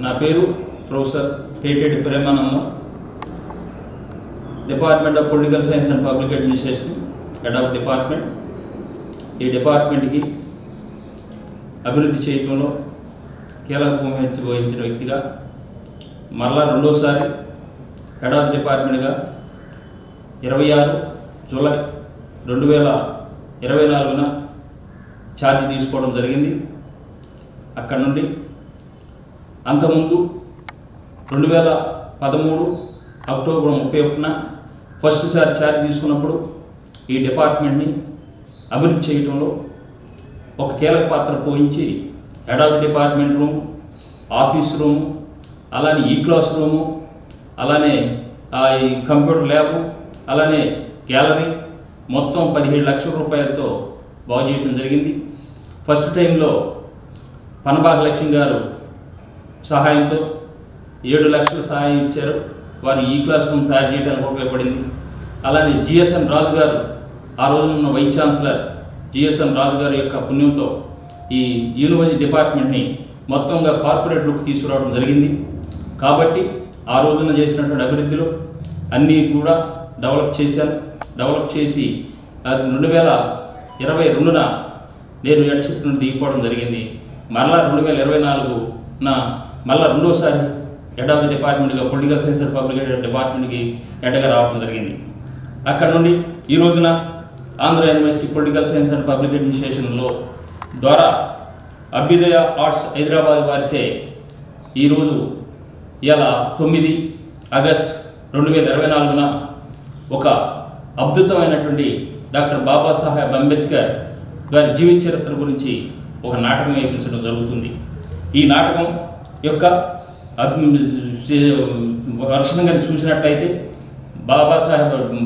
నా పేరు professor Petedi Premanandam, department of political science and public administration, head of department. ఈ డిపార్ట్మెంట్కి అభివృద్ధి చేయడంలో కీలక భూమిక వహించిన వ్యక్తిగా మరలా రెండోసారి హెడ్ ఆఫ్ డిపార్ట్మెంట్గా 26 జూలై 2024 ఛార్జ్ తీసుకోవడం జరిగింది. అక్కడ నుండి అంతకుముందు 2013 అక్టోబర్ 31 ఫస్ట్ సారి ఛార్జ్ తీసుకున్నప్పుడు ఈ డిపార్ట్మెంట్ని అభివృద్ధి చేయడంలో ఒక కీలక పాత్ర పోయించి head of department room, office room, అలానే ఈ క్లాస్ రూము, అలానే ఈ కంప్యూటర్ ల్యాబు, అలానే గ్యాలరీ మొత్తం 17 లక్షల రూపాయలతో బాగు చేయడం జరిగింది. ఫస్ట్ టైంలో పనబాగ లక్ష్మి గారు సహాయంతో 7 లక్షల సహాయం ఇచ్చారు. వారు ఈ క్లాస్ రూమ్ తయారు చేయడానికి ఉపయోగపడింది. అలానే జిఎస్ఎన్ రాజు గారు, ఆ రోజున్న వైస్ ఛాన్సలర్ జిఎస్ఎన్ రాజు గారి యొక్క పుణ్యంతో ఈ యూనివర్సిటీ డిపార్ట్మెంట్ని మొత్తంగా కార్పొరేట్ లుక్ తీసుకురావడం జరిగింది. కాబట్టి ఆ రోజున చేసినటువంటి అభివృద్ధిలో అన్నీ కూడా డెవలప్ చేసి 2022 నేను హెడ్షిప్ నుండి దిగిపోవడం జరిగింది. మరలా 2024 మళ్ళీ రెండోసారి హెడ్ ఆఫ్ ది డిపార్ట్మెంట్గా పొలిటికల్ సైన్స్ అండ్ పబ్లిక్ డిపార్ట్మెంట్కి హెడ్గా రావడం జరిగింది. అక్కడ నుండి ఈ రోజున Andhra university political science and public అడ్మినిస్ట్రేషన్లో ద్వారా అభ్యుదయ ఆర్ట్స్ హైదరాబాద్ వారిసే ఈరోజు ఇలా 9 ఆగస్ట్ 2024 ఒక అద్భుతమైనటువంటి డాక్టర్ బాబాసాహెబ్ అంబేద్కర్ గారి జీవిత చరిత్ర గురించి ఒక నాటకం వేయించడం జరుగుతుంది. ఈ నాటకం యొక్క వర్షంగా చూసినట్లయితే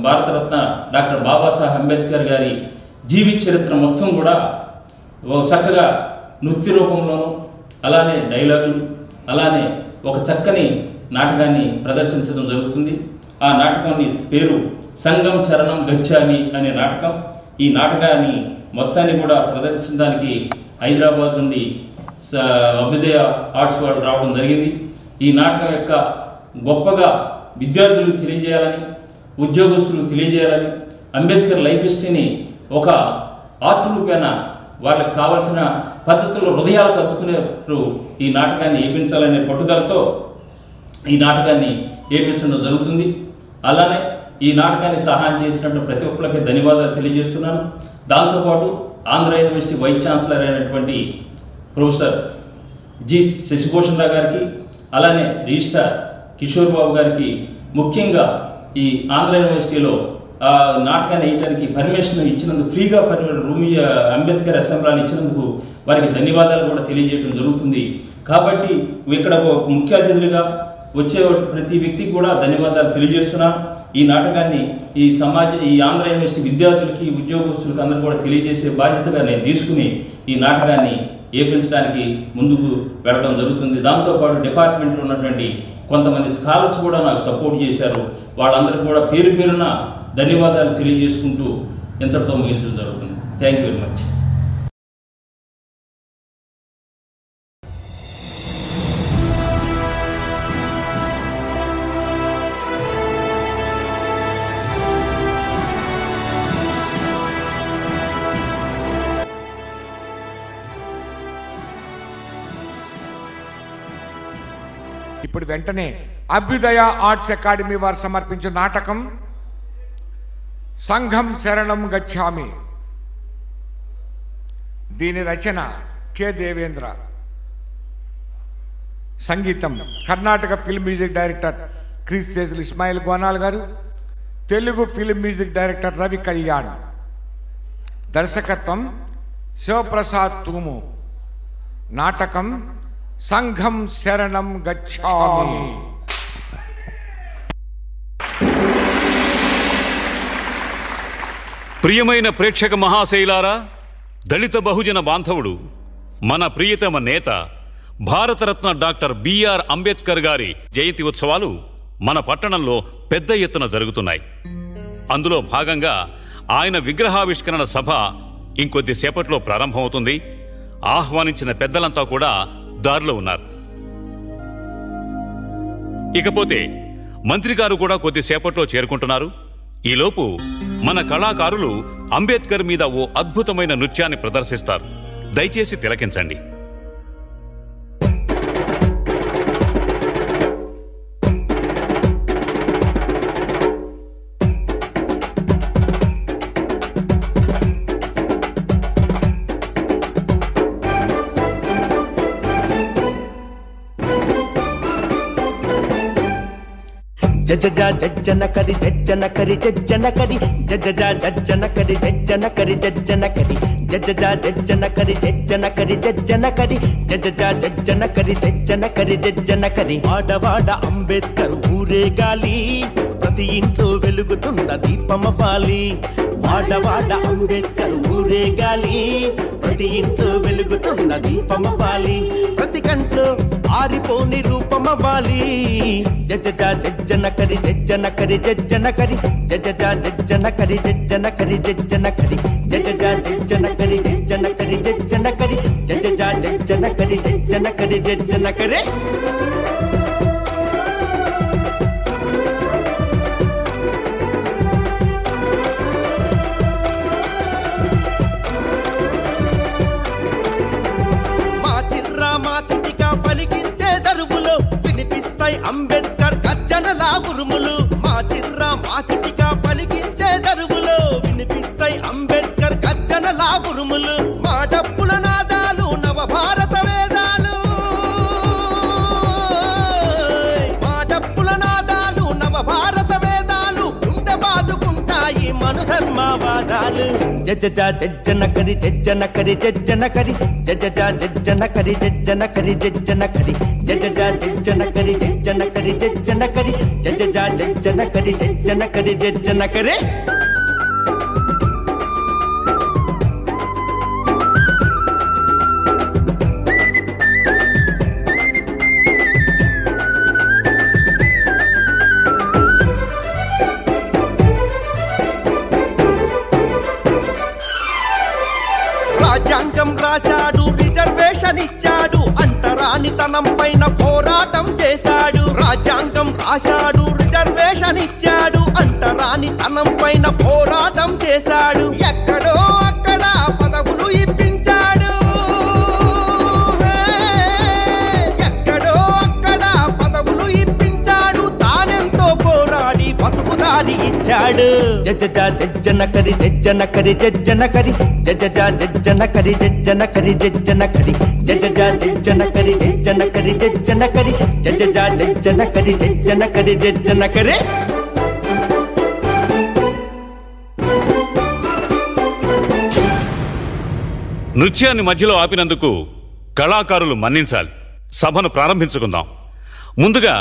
భారతరత్న డాక్టర్ బాబాసాహెబ్ అంబేద్కర్ గారి జీవిత చరిత్ర మొత్తం కూడా చక్కగా నృత్య రూపంలోనూ, అలానే డైలాగులు, అలానే ఒక చక్కని నాటకాన్ని ప్రదర్శించడం జరుగుతుంది. ఆ నాటకాన్ని పేరు సంఘం చరణం గచ్చామి అనే నాటకం. ఈ నాటకాన్ని మొత్తాన్ని కూడా ప్రదర్శించడానికి హైదరాబాద్ నుండి అభ్యుదయ ఆర్ట్స్ వాళ్ళు రావడం జరిగింది. ఈ నాటకం యొక్క గొప్పగా విద్యార్థులు తెలియజేయాలని, ఉద్యోగస్తులు తెలియజేయాలని, అంబేద్కర్ లైఫ్ హిస్టరీని ఒక ఆర్ట్ రూపేణ వాళ్ళకి కావాల్సిన పద్ధతుల్లో హృదయాలకు అద్దుకునేట్లు ఈ నాటకాన్ని వేయించాలనే పట్టుదలతో ఈ నాటకాన్ని వేయించడం జరుగుతుంది. అలానే ఈ నాటకాన్ని సహాయం చేసినట్టు ప్రతి ఒక్కరికి ధన్యవాదాలు తెలియజేస్తున్నాను. దాంతోపాటు ఆంధ్ర యూనివర్సిటీ వైస్ ఛాన్సలర్ అయినటువంటి ప్రొఫెసర్ జి శశిభూషణ్ రావు గారికి, అలానే రిజిస్ట్రార్ కిషోర్ బాబు గారికి, ముఖ్యంగా ఈ ఆంధ్ర యూనివర్సిటీలో నాటకాన్ని వేయడానికి పర్మిషన్ ఇచ్చినందుకు, ఫ్రీగా రూమ్ అంబేద్కర్ అసెంబ్లీని ఇచ్చినందుకు వారికి ధన్యవాదాలు కూడా తెలియజేయడం జరుగుతుంది. కాబట్టి ఇక్కడ ముఖ్య అతిథులుగా వచ్చే ప్రతి వ్యక్తికి కూడా ధన్యవాదాలు తెలియజేస్తున్నాను. ఈ నాటకాన్ని ఈ ఆంధ్ర యూనివర్సిటీ విద్యార్థులకి, ఉద్యోగస్తులకు అందరూ కూడా తెలియజేసే బాధ్యతగా నేను తీసుకుని ఈ నాటకాన్ని ఏపించడానికి ముందుకు వెళ్ళడం జరుగుతుంది. దాంతోపాటు డిపార్ట్మెంట్లో ఉన్నటువంటి కొంతమంది స్కాలర్స్ కూడా నాకు సపోర్ట్ చేశారు. వాళ్ళందరికీ కూడా పేరు పేరున ధన్యవాదాలు తెలియజేసుకుంటూ ఇంతటితో ముగించడం జరుగుతుంది. Thank you very much. ఇప్పుడు వెంటనే అభ్యుదయ ఆర్ట్స్ అకాడమీ వారు సమర్పించిన నాటకం సంఘం శరణం గచ్చామి. దీని రచన కె దేవేంద్ర, సంగీతం కర్ణాటక ఫిల్మ్ మ్యూజిక్ డైరెక్టర్ క్రీస్తేజులు ఇస్మాయిల్ గోనాల్ గారు, Telugu film music director Ravi Kalyan, దర్శకత్వం శివప్రసాద్ తూము. నాటకం సంఘం శరణం గచ్చామి. ప్రియమైన ప్రేక్షక మహాశైలారా, దళిత బహుజన బాంధవుడు, మన ప్రియతమ నేత భారతరత్న డాక్టర్ బిఆర్ అంబేద్కర్ గారి జయంతి ఉత్సవాలు మన పట్టణంలో పెద్ద ఎత్తున జరుగుతున్నాయి. అందులో భాగంగా ఆయన విగ్రహావిష్కరణ సభ ఇంకొద్ది సేపట్లో ప్రారంభమవుతుంది. ఆహ్వానించిన పెద్దలంతా కూడా దారిలో ఉన్నారు. ఇకపోతే మంత్రి గారు కూడా కొద్దిసేపట్లో చేరుకుంటున్నారు. ఈలోపు మన కళాకారులు అంబేద్కర్ మీద ఓ అద్భుతమైన నృత్యాన్ని ప్రదర్శిస్తారు. దయచేసి తిలకించండి. జజజా జజ్జన కరి జజ్జన కరి జజ్జన కరి జజజా జజ్జన కరి జజ్జన కరి జజ్జన కరి జజజా జజ్జన కరి జజ్జన కరి జజ్జన కరి జజజా జజ్జన కరి జజ్జన కరి జజ్జన కరి వాడవాడ అంబేద్కర్ ఊరేగాలి, ప్రతి ఇంట్లో వెలుగుతున్న దీపమవ్వాలి. వాడవాడ అంబేద్కర్ ఊరేగాలి, ప్రతి ఇంట్లో వెలుగుతున్న దీపమవ్వాలి. ప్రతి కంట్లో ఆరిపోని రూపమవ్వాలి. జజజా జజ్జన కరి జజ్జన కరి జజ్జన కరి జజజా జజ్జన కరి జజ్జన కరి జజ్జన కరి జజజా జజ్జన కరి జజ్జన కరి జజ్జన కరి జజజా జజ్జన కరి జజ్జన కరి జజ్జన కరి. పలికించే దరువులో వినిపిస్తాయి అంబేద్కర్ గర్జనల ఉరుములు. మా చిర్రా మా చిటిగా పలికించే దరువులో వినిపిస్తాయి అంబేద్కర్ గర్జనల ఉరుములు. మా డప్పుల నాదాలు నవ భారత వేదాలు, మా డప్పుల నాదాలు నవ భారత వేదాలు గుండె బాదుకుంటాయి మను ధర్మవాదాలు. జజజా జజ్జన కరి జజ్జన కరి జజ్జన కరి జజజా జజ్జన కరి జజ్జన కరి జజ్జన కరి జజజా జజ్జన కరి జజ్జన కరి జజ్జన కరి జజజా జజ్జన కరి జజ్జన కరి జజ్జన కరి. రాజ్యాంగం రాశాడు, రిజర్వేషన్ ఇచ్చాడు, అంటరానితనం పైన పోరాటం చేశాడు. రాజ్యాంగం రాశాడు, రిజర్వేషన్ ఇచ్చాడు, అంటరానితనం పైన పోరాటం చేశాడు. ఎక్కడో అక్కడ పదవులు ఇప్పించాడు, ఎక్కడో అక్కడ పదవులు ఇప్పించాడు. తానెంతో పోరాడి బతుకుదారి ఇచ్చాడు. జజజా జజ్జన కరి జజ్జన కరి జజ్జన కరి జజజా జజ్జన కరి జజ్జన కరి జజ్జన కరి జజజా జజ్జన కరి జజ్జన కరి జజ్జన కరి జజజా జజ్జన కరి జజ్జన కరి జజ్జన కరి. నృత్యాన్ని మధ్యలో ఆపినందుకు కళాకారులు మన్నించాలి. సభను ప్రారంభించుకుందాం. ముందుగా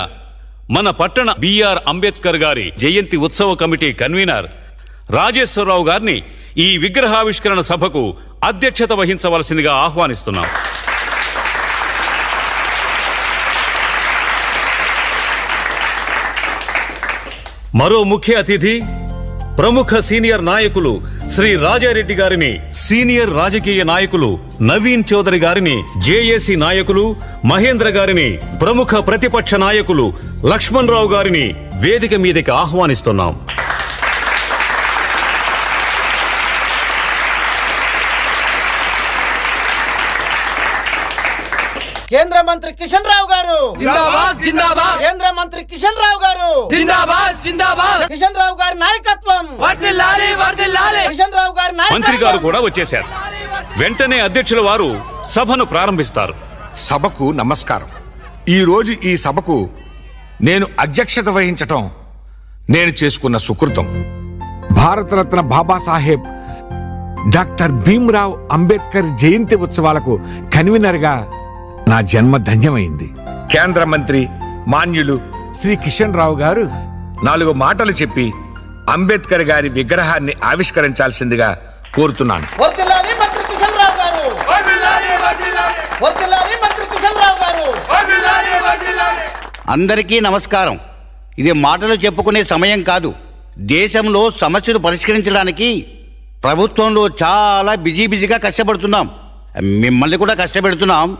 మన పట్టణ బిఆర్ అంబేద్కర్ గారి జయంతి ఉత్సవ కమిటీ కన్వీనర్ రాజేశ్వరరావు గారిని ఈ విగ్రహావిష్కరణ సభకు అధ్యక్షత వహించవలసిందిగా ఆహ్వానిస్తున్నాం. మరో ముఖ్య అతిథి ప్రముఖ సీనియర్ నాయకులు శ్రీ రాజారెడ్డి గారిని, సీనియర్ రాజకీయ నాయకులు నవీన్ చౌదరి గారిని, జేఏసీ నాయకులు మహేంద్ర గారిని, ప్రముఖ ప్రతిపక్ష నాయకులు లక్ష్మణ్ రావు గారిని వేదిక మీదకి ఆహ్వానిస్తున్నాం. కేంద్ర మంత్రి కిషన్ రావు గారు జిందాబాద్ జిందాబాద్. కేంద్ర మంత్రి కిషన్ రావు గారు జిందాబాద్ జిందాబాద్. కిషన్ రావు గారి నాయకత్వం వర్ధిల్లాలి వర్ధిల్లాలి. కిషన్ రావు గారి మంత్రి గారు నాయకత్వం. కూడా వచ్చేశారు. వెంటనే అధ్యక్షుల వారు సభను ప్రారంభిస్తారు. సభకు నమస్కారం. ఈరోజు ఈ సభకు నేను అధ్యక్షత వహించటం నేను చేసుకున్న సుకృతం. భారతరత్న బాబాసాహెబ్ డాక్టర్ భీమ్రావ్ అంబేద్కర్ జయంతి ఉత్సవాలకు కన్వీనర్గా నా జన్మ ధన్యమైంది. కేంద్ర మంత్రి మాన్యులు శ్రీ కిషన్ రావు గారు 4 మాటలు చెప్పి అంబేద్కర్ గారి విగ్రహాన్ని ఆవిష్కరించాల్సిందిగా కోరుతున్నాను. వర్ధిల్లాలి మంత్రి కిషన్ రావు గారు. వర్ధిల్లాలి వర్ధిల్లాలి. వర్ధిల్లాలి మంత్రి కిషన్ రావు గారు. వర్ధిల్లాలి వర్ధిల్లాలి. అందరికీ నమస్కారం. ఇది మాటలు చెప్పుకునే సమయం కాదు. దేశంలో సమస్యలు పరిష్కరించడానికి ప్రభుత్వంలో చాలా బిజీగా కష్టపడుతున్నాం. మిమ్మల్ని కూడా కష్టపెడుతున్నాం.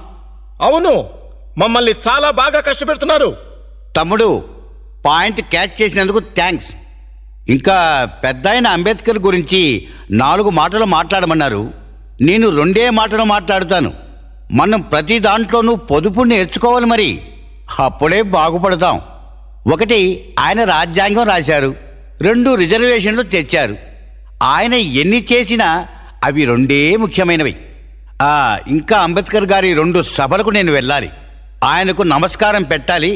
అవును, మమ్మల్ని చాలా బాగా కష్టపెడుతున్నారు. తమ్ముడు, పాయింట్ క్యాచ్ చేసినందుకు థ్యాంక్స్. ఇంకా పెద్ద ఆయన అంబేద్కర్ గురించి 4 మాటలు మాట్లాడమన్నారు. నేను 2 మాటలు మాట్లాడుతాను. మనం ప్రతి దాంట్లోనూ పొదుపు నేర్చుకోవాలి, మరి అప్పుడే బాగుపడతాం. 1, ఆయన రాజ్యాంగం రాశారు. 2, రిజర్వేషన్లు తెచ్చారు. ఆయన ఎన్ని చేసినా అవి 2 ముఖ్యమైనవి. ఇంకా అంబేద్కర్ గారి 2 సభలకు నేను వెళ్ళాలి. ఆయనకు నమస్కారం పెట్టాలి.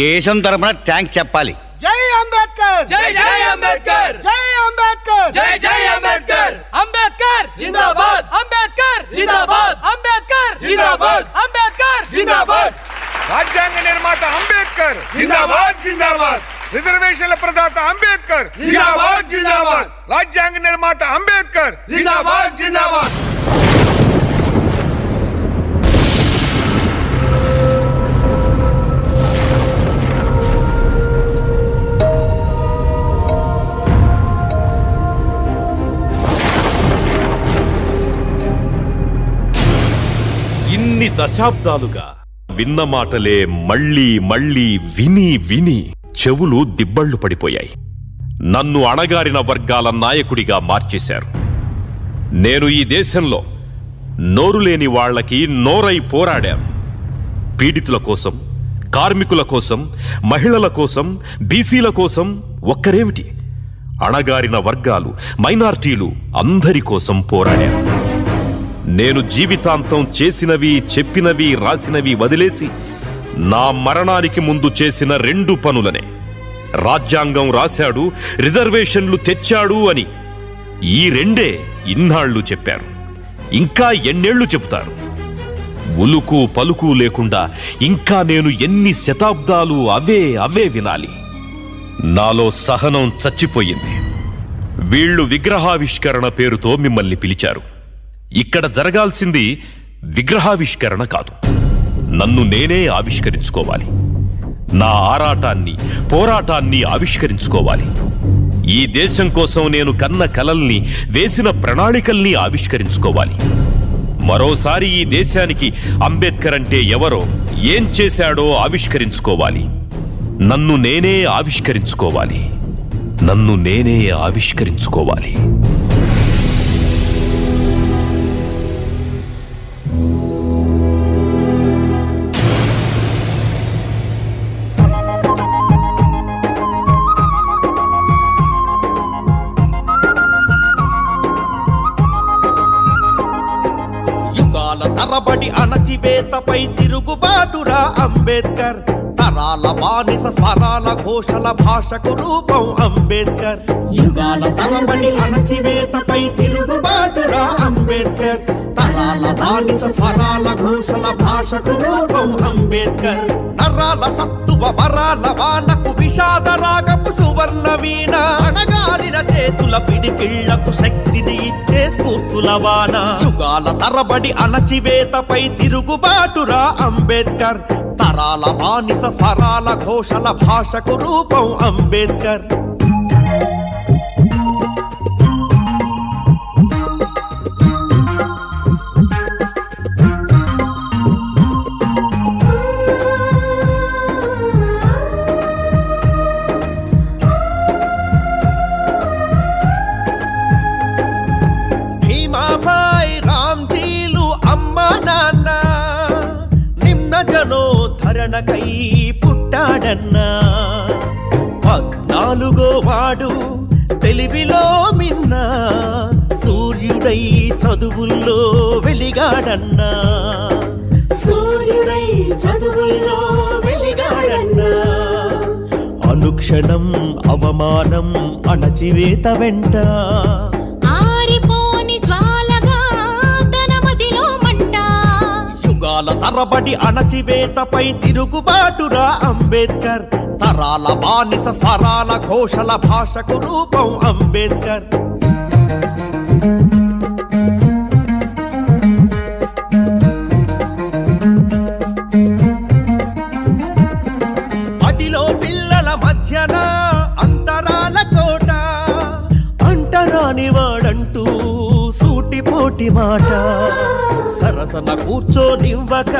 దేశం తరపున థ్యాంక్స్ చెప్పాలి. జై అంబేద్కర్, జై జై అంబేద్కర్, జై అంబేద్కర్, జై జై అంబేద్కర్. అంబేద్కర్ జిందాబాద్, అంబేద్కర్ జిందాబాద్, అంబేద్కర్ జిందాబాద్, అంబేద్కర్ జిందాబాద్. రాజ్యాంగ నిర్మాత అంబేద్కర్ జిందాబాద్ జిందాబాద్, రిజర్వేషన్ల ప్రదాత అంబేద్కర్ జిందాబాద్ జిందాబాద్, రాజ్యాంగ నిర్మాత అంబేద్కర్ జిందాబాద్ జిందాబాద్. ఇన్ని దశాబ్దాలుగా విన్న మాటలే మళ్ళీ మళ్ళీ విని విని చెవులు దిబ్బళ్ళు పడిపోయాయి. నన్ను అణగారిన వర్గాల నాయకుడిగా మార్చేశారు. నేను ఈ దేశంలో నోరులేని వాళ్లకి నోరై పోరాడాను. పీడితుల కోసం, కార్మికుల కోసం, మహిళల కోసం, బీసీల కోసం ఒక్కరేమిటి, అణగారిన వర్గాలు, మైనార్టీలు అందరి కోసం పోరాడాను. నేను జీవితాంతం చేసినవి, చెప్పినవి, రాసినవి వదిలేసి నా మరణానికి ముందు చేసిన 2 పనులనే. రాజ్యాంగం రాశాడు, రిజర్వేషన్లు తెచ్చాడు అని ఈ 2 ఇన్నాళ్లు చెప్పారు. ఇంకా ఎన్నేళ్లు చెబుతారు? ఉలుకు పలుకు లేకుండా ఇంకా నేను ఎన్ని శతాబ్దాలు అవే వినాలి? నాలో సహనం చచ్చిపోయింది. వీళ్లు విగ్రహావిష్కరణ పేరుతో మిమ్మల్ని పిలిచారు. ఇక్కడ జరగాల్సింది విగ్రహావిష్కరణ కాదు, నన్ను నేనే ఆవిష్కరించుకోవాలి. నా ఆరాటాన్ని, పోరాటాన్ని ఆవిష్కరించుకోవాలి. ఈ దేశం కోసం నేను కన్న కలల్ని, వేసిన ప్రణాళికల్ని ఆవిష్కరించుకోవాలి. మరోసారి ఈ దేశానికి అంబేద్కర్ అంటే ఎవరో, ఏం చేశాడో ఆవిష్కరించుకోవాలి. నన్ను నేనే ఆవిష్కరించుకోవాలి. నన్ను నేనే ఆవిష్కరించుకోవాలి. తరబడి అణచివేతపై తిరుగుబాటురా అంబేద్కర్. తరాల బానిస స్వరాల ఘోషల భాషకు రూపం అంబేద్కర్. యుగాల తరబడి అణచివేతపై తిరుగుబాటురా అంబేద్కర్. తరాల బానిస స్వరాల ఘోషల భాషకు రూపం అంబేద్కర్. నరాల సత్తువ వరాల వానకు విషాద రాగపు సువర్ణ వీణ. అణగారిన చేతుల పిడికిళ్లకు శక్తిని ఇచ్చే స్ఫూర్తుల వాన. యుగాల తరబడి అణచివేతపై తిరుగుబాటురా అంబేద్కర్. తరాల బానిస స్వరాల ఘోషల భాషకు రూపం అంబేద్కర్. భీమాభాయ్, రామ్జీలు అమ్మ నాన్న నిమ్న జనోద్ధరణకై పుట్టాడన్నా. 14వ వాడు తెలివిలో మిన్న, సూర్యుడై చదువుల్లో వెలిగాడన్నా. సూర్యుడై చదువుల్లో వెలిగాడన్నా. అనుక్షణం అవమానం అణచివేత వెంట. యుగాల తరబడి అణచివేతపై తిరుగుబాటురా అంబేద్కర్. తరాల బానిస స్వరాల ఘోషల భాషకు రూపం అంబేద్కర్. అడిలో పిల్లల మధ్యన అంతరాల కోట. అంటరాని వాడంటూ సూటిపోటి మాట. సరసన కూర్చోనివ్వక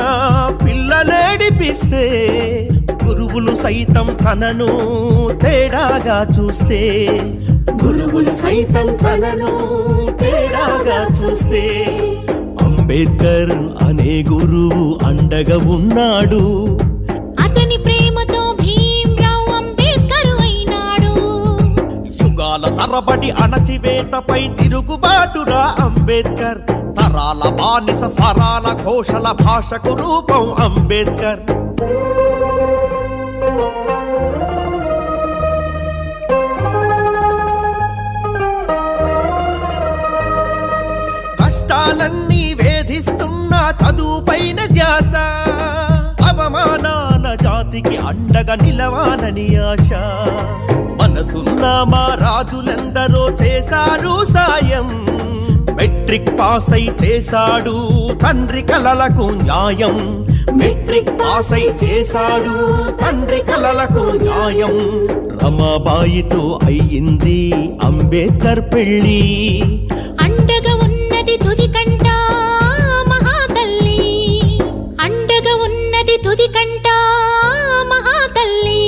పిల్లలేడిపిస్తే గురువు గురువులు సైతం తనను తేడాగా చూస్తే, గురువులు సైతం తనను తేడాగా చూస్తే, అంబేద్కర్ అనే గురువు అండగా ఉన్నాడు. అతని ప్రేమతో భీమ్రావ్ అంబేద్కర్ అయినాడు. యుగాల తరబడి అణచివేతపై తిరుగుబాటురా అంబేద్కర్. తరాల బానిస స్వరాల ఘోషల భాషకు రూపం అంబేద్కర్. కష్టాలన్నీ వేధిస్తున్న చదువుపైన ధ్యాస, అవమానాల జాతికి అండగా నిలవాలని ఆశ. మనసున్న మా రాజులెందరో చేశారు సాయం, మెట్రిక్ పాస్ అయి చేశాడు తండ్రి కలలకు న్యాయం. మెట్రిక్ పాస్ అయి చేశాడు తండ్రి కలలకు న్యాయం. రమాబాయితో అయ్యింది అంబేద్కర్ పెళ్ళి. అండగా ఉన్నది తుది కంట మహాతల్లి, అండగా ఉన్నది తుది కంట మహాతల్లి.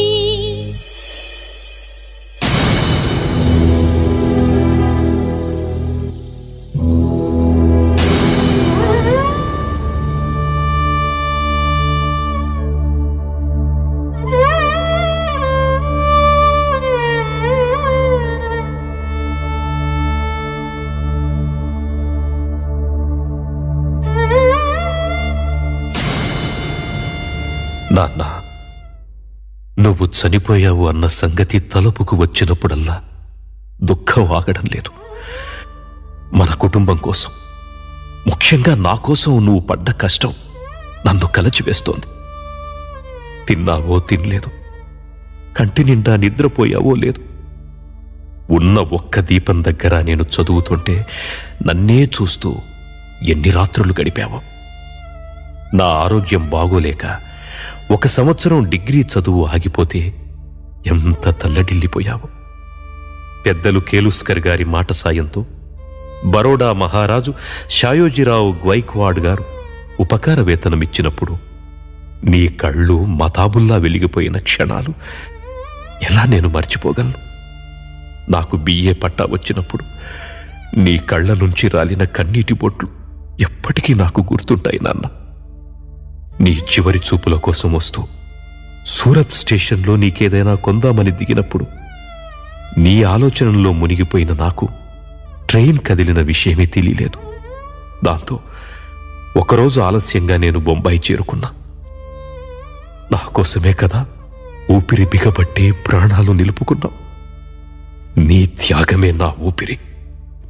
నాన్న, నువ్వు చనిపోయావు అన్న సంగతి తలుపుకు వచ్చినప్పుడల్లా దుఃఖం ఆగడం లేదు. మన కుటుంబం కోసం, ముఖ్యంగా నా కోసం నువ్వు పడ్డ కష్టం నన్ను కలచివేస్తోంది. తిన్నావో తినలేదు, కంటి నిండా నిద్రపోయావో లేదు. ఉన్న ఒక్క దీపం దగ్గర నేను చదువుతుంటే నన్నే చూస్తూ ఎన్ని రాత్రులు గడిపావో. నా ఆరోగ్యం బాగోలేక 1 సంవత్సరం డిగ్రీ చదువు ఆగిపోతే ఎంత తల్లడిల్లిపోయావు. పెద్దలు కేలుస్కర్ గారి మాట సాయంతో బరోడా మహారాజు షాయోజీరావు గ్వైక్వాడ్ గారు ఉపకార వేతనమిచ్చినప్పుడు నీ కళ్ళు మతాబుల్లా వెలిగిపోయిన క్షణాలు ఎలా నేను మర్చిపోగలను? నాకు బిఏ పట్టా వచ్చినప్పుడు నీ కళ్ళ నుంచి రాలిన కన్నీటి బొట్లు ఎప్పటికీ నాకు గుర్తుంటాయి నాన్న. నీ చివరి చూపుల కోసం వస్తూ సూరత్ స్టేషన్లో నీకేదైనా కొందామని దిగినప్పుడు నీ ఆలోచనల్లో మునిగిపోయిన నాకు ట్రైన్ కదిలిన విషయమే తెలియలేదు. దాంతో ఒకరోజు ఆలస్యంగా నేను బొంబాయి చేరుకున్నా. నా కోసమే కదా ఊపిరి బిగబట్టి ప్రాణాలు నిలుపుకున్నాం. నీ త్యాగమే నా ఊపిరి,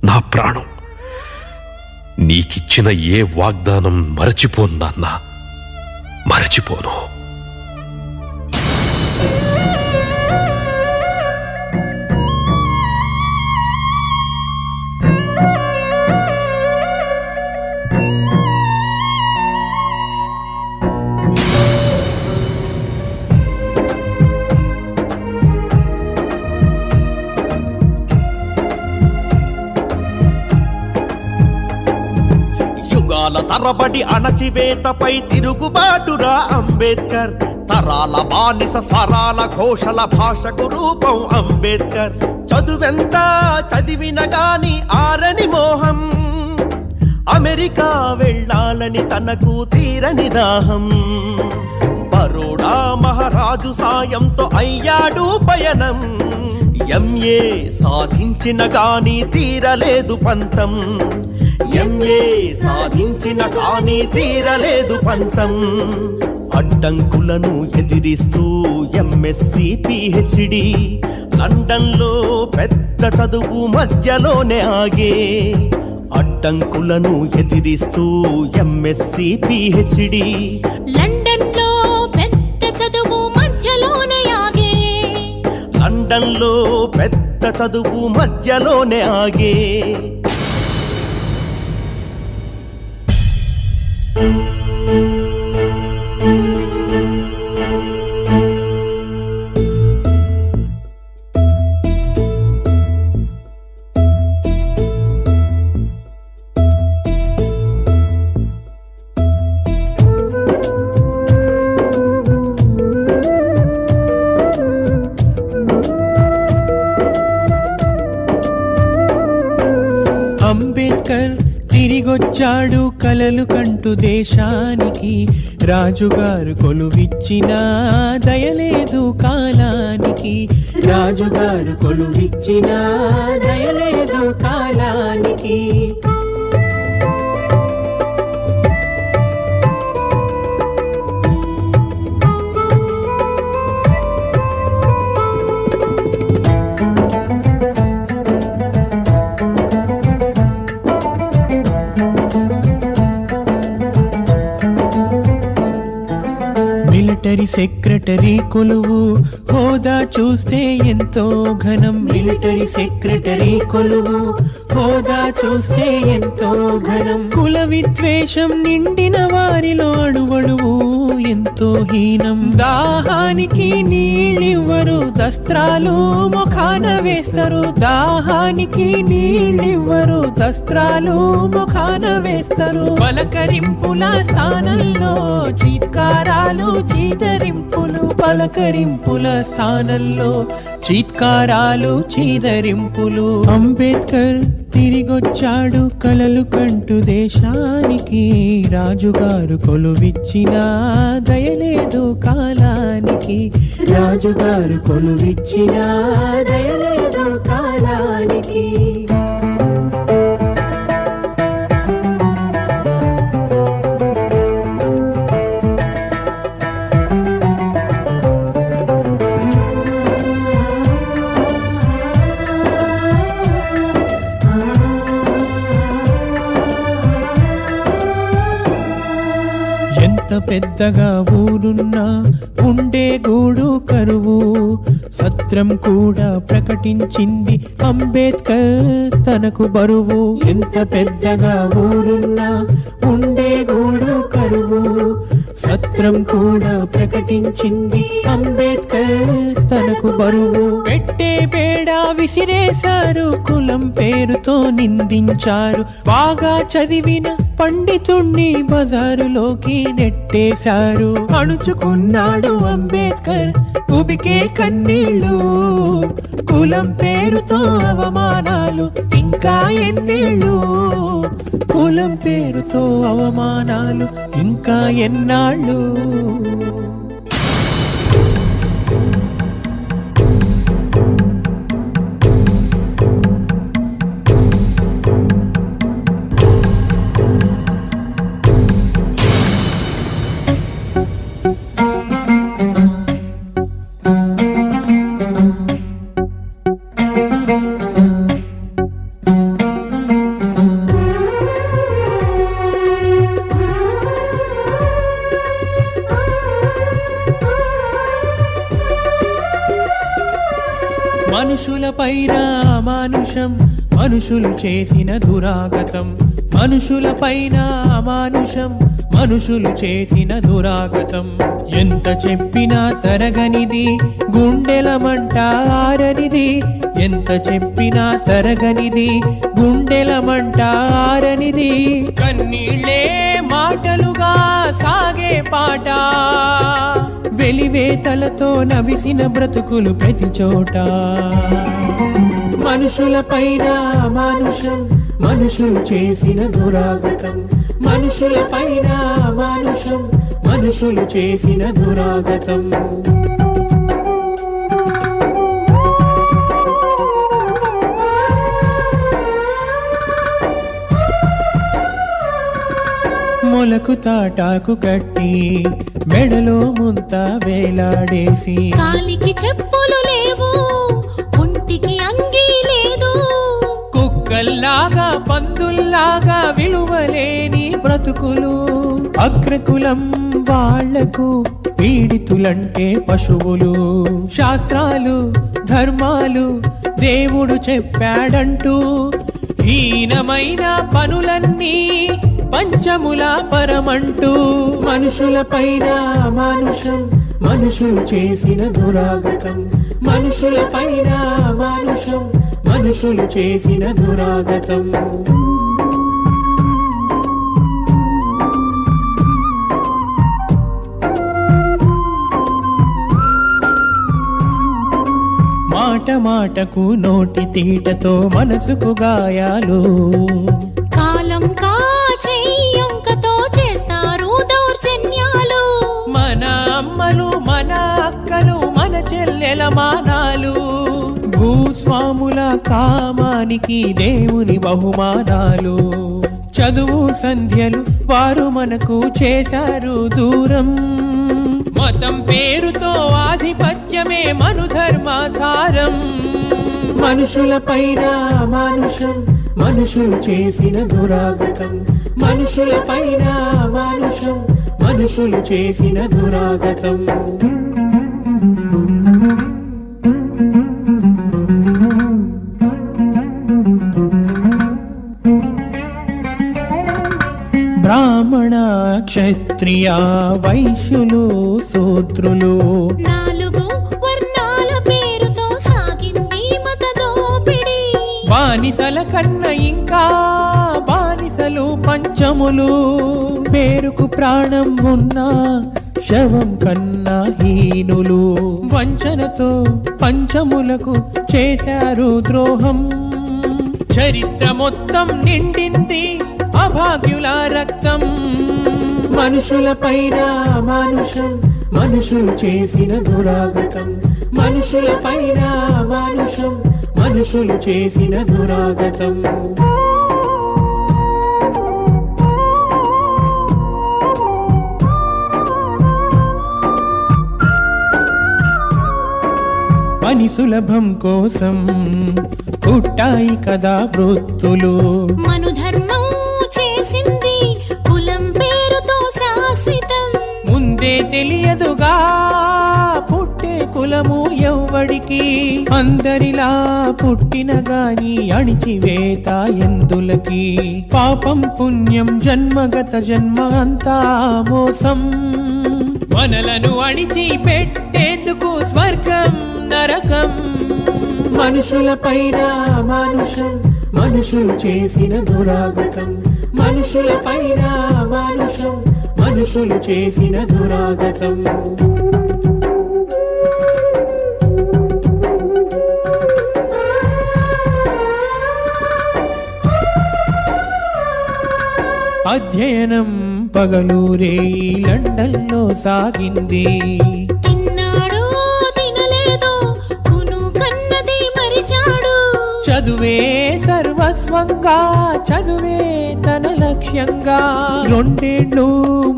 నా ప్రాణం. నీకిచ్చిన ఏ వాగ్దానం మరచిపోను నాన్న, మరచిపోను. తరబడి అణచివేతపై తిరుగుబాటురా అంబేద్కర్. తరాల బానిస స్వరాల ఘోషల భాషకు రూపం అంబేద్కర్. చదువెంత చదివిన గాని ఆరని మోహం, అమెరికా వెళ్ళాలని తనకు తీరని దాహం. బరోడా మహారాజు సాయంతో అయ్యాడు పయనం. ఎంఏ సాధించిన గాని తీరలేదు పంతం, ఎంఏ సాధించిన కానీ తీరలేదు పంతం. అడ్డంకులను ఎదిరిస్తూ ఎంఎస్సి పిహెచ్డి, లండన్లో పెద్ద చదువు మధ్యలోనే ఆగే. అడ్డంకులను ఎదిరిస్తూ ఎంఎస్సి పిహెచ్డి, లండన్లో పెద్ద చదువు మధ్యలోనే ఆగే. లండన్లో పెద్ద చదువు మధ్యలోనే ఆగే. తిరిగొచ్చాడు కలలు కంటూ దేశానికి, రాజుగారు కొలువిచ్చిన దయలేదు కాలానికి, రాజుగారు కొలువిచ్చిన దయలేదు కాలానికి. మిలిటరీ సెక్రటరీ కొలువు హోదా చూస్తే ఎంతో ఘనం, మిలిటరీ సెక్రటరీ కొలువు హోదా చూస్తే ఎంతో ఘనం. కుల విద్వేషం నిండిన వారిలో అడువడువు ఎంతో హీనం. దాహానికి నీళ్ళివ్వరు దస్త్రాలు ముఖాన వేస్తారు, దాహానికి నీళ్ళివ్వరు దస్త్రాలు ముఖాన వేస్తారు. పలకరింపుల స్థానంలో చీత్కారాలు చీదరింపులు, పలకరింపుల స్థానంలో చీత్కారాలు చీదరింపులు. అంబేద్కర్ తిరిగొచ్చాడు కలలు కంటూ దేశానికి, రాజుగారు కొలువిచ్చిన దయలేదు కాలానికి, రాజుగారు కొలువిచ్చిన దయలేదు కాలానికి. పెద్దగా ఊరున్నా ఉండే గూడు కరువు, సత్రం కూడా ప్రకటించింది అంబేద్కర్ తనకు బరువు. ఎంత పెద్దగా ఊరున్నా ఉండే గూడు కరువు, సత్రం కూడా ప్రకటించింది అంబేద్కర్ తనకు బరువు. పెట్టే బేడా విసిరేశారు, కులం పేరుతో నిందించారు, బాగా చదివిన పండితుణ్ణి బజారులోకి నెట్టేశారు. అణుచుకున్నాడు అంబేద్కర్ ఉబికే కన్నీళ్ళు, కులం పేరుతో అవమానాలు ఇంకా ఎన్నేళ్ళు, కులం పేరుతో అవమానాలు ఇంకా ఎన్నాళ్ళు. మనుషులపైన అమానుషం మనుషులు చేసిన దురాగతం, మనుషులపైన అమానుషం మనుషులు చేసిన దురాగతం. ఎంత చెప్పినా తరగనిది గుండెల మంట ఆరనిది, ఎంత చెప్పినా తరగనిది గుండెల మంట ఆరనిది. కన్నీళ్ళే మాటలుగా సాగే పాట, వెలివేతలతో నవిసిన బ్రతుకులు ప్రతి చోట. మనుషులపైన అమానుషం మనుషులు చేసిన దురాగతం, మనుషులపైన అమానుషం మనుషులు చేసిన దురాగతం. మొలకు తాటాకు కట్టి మెడలో ముంత వేలాడేసి, కాలికి చెప్పులు లేవు ఒంటికి అంగీ లేదు, కుక్కల్లాగా పందుల్లాగా విలువలేని బ్రతుకులు. అగ్రకులం వాళ్లకు పీడితులంటే పశువులు, శాస్త్రాలు ధర్మాలు దేవుడు చెప్పాడంటూ హీనమైన పనులన్నీ పంచముల పరమంటూ. మనుషులపైన అమానుషం మనుషులు చేసిన దురాగతం, మనుషులపైన అమానుషం మనుషులు చేసిన దురాగతం. మాట మాటకు నోటి తీటతో మనసుకు గాయాలు, కాలం కాచే మన అక్కలు మన చెల్లెల మానాలు. భూస్వాముల కామానికి దేవుని బహుమానాలు. చదువు సంధ్యలు వారు మనకు చేశారు దూరం. మతం పేరుతో ఆధిపత్యమే మనుధర్మాసారం. మనుషులపైన మానుషం మనుషులు చేసిన దురాగతం. మనుషులపైన మానుషం మనుషులు చేసిన దురాగతం. బ్రాహ్మణ క్షత్రియ వైశ్యులు శూద్రులు 4 వర్ణాల పేరుతో సాగింది మత దోపిడి. బానిసల కన్న ఇంకా బానిసలు పంచములు. పేరుకు ప్రాణం ఉన్న శవం కన్నా హీనులు. వంచనతో పంచములకు చేశారు ద్రోహం. చరిత్ర మొత్తం నిండింది అభాగ్యుల రక్తం. మనుషులపైన మానుషం మనుషులు చేసిన దురాగతం. మనుషులపైన మానుషం మనుషులు చేసిన దురాగతం. పని సులభం కోసం పుట్టాయి కదా వృత్తులు. మనుధర్మం చేసింది కులం పేరుతో శాశ్వతం. ముందే తెలియదుగా పుట్టే కులము ఎవ్వడికి. అందరిలా పుట్టిన గాని అణిచివేత ఎందులకి. పాపం పుణ్యం జన్మగత జన్మ అంతా మోసం. మనలను అణిచి పెట్టేందుకు స్వర్గం నరకం. మనుషులపైన మానుషం మనుషులు చేసిన దురాగతం. మనుషులపైన మానుషం మనుషులు చేసిన దురాగతం. అధ్యయనం పగలూరే లండన్లో సాగింది. తిన్నాడో తినలేదో కును కన్నది మరిచాడు. చదువే సర్వస్వంగా చదువే తన లక్ష్యంగా. 2 ఏళ్ళు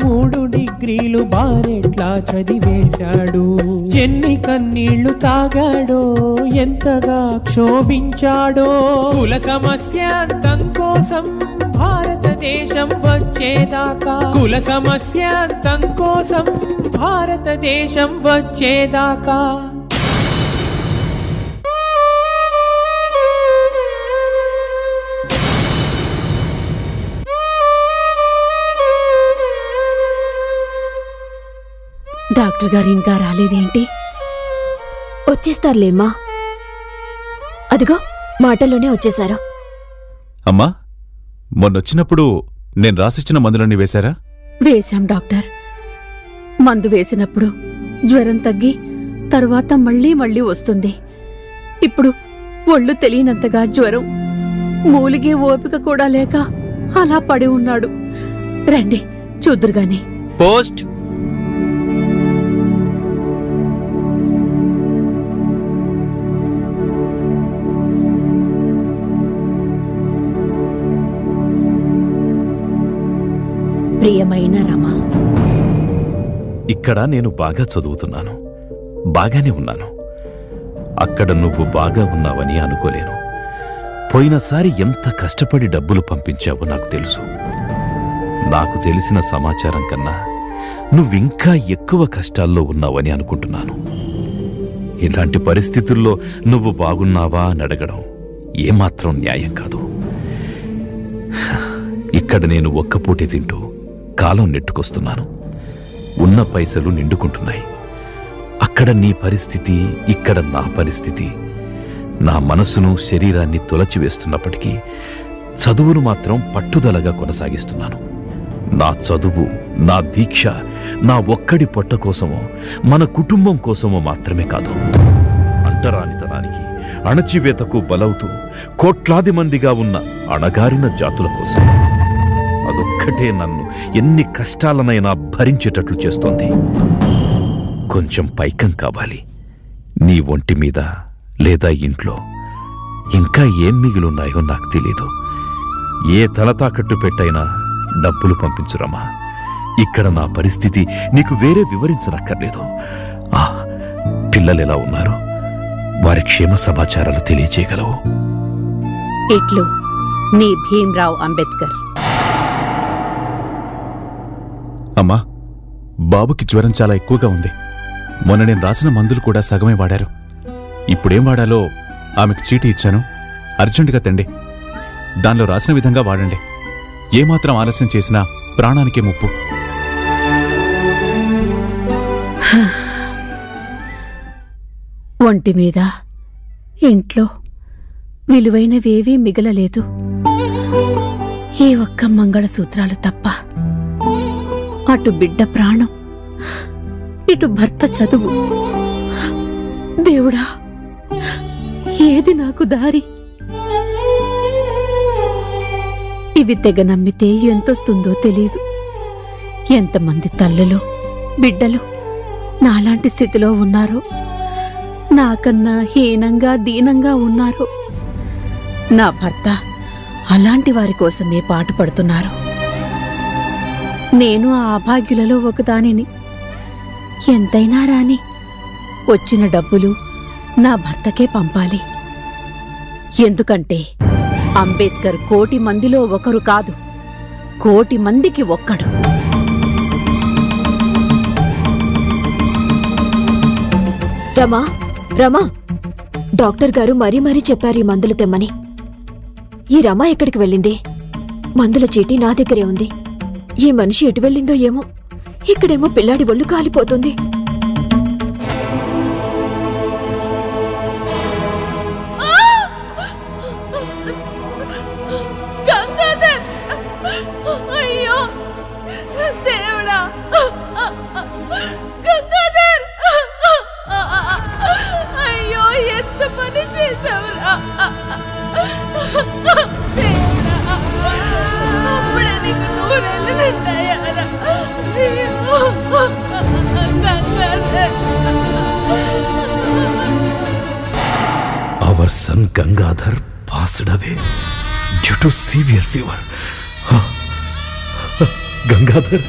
3 డిగ్రీలు బారెట్లా చదివేశాడు. ఎన్ని కన్నీళ్లు తాగాడో ఎంతగా క్షోభించాడో. కుల సమస్య అంతం కోసం భారతదేశం వచ్చేదాకా. కుల సమస్య అంతం కోసం భారతదేశం వచ్చేదాకా. డాక్టర్ గారు ఇంకా రాలేదేంటి? వచ్చేస్తారులేమ్మా. అదిగో మాటల్లోనే వచ్చేశారు. అమ్మా, మొన్నొచ్చినప్పుడు నేను రాసిచ్చిన మందులన్నీ వేశారా? వేశాం డాక్టర్. మందు వేసినప్పుడు జ్వరం తగ్గి తరువాత మళ్ళీ వస్తుంది. ఇప్పుడు ఒళ్ళు తెలియనంతగా జ్వరం, మూలిగే ఓపిక కూడా లేక అలా పడి ఉన్నాడు. రండి చూద్దురుగాని. పోస్ట్. ప్రియమైన రమా, ఇక్కడ నేను బాగా చదువుతున్నాను, బాగానే ఉన్నాను. అక్కడ నువ్వు బాగా ఉన్నావని అనుకోలేను. పోయినసారి ఎంత కష్టపడి డబ్బులు పంపించావో నాకు తెలుసు. నాకు తెలిసిన సమాచారం కన్నా నువ్వింకా ఎక్కువ కష్టాల్లో ఉన్నావని అనుకుంటున్నాను. ఇలాంటి పరిస్థితుల్లో నువ్వు బాగున్నావా అని అడగడం ఏమాత్రం న్యాయం కాదు. ఇక్కడ నేను ఒక్కపూటే తింటూ కాలం నెట్టుకొస్తున్నాను. ఉన్న పైసలు నిండుకుంటున్నాయి. అక్కడ నీ పరిస్థితి, ఇక్కడ నా పరిస్థితి నా మనసును శరీరాన్ని తొలచివేస్తున్నప్పటికీ చదువును మాత్రం పట్టుదలగా కొనసాగిస్తున్నాను. నా చదువు, నా దీక్ష నా ఒక్కడి పొట్ట కోసమో మన కుటుంబం కోసమో మాత్రమే కాదు, అంటరానితనానికి అణచివేతకు బలవుతూ కోట్లాది మందిగా ఉన్న అణగారిన జాతుల కోసం. అదొక్కటే నన్ను ఎన్ని కష్టాలనైనా భరించేటట్లు చేస్తోంది. ఇంకొంచెం పైకం కావాలి. నీ ఒంటి మీద లేదా ఇంట్లో ఇంకా ఏం మిగిలున్నాయో నాకు తెలీదు. ఏ తలతాకట్టు పెట్టైనా డబ్బులు పంపించురమ్మా. ఇక్కడ నా పరిస్థితి నీకు వేరే వివరించనక్కర్లేదు. పిల్లలెలా ఉన్నారు? వారి క్షేమ సమాచారాలు తెలియచేయగలవు? ఇట్లు నీ భీమ్రావ్ అంబేద్కర్. అమ్మా, బాబుకి జ్వరం చాలా ఎక్కువగా ఉంది. మొన్న నేను రాసిన మందులు కూడా సగమే వాడారు. ఇప్పుడేం వాడాలో ఆమెకు చీటీ ఇచ్చాను. అర్జెంటుగా తండి. దానిలో రాసిన విధంగా వాడండి. ఏమాత్రం ఆలస్యం చేసినా ప్రాణానికే ముప్పు. ఒంటి మీద ఇంట్లో విలువైనవేవీ మిగలలేదు. ఈ ఒక్క మంగళసూత్రాలు తప్ప. అటు బిడ్డ ప్రాణం, ఇటు భర్త చదువు. దేవుడా, ఏది నాకు దారి? ఇవి తెగ నమ్మితే ఎంతొస్తుందో తెలీదు. ఎంతమంది తల్లులు బిడ్డలు నాలాంటి స్థితిలో ఉన్నారో, నాకన్నా హీనంగా దీనంగా ఉన్నారో. నా భర్త అలాంటి వారి కోసమే పాటుపడుతున్నారు. నేను ఆ అభాగ్యులలో ఒకదానిని. ఎంతైనా రాని వచ్చిన డబ్బులు నా భర్తకే పంపాలి. ఎందుకంటే అంబేద్కర్ 1,00,00,000 మందిలో ఒకరు కాదు, 1,00,00,000 మందికి ఒక్కడు. రమా, రమా, డాక్టర్ గారు మరీ మరీ చెప్పారు ఈ మందులు తెమ్మని. ఈ రమా ఎక్కడికి వెళ్ళింది? మందుల చీటీ నా దగ్గరే ఉంది. ఈ మనిషి ఎటు వెళ్ళిందో ఏమో. ఇక్కడేమో పిల్లాడి ఒళ్ళు కాలిపోతుంది. అయ్యో దేవుడా, గంగాధర్, అయ్యో ఎంత పని చేసావురా దేవుడా. అప్పుడే నీకు 100 ఏళ్ళు నిండాయారా? అయ్యో Gangadhar. Our son Gangadhar passed away due to severe fever. Gangadhar,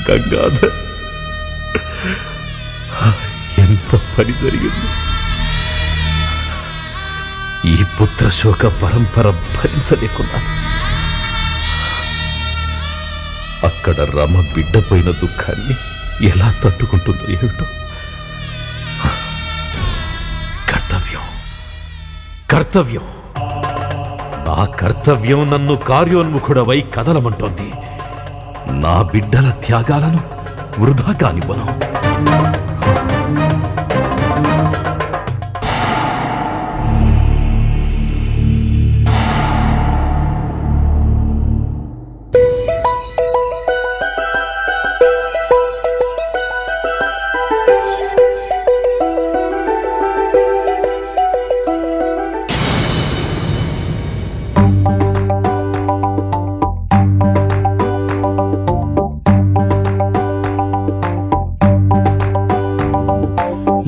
Gangadhar, ఎంత పని జరిగింది! ఈ పుత్రశోక పరంపర భరించలేకున్నాను. అక్కడ రమ బిడ్డపోయిన దుఃఖాన్ని ఎలా తట్టుకుంటుందో ఏమిటో. కర్తవ్యం, కర్తవ్యం, నా కర్తవ్యం నన్ను కార్యోన్ముఖుడవై కదలమంటోంది. నా బిడ్డల త్యాగాలను వృధా కానివ్వను.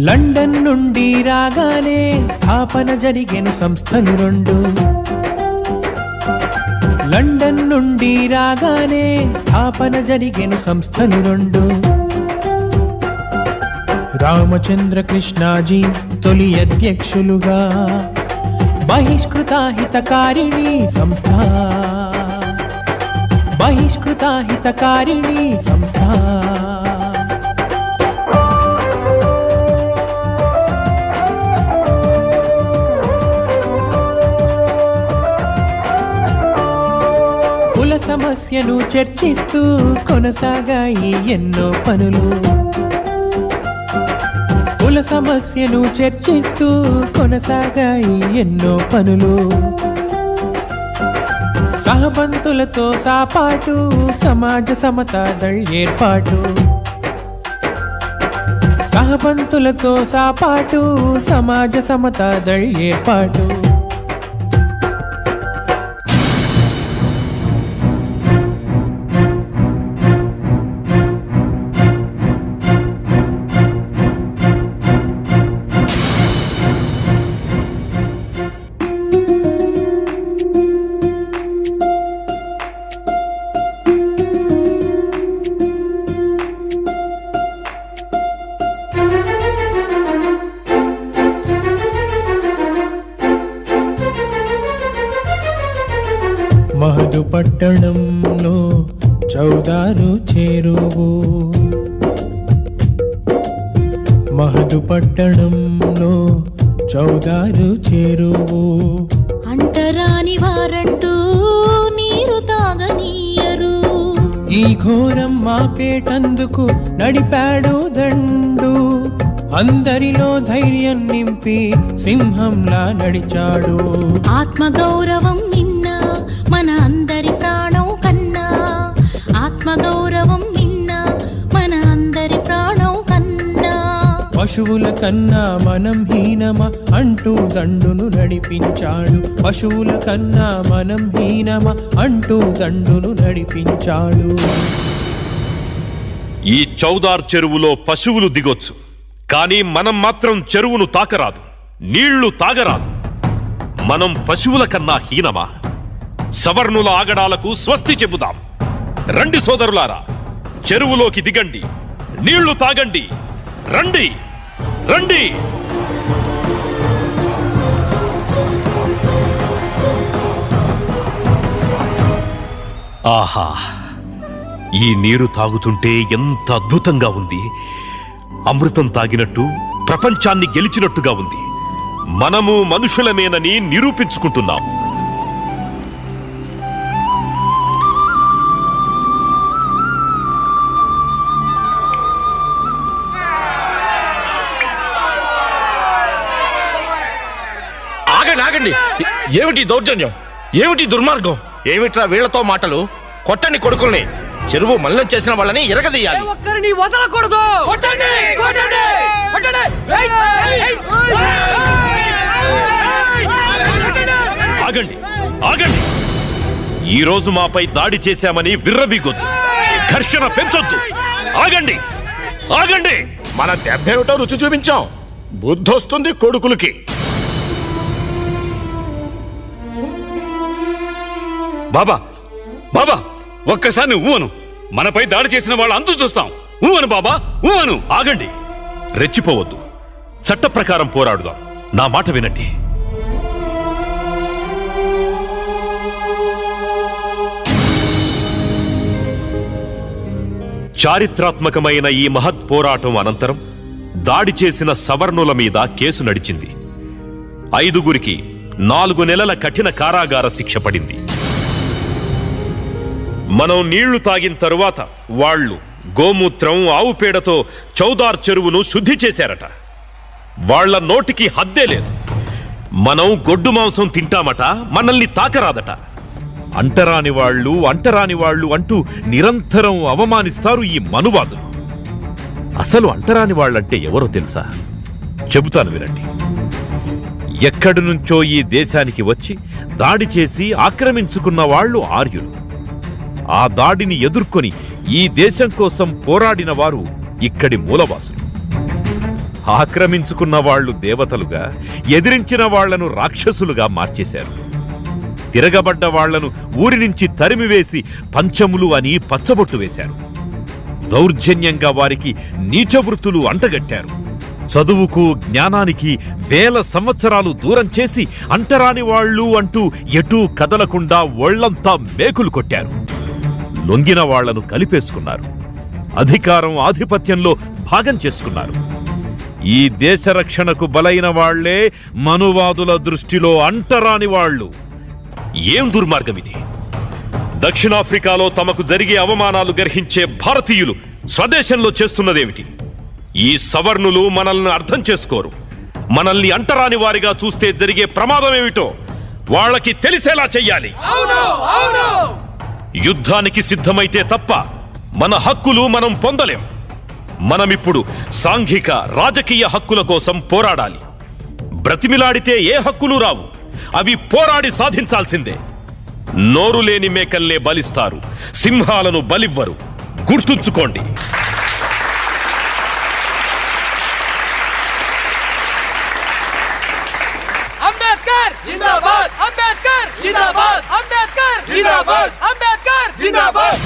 లండన్ నుండి రాగానే స్థాపన జరిగెను సంస్థలు 2. లండన్ నుండి రాగానే స్థాపన జరిగెను సంస్థలు 2. రామచంద్ర కృష్ణాజీ తొలి అధ్యక్షులుగా, బహిష్కృత హితకారిణి సంస్థ, బహిష్కృత హితకారిణి సంస్థ. సమస్యను చర్చిస్తూ కొనసాగాయి ఎన్నో పనులు. కుల సమస్యను చర్చిస్తూ కొనసాగాయి ఎన్నో పనులు. సహబంతులతో సాపాటు సమాజ సమతా దళ్ ఏర్పాటు. సహబంతులతో సాపాటు సమాజ సమతా దళ్ ఏర్పాటు. మహదు పట్టణంలో చౌదారు చెరువు మహదు పట్టణంలో చౌదారు చెరువు అంటరాని వారంటూ నీరు తాగనీయరు ఈ ఘోరం మాపేటందుకు నడిపాడు దండు అందరిలో ధైర్యం నింపి సింహంలా నడిచాడు ఆత్మగౌరవం నిన్న మన అందరి ప్రాణం కన్నా ఆత్మగౌరవం నిన్న మన అందరి ప్రాణం కన్నా పశువుల కన్నా మనం హీనమా అంటూ దండును నడిపించాడు పశువుల కన్నా మనం హీనమా అంటూ దండును నడిపించాడు ఈ చౌదార్ చెరువులో పశువులు దిగొచ్చు, కానీ మనం మాత్రం చెరువును తాకరాదు, నీళ్లు తాగరాదు. మనం పశువుల కన్నా హీనమా? సవర్ణుల ఆగడాలకు స్వస్తి చెబుదాం. రండి సోదరులారా, చెరువులోకి దిగండి, నీళ్లు తాగండి. రండి రండి. ఆహా, ఈ నీరు తాగుతుంటే ఎంత అద్భుతంగా ఉంది. అమృతం తాగినట్టు, ప్రపంచాన్ని గెలిచినట్టుగా ఉంది. మనము మనుషులమేనని నిరూపించుకుంటున్నాం. ఆగండి, ఏమిటి దౌర్జన్యం? ఏమిటి దుర్మార్గం? ఏమిట్రా వీళ్లతో మాటలు? కొట్టండి కొడుకుల్ని. చెరువు మలినం చేసిన వాళ్ళని ఎరగదీయాలి. ఒక్కరిని వదలకూడదు. కొట్టండి కొట్టండి కొట్టండి. ఆగండి ఆగండి. ఈ రోజు మాపై దాడి చేశామని విర్రవీగొద్దు, ఘర్షణ పెంచొద్దు. ఆగండి ఆగండి. మన దెబ్బేమిటో రుచి చూపించాం. బుద్ధొస్తుంది కొడుకులకి. బాబా బాబా, ఒక్కసారి ఊవను. మనపై దాడి చేసిన వాళ్ళ అంతు చూస్తాం. ఊవను బాబా, ఊవను. ఆగండి, రెచ్చిపోవద్దు. చట్ట ప్రకారం పోరాడుదాం. నా మాట వినండి. చారిత్రాత్మకమైన ఈ మహత్ పోరాటం అనంతరం దాడి చేసిన సవర్ణుల మీద కేసు నడిచింది. 5గురికి 4 నెలల కఠిన కారాగార శిక్ష పడింది. మనం నీళ్లు తాగిన తరువాత వాళ్ళు గోమూత్రం, ఆవు పేడతో చౌదార్ చెరువును శుద్ధి చేశారట. వాళ్ల నోటికి హద్దే లేదు. మనం గొడ్డు మాంసం తింటామట, మనల్ని తాకరాదట. అంటరాని వాళ్ళు అంటూ నిరంతరం అవమానిస్తారు ఈ మనువాదులు. అసలు అంటరాని వాళ్ళంటే ఎవరో తెలుసా? చెబుతాను వినండి. ఎక్కడి నుంచో ఈ దేశానికి వచ్చి దాడి చేసి ఆక్రమించుకున్న వాళ్ళు ఆర్యులు. ఆ దాడిని ఎదుర్కొని ఈ దేశం కోసం పోరాడిన వారు ఇక్కడి మూలవాసులు. ఆక్రమించుకున్న వాళ్లు దేవతలుగా, ఎదిరించిన వాళ్లను రాక్షసులుగా మార్చేశారు. తిరగబడ్డ వాళ్లను ఊరి నుంచి తరిమివేసి పంచములు అని పచ్చబొట్టు వేశారు. దౌర్జన్యంగా వారికి నీచవృత్తులు అంటగట్టారు. చదువుకు, జ్ఞానానికి వేల సంవత్సరాలు దూరం చేసి అంటరాని వాళ్ళు అంటూ ఎటూ కదలకుండా ఒళ్లంతా మేకులు కొట్టారు. లొంగిన వాళ్లను కలిపేసుకున్నారు. అధికారం, ఆధిపత్యంలో భాగం చేసుకున్నారు. ఈ దేశ రక్షణకు బలైన వాళ్లే మనువాదుల దృష్టిలో అంటరాని వాళ్ళు. ఏం దుర్మార్గం ఇది! దక్షిణాఫ్రికాలో తమకు జరిగే అవమానాలు గ్రహించే భారతీయులు స్వదేశంలో చేస్తున్నదేమిటి? ఈ సవర్ణులు మనల్ని అర్థం చేసుకోరు. మనల్ని అంటరాని వారిగా చూస్తే జరిగే ప్రమాదం ఏమిటో వాళ్ళకి తెలిసేలా చెయ్యాలి. యుద్ధానికి సిద్ధమైతే తప్ప మన హక్కులు మనం పొందలేం. మనమిప్పుడు సాంఘిక, రాజకీయ హక్కుల కోసం పోరాడాలి. బ్రతిమిలాడితే ఏ హక్కులు రావు. అవి పోరాడి సాధించాల్సిందే. నోరు లేని మేకల్నే బలిస్తారు, సింహాలను బలివ్వరు. గుర్తుంచుకోండి. అంబేద్కర్ జిందాబాద్! అంబేద్కర్ జిందాబాద్! అంబేద్కర్ జిందాబాద్! అంబేద్కర్ జిందాబాద్!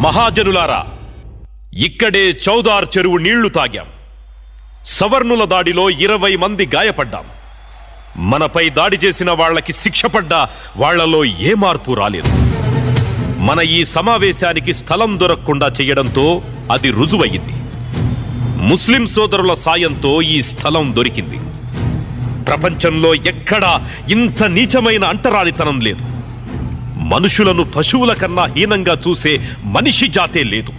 మహాజనులారా, ఇక్కడే చౌదార్ చెరువు నీళ్లు తాగాం. సవర్ణుల దాడిలో 20 మంది గాయపడ్డాం. మనపై దాడి చేసిన వాళ్లకి శిక్ష పడ్డా వాళ్లలో ఏ మార్పు రాలేదు. మన ఈ సమావేశానికి స్థలం దొరకకుండా చేయడంతో అది రుజువయ్యింది. ముస్లిం సోదరుల సాయంతో ఈ స్థలం దొరికింది. ప్రపంచంలో ఎక్కడా ఇంత నీచమైన అంటరానితనం లేదు. మనుషులను పశువుల కన్నా హీనంగా చూసే మనిషి జాతే లేదు.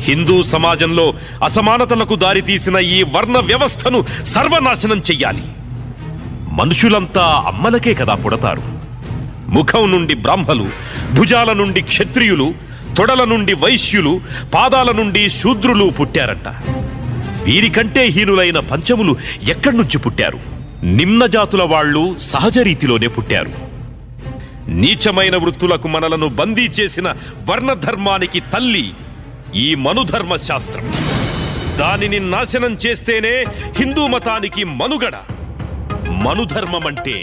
హిందూ సమాజంలో అసమానతలకు దారితీసిన ఈ వర్ణ వ్యవస్థను సర్వనాశనం చెయ్యాలి. మనుషులంతా అమ్మలకే కదా పుడతారు. ముఖం నుండి బ్రాహ్మలు, భుజాల నుండి క్షత్రియులు, తొడల నుండి వైశ్యులు, పాదాల నుండి శూద్రులు పుట్టారంట. వీరికంటే హీనులైన పంచములు ఎక్కడి నుంచి పుట్టారు? నిమ్న జాతుల వాళ్ళు సహజ రీతిలోనే పుట్టారు. నీచమైన వృత్తులకు మనలను బందీ చేసిన వర్ణధర్మానికి తల్లి ఈ మనుధర్మ శాస్త్రం. దానిని నాశనం చేస్తేనే హిందూ మతానికి మనుగడ. మనుధర్మమంటే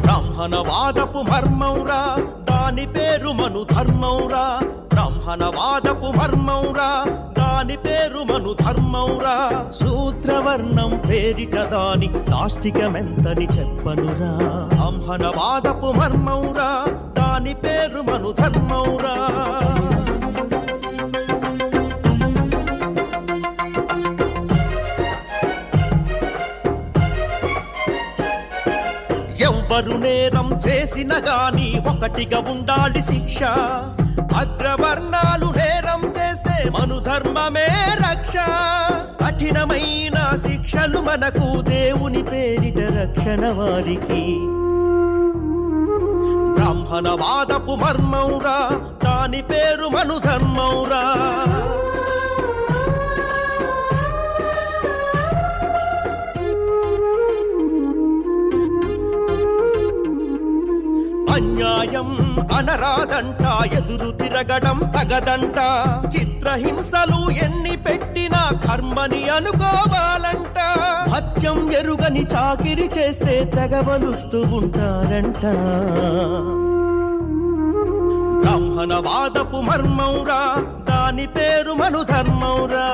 బ్రాహ్మణవాదపు మర్మౌరా, దాని పేరు మనుధర్మౌరా. బ్రాహ్మణవాదపు మర్మౌరా, దాని పేరు మనుధర్మౌరా. శూద్రవర్ణం పేరిట దాని నాస్తికమెంతని చెప్పనురా. బ్రాహ్మణవాదపు మర్మౌరా, దాని పేరు మనుధర్మౌరా. ఎవ్వరు నేరం చేసిన గాని ఒకటిగా ఉండాలి శిక్ష. అగ్రవర్ణాలు నేరం చేస్తే మనుధర్మమే రక్ష. కఠినమైన శిక్షలు మనకు దేవుని పేరిట రక్షణ వారికి. బ్రాహ్మణవాదపు మర్మౌరా, దాని పేరు మనుధర్మౌరా. అన్యాయం అనరాదంట, ఎదురు తిరగడం తగదంట. చిత్రహింసలు ఎన్ని పెట్టినా కర్మని అనుకోవాలంట. హత్యం ఎరుగని చాకిరి చేస్తే తెగవలుస్తూ ఉంటారంట. బ్రాహ్మణవాదపు మర్మౌరా, దాని పేరు మనుధర్మౌరా.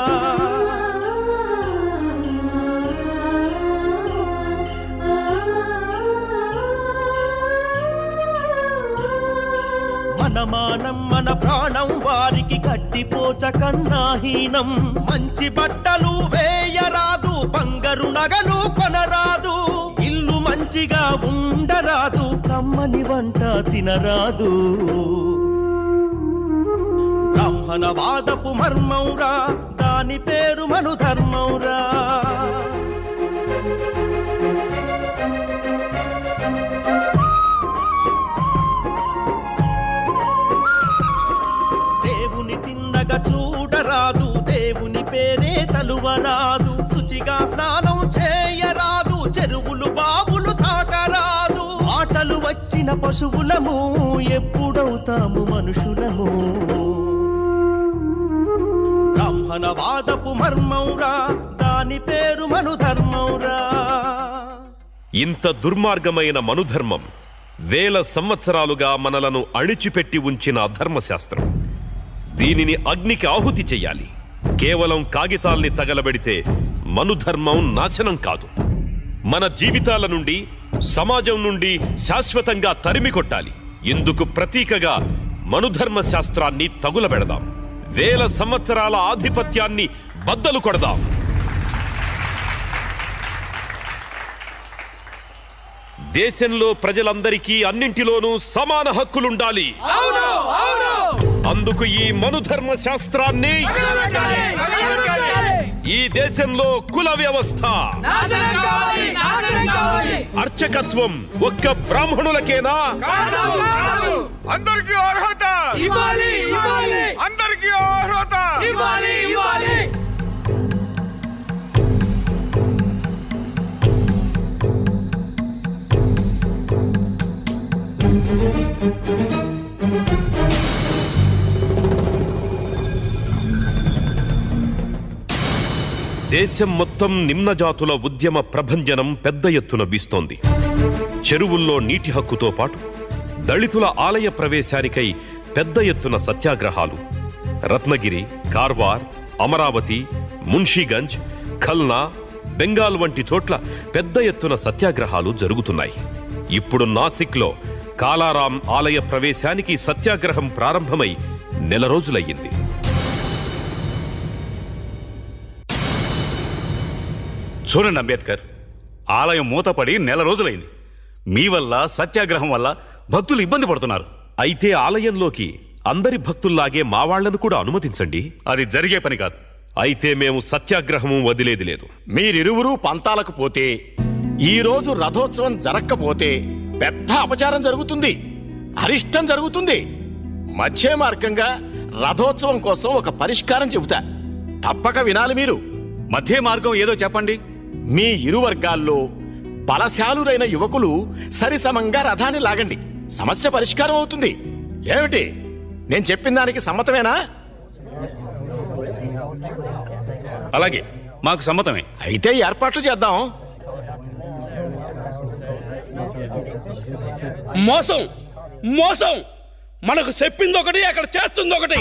మన మానం మన ప్రాణం వారికి గడ్డిపోచ కన్నాహీనం. మంచి బట్టలు వేయరాదు, బంగారు నగలు కొనరాదు. ఇల్లు మంచిగా ఉండరాదు, కమ్మని వంట తినరాదు. బ్రాహ్మణవాదపు మర్మౌరా, దాని పేరు మనుధర్మౌరా. చూడరాదు, దేవుని పేరే తలువరాదు. శుచిగా స్నానం చేయరాదు, చెరువులు బావులు తాకరాదు. ఆటలు వచ్చిన పశువులము, ఎప్పుడవుతాము మనుషులము. బ్రాహ్మణవాదపు మర్మౌరా, దాని పేరు మనుధర్మౌరా. ఇంత దుర్మార్గమైన మనుధర్మం వేల సంవత్సరాలుగా మనలను అణిచిపెట్టి ఉంచిన ధర్మశాస్త్రం. దీనిని అగ్నికి ఆహుతి చెయ్యాలి. కేవలం కాగితాల్ని తగలబెడితే మనుధర్మం నాశనం కాదు. మన జీవితాల నుండి, సమాజం నుండి శాశ్వతంగా తరిమి కొట్టాలి. ఇందుకు ప్రతీకగా మనుధర్మ శాస్త్రాన్ని తగులబెడదాం. వేల సంవత్సరాల ఆధిపత్యాన్ని బద్దలు కొడదాం. దేశంలో ప్రజలందరికీ అన్నింటిలోనూ సమాన హక్కులుండాలి. అందుకు ఈ మనుధర్మ శాస్త్రాన్ని, ఈ దేశంలో కుల వ్యవస్థ, అర్చకత్వం ఒక్క బ్రాహ్మణులకేనా? అందరికీ అర్హత, అందరికీ అర్హత. దేశం మొత్తం నిమ్న జాతుల ఉద్యమ ప్రభంజనం పెద్ద ఎత్తున వీస్తోంది. చెరువుల్లో నీటి హక్కుతో పాటు దళితుల ఆలయ ప్రవేశానికై పెద్ద ఎత్తున సత్యాగ్రహాలు. రత్నగిరి, కార్వార్, అమరావతి, మున్షీగంజ్, ఖల్నా, బెంగాల్ వంటి చోట్ల పెద్ద ఎత్తున సత్యాగ్రహాలు జరుగుతున్నాయి. ఇప్పుడు నాసిక్లో కాలారాం ఆలయ ప్రవేశానికి సత్యాగ్రహం ప్రారంభమై నెల రోజులయ్యింది. చూడండి అంబేద్కర్, ఆలయం మూతపడి నెల రోజులైంది. మీ వల్ల, సత్యాగ్రహం వల్ల భక్తులు ఇబ్బంది పడుతున్నారు. అయితే ఆలయంలోకి అందరి భక్తుల్లాగే మా వాళ్లను కూడా అనుమతించండి. అది జరిగే పని కాదు. అయితే మేము సత్యాగ్రహము వదిలేది లేదు. మీరిరువురు పంతాలకు పోతే, ఈరోజు రథోత్సవం జరక్కపోతే పెద్ద అపచారం జరుగుతుంది, అరిష్టం జరుగుతుంది. మధ్య మార్గంగా రథోత్సవం కోసం ఒక పరిష్కారం చెబుతా, తప్పక వినాలి మీరు. మధ్య మార్గం ఏదో చెప్పండి. మీ ఇరు వర్గాల్లో బలశాలురైన యువకులు సరిసమంగా రథాన్ని లాగండి, సమస్య పరిష్కారం అవుతుంది. ఏమిటి, నేను చెప్పిన దానికి సమ్మతమేనా? అలాగే, మాకు సమ్మతమే. అయితే ఏర్పాట్లు చేద్దాం. మోసం మోసం, మనకు చెప్పింది ఒకటి, అక్కడ చేస్తుంది ఒకటి.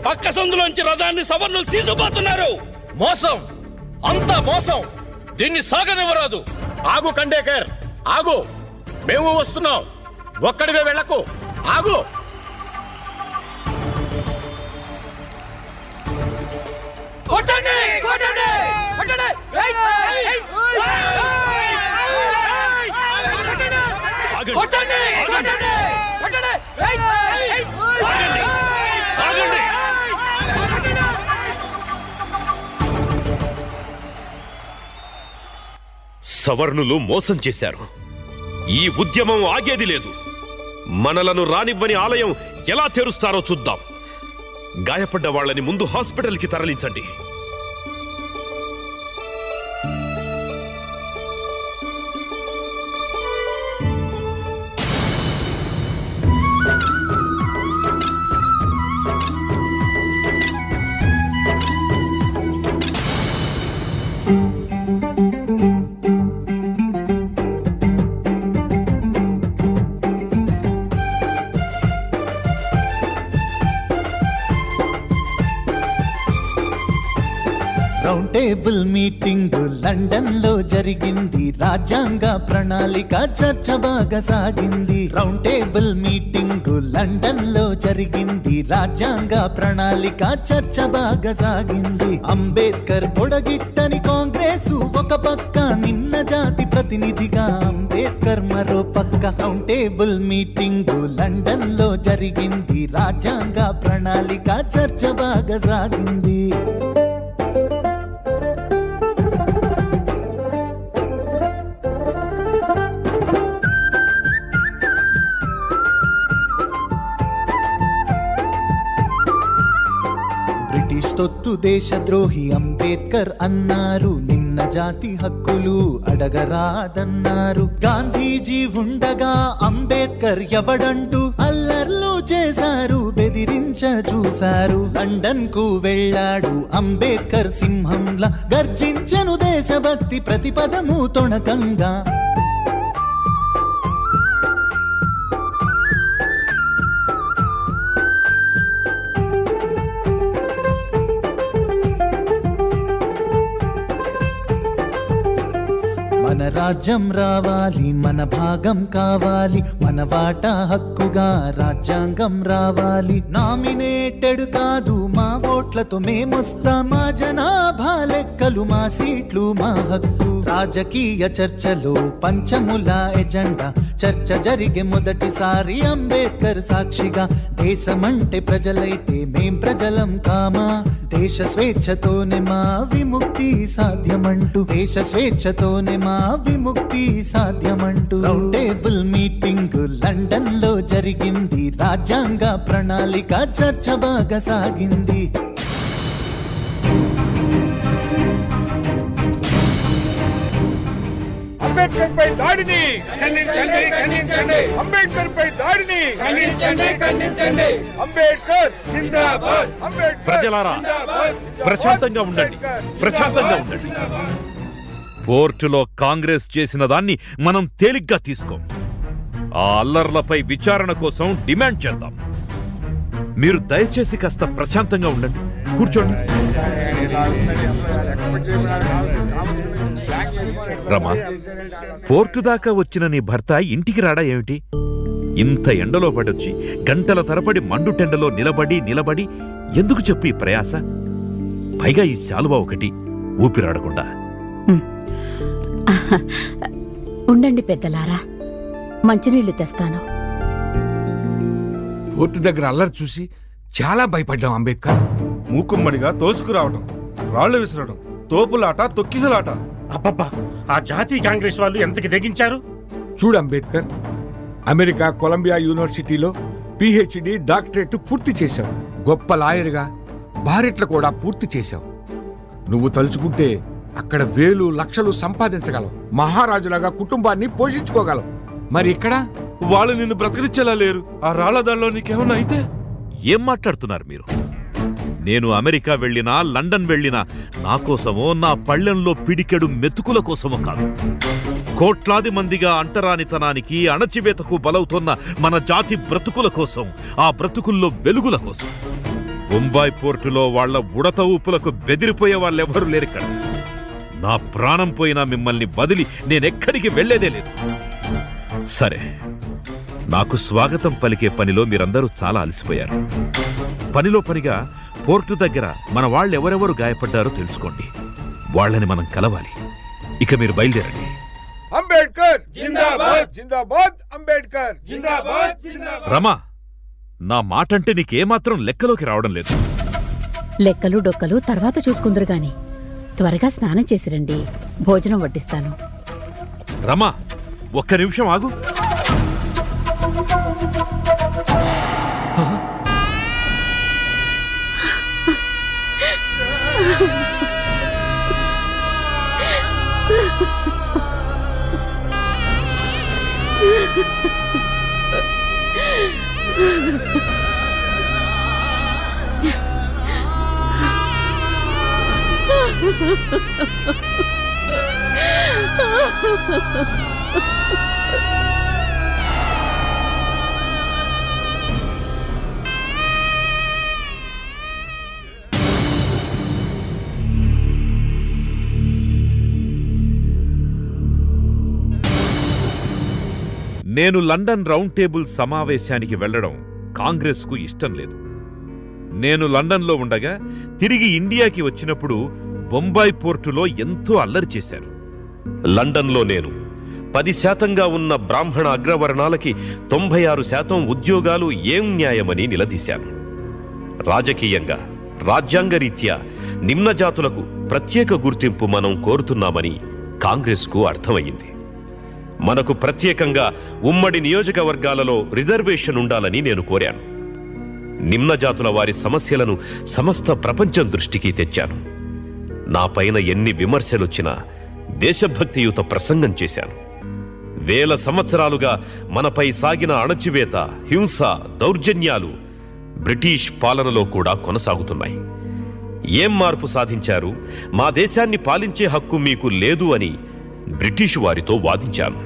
పక్క సందులోంచి రథాన్ని సవర్ణులు తీసుకుపోతున్నారు. మోసం, అంతా మోసం. దీన్ని సాగనివ్వరాదు. ఆగు కండేకర్, ఆగు. మేము వస్తున్నాం, ఒక్కడివే వెళ్ళకు. ఆగు. కొట్టండి కొట్టండి కొట్టండి. కొట్టండి కొట్టండి కొట్టండి. సవర్ణులు మోసం చేశారు. ఈ ఉద్యమం ఆగేది లేదు. మనలను రానివ్వని ఆలయం ఎలా తెరుస్తారో చూద్దాం. గాయపడ్డ వాళ్ళని ముందు హాస్పిటల్కి తరలించండి. రౌండ్ టేబుల్ మీటింగ్ లండన్ లో జరిగింది, రాజ్యాంగ ప్రణాళిక చర్చ బాగా సాగింది. రౌండ్ టేబుల్ మీటింగ్ లండన్ లో జరిగింది, రాజ్యాంగ ప్రణాళిక చర్చ బాగా సాగింది. అంబేద్కర్ పొడగిట్టని కాంగ్రెస్ ఒక పక్క, నిన్న జాతి ప్రతినిధిగా అంబేద్కర్ మరో పక్క. రౌండ్ టేబుల్ మీటింగ్ లండన్ లో జరిగింది, రాజ్యాంగ ప్రణాళిక చర్చ బాగా సాగింది. తొత్తు దేశద్రోహి అంబేద్కర్ అన్నారు, నిన్న జాతి హక్కులు అడగరాదన్నారు. గాంధీజీ ఉండగా అంబేద్కర్ ఎవడంటూ అల్లర్లు చేశారు, బెదిరించ చూశారు. లండన్ కు వెళ్ళాడు అంబేద్కర్, సింహంలా గర్జించెను దేశభక్తి ప్రతిపదము తొణకంగా. మన రాజ్యం రావాలి, మన భాగం కావాలి, మన వాటా హక్కుగా రాజ్యాంగం రావాలి. నామినేటెడ్ కాదు, మా ఓట్లతో మేమొస్తాం, మా జనాభా లెక్కలు, మా సీట్లు, మా హక్కు. రాజకీయ చర్చలో పంచముల ఎజెండా, చర్చ జరిగే మొదటిసారి అంబేద్కర్ సాక్షిగా. దేశమంటే ప్రజలైతే మేం ప్రజలం కామా, దేశ స్వేచ్ఛతోనే మా విముక్తి సాధ్యమంటూ, దేశ స్వేచ్ఛతోనే మా విముక్తి సాధ్యమంటూ. రౌండ్ టేబుల్ మీటింగ్ లండన్ లో జరిగింది, రాజ్యాంగ ప్రణాళిక చర్చ బాగా సాగింది. అంబేద్కర్ పై దాడిని ఖండించండి, ఖండించండి. అంబేద్కర్ పై దాడిని ఖండించండి, ఖండించండి. అంబేద్కర్ జిందాబాద్. అంబేద్కర్ ప్రజలారా, ప్రశాంతంగా ఉండండి, ప్రశాంతంగా ఉండండి. కోర్టులో కాంగ్రెస్ చేసిన దాన్ని మనం తేలిగ్గా తీసుకోం. ఆ అల్లర్లపై విచారణ కోసం డిమాండ్ చేద్దాం. మీరు దయచేసి కాస్త ప్రశాంతంగా ఉండండి. కూర్చోండి. రమా, పోర్టు దాకా వచ్చిన నీ భర్త ఇంటికి రాడా ఏమిటి? ఇంత ఎండలో పడొచ్చి గంటల తరబడి మండుటెండలో నిలబడి ఎందుకు చెప్పు ఈ ప్రయాస? పైగా ఈ శాలువా ఒకటి ఊపిరాడకుండా. ఉండండి పెద్దలారా, మంచినీళ్లు తెస్తాను. పోర్టు దగ్గర అల్లరి చూసి చాలా భయపడ్డాం అంబేద్కర్. మూకుమ్మడిగా తోసుకురావటం, రాళ్లు విసరడం, తోపులాట, తొక్కిసలాట. అబ్బబ్బా, ఆ జాతీయ కాంగ్రెస్ వాళ్ళు ఎంతకి తెగించారు చూడు అంబేద్కర్, అమెరికా కొలంబియా యూనివర్సిటీలో పిహెచ్డి డాక్టరేట్ పూర్తి చేశావు. గొప్ప లాయర్గా భారెట్లు కూడా పూర్తి చేశావు. నువ్వు తలుచుకుంటే అక్కడ వేలు లక్షలు సంపాదించగలవు. మహారాజులాగా కుటుంబాన్ని పోషించుకోగలవు. మరి ఇక్కడ వాళ్ళు నిన్ను బ్రతకరిచ్చేలా లేరు. ఆ రాళ్ల దాడిలో నీకేమన్నా అయితే? ఏం మాట్లాడుతున్నారు మీరు? నేను అమెరికా వెళ్ళినా లండన్ వెళ్ళినా నా కోసమో నా పళ్ళెంలో పిడికెడు మెతుకుల కోసమో కాదు. కోట్లాది మందిగా అంటరానితనానికి అణచివేతకు బలవుతున్న మన జాతి బ్రతుకుల కోసం, ఆ బ్రతుకుల్లో వెలుగుల కోసం. బొంబాయి పోర్టులో వాళ్ల ఉడత ఊపులకు బెదిరిపోయే వాళ్ళెవరూ లేరిక్కడ. నా ప్రాణం పోయినా మిమ్మల్ని వదిలి నేనెక్కడికి వెళ్లేదే లేదు. సరే, నాకు స్వాగతం పలికే పనిలో మీరందరూ చాలా అలసిపోయారు. పనిలో పనిగా పోర్టు దగ్గర మన వాళ్ళెవరెవరు గాయపడ్డారో తెలుసుకోండి. వాళ్ళని మనం కలవాలి. ఇక మీరు బయలుదేరండి. అంబేద్కర్ జిందాబాద్, జిందాబాద్ అంబేద్కర్ జిందాబాద్, జిందాబాద్. రమా, నా మాటంటే నీకేమాత్రం లెక్కలోకి రావడం లేదు. లెక్కలు డొక్కలు తర్వాత చూసుకుందరు గాని త్వరగా స్నానం చేసిరండి, భోజనం వడ్డిస్తాను. రమా, ఒక్క నిమిషం ఆగు. నేను లండన్ రౌండ్ టేబుల్ సమావేశానికి వెళ్లడం కాంగ్రెస్కు ఇష్టం లేదు. నేను లండన్లో ఉండగా తిరిగి ఇండియాకి వచ్చినప్పుడు బొంబాయి పోర్టులో ఎంతో అల్లరి చేశారు. లండన్లో నేను 10% ఉన్న బ్రాహ్మణ అగ్రవర్ణాలకి 96% ఉద్యోగాలు ఏం న్యాయమని నిలదీశాను. రాజకీయంగా, రాజ్యాంగరీత్యా నిమ్న జాతులకు ప్రత్యేక గుర్తింపు మనం కోరుతున్నామని కాంగ్రెస్కు అర్థమయ్యింది. మనకు ప్రత్యేకంగా ఉమ్మడి నియోజకవర్గాలలో రిజర్వేషన్ ఉండాలని నేను కోరాను. నిమ్న జాతుల వారి సమస్యలను సమస్త ప్రపంచం దృష్టికి తెచ్చాను. నా పైన ఎన్ని విమర్శలొచ్చినా దేశభక్తియుత ప్రసంగం చేశాను. వేల సంవత్సరాలుగా మనపై సాగిన అణచివేత, హింస, దౌర్జన్యాలు బ్రిటిష్ పాలనలో కూడా కొనసాగుతున్నాయి. ఏం మార్పు సాధించారు? మా దేశాన్ని పాలించే హక్కు మీకు లేదు అని బ్రిటిష్ వారితో వాదించాను.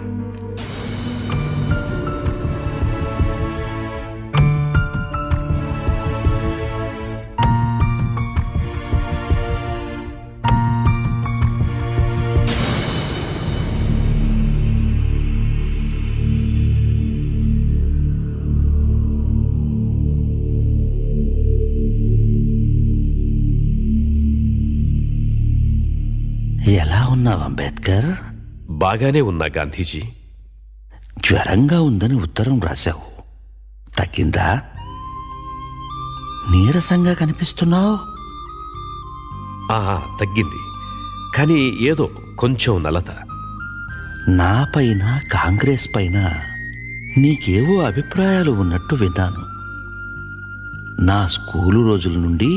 ఎలా ఉన్నావు అంబేద్కర్? బాగానే ఉన్నా గాంధీజీ. జ్వరంగా ఉందని ఉత్తరం రాశావు, తగ్గిందా? నీరసంగా కనిపిస్తున్నావు. తగ్గింది, కానీ ఏదో కొంచెం నలత. నా పైన, కాంగ్రెస్ పైన నీకేవో అభిప్రాయాలు ఉన్నట్టు విన్నాను. నా స్కూలు రోజుల నుండి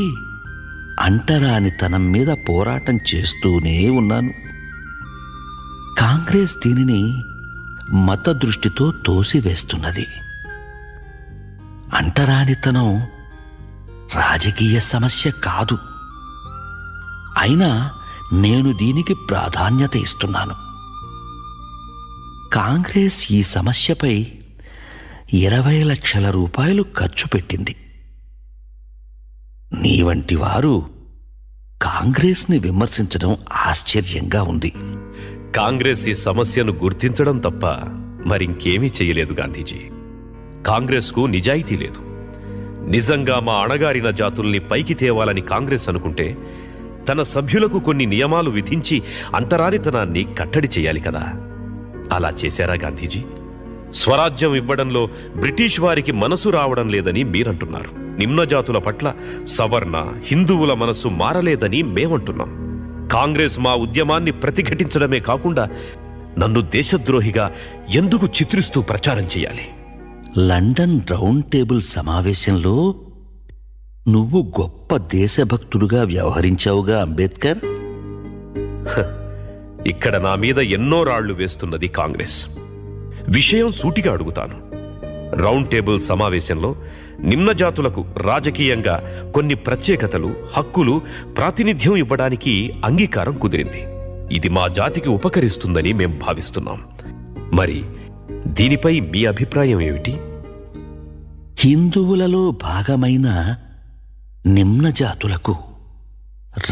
అంటరానితనం మీద పోరాటం చేస్తూనే ఉన్నాను. కాంగ్రెస్ దీనిని మత దృష్టితో తోసివేస్తున్నది. అంటరానితనం రాజకీయ సమస్య కాదు. అయినా నేను దీనికి ప్రాధాన్యత ఇస్తున్నాను. కాంగ్రెస్ ఈ సమస్యపై 20 లక్షల రూపాయలు ఖర్చు పెట్టింది. నీ వంటి వారు కాంగ్రెస్ని విమర్శించడం ఆశ్చర్యంగా ఉంది. కాంగ్రెస్ ఈ సమస్యను గుర్తించడం తప్ప మరింకేమీ చేయలేదు గాంధీజీ. కాంగ్రెస్కు నిజాయితీ లేదు. నిజంగా మా అణగారిన జాతుల్ని పైకి తేవాలని కాంగ్రెస్ అనుకుంటే తన సభ్యులకు కొన్ని నియమాలు విధించి అంటరానితనాన్ని కట్టడి చేయాలి కదా. అలా చేశారా గాంధీజీ? స్వరాజ్యం ఇవ్వడంలో బ్రిటిష్ వారికి మనసు రావడం లేదని మీరంటున్నారు. నిమ్న జాతుల పట్ల సవర్ణ హిందువుల మనసు మారలేదని మేమంటున్నాం. కాంగ్రెస్ మా ఉద్యమాన్ని ప్రతిఘటించడమే కాకుండా నన్ను దేశద్రోహిగా ఎందుకు చిత్రిస్తూ ప్రచారం చేయాలి? లండన్ రౌండ్ టేబుల్ సమావేశంలో నువ్వు గొప్ప దేశభక్తుడుగా వ్యవహరించావుగా అంబేద్కర్. ఇక్కడ నా మీద ఎన్నో రాళ్లు వేస్తున్నది కాంగ్రెస్. విషయం సూటిగా అడుగుతాను. రౌండ్ టేబుల్ సమావేశంలో నిమ్న జాతులకు రాజకీయంగా కొన్ని ప్రత్యేకతలు, హక్కులు, ప్రాతినిధ్యం ఇవ్వడానికి అంగీకారం కుదిరింది. ఇది మా జాతికి ఉపకరిస్తుందని మేం భావిస్తున్నాం. మరి దీనిపై మీ అభిప్రాయం ఏమిటి? హిందువులలో భాగమైన నిమ్న జాతులకు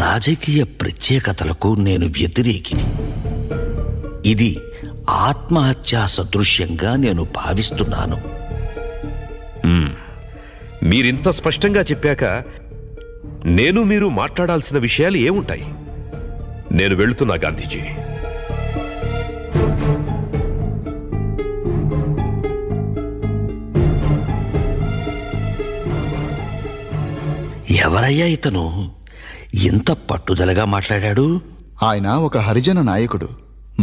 రాజకీయ ప్రత్యేకతలకు నేను వ్యతిరేకిని. ఇది ఆత్మహత్యా సదృశ్యంగా నేను భావిస్తున్నాను. మీరింత స్పష్టంగా చెప్పాక నేను మీరు మాట్లాడాల్సిన విషయాలు ఏముంటాయి? నేను వెళుతున్నా గాంధీజీ. ఎవరయ్యా ఇతను ఇంత పట్టుదలగా మాట్లాడాడు? ఆయన ఒక హరిజన నాయకుడు,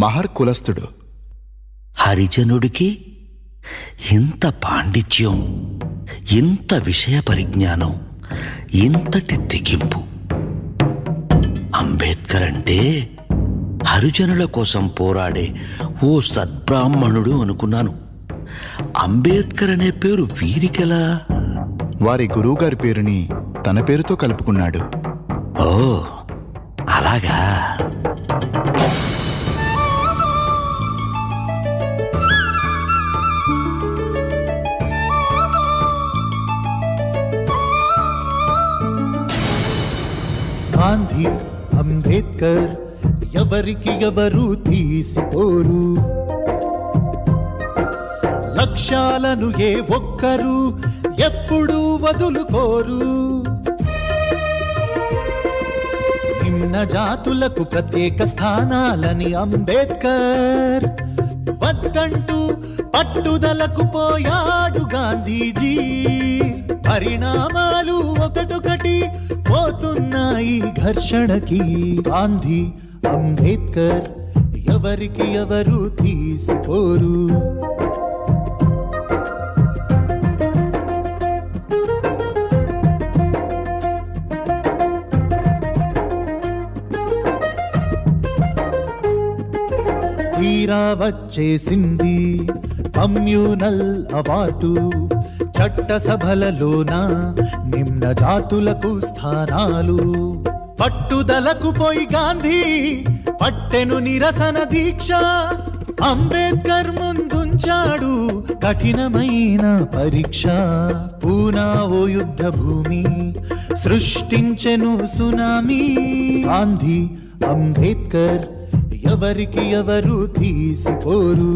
మహర్ కులస్థుడు. హరిజనుడికి ఇంత పాండిత్యం, ఇంత విషయ పరిజ్ఞానం, ఇంతటి తెగింపు. అంబేద్కర్ అంటే హరిజనుల కోసం పోరాడే ఓ సద్బ్రాహ్మణుడు అనుకున్నాను. అంబేద్కర్ అనే పేరు వీరికెలా? వారి గురువుగారి పేరుని తన పేరుతో కలుపుకున్నాడు. ఓ అలాగా. గాంధీ అంబేద్కర్ ఎవరికి ఎవరు తీసిపోరు. లక్ష్యాలను ఏ ఒక్కరు ఎప్పుడు వదులుకోరు. నిమ్న జాతులకు ప్రత్యేక స్థానాలని అంబేద్కర్ వద్దంటూ పట్టుదలకు పోయాడు గాంధీజీ. పరిణామాలు ఒకటొకటి పోతున్నాయి ఘర్షణకి. గాంధీ అంబేద్కర్ ఎవరికి ఎవరు తీసిపోరు. తీరా వచ్చేసింది కమ్యూనల్ అవార్డు. చట్టసభలలోన నిమ్న జాతులకు స్థానాలు. పట్టుదలకు పోయి గాంధీ పట్టెను నిరసన దీక్ష. అంబేద్కర్ ముందుంచాడు కఠినమైన పరీక్ష. పూనా ఓ యుద్ధ భూమి సృష్టించెను సునామీ. గాంధీ అంబేద్కర్ ఎవరికి ఎవరు తీసిపోరు.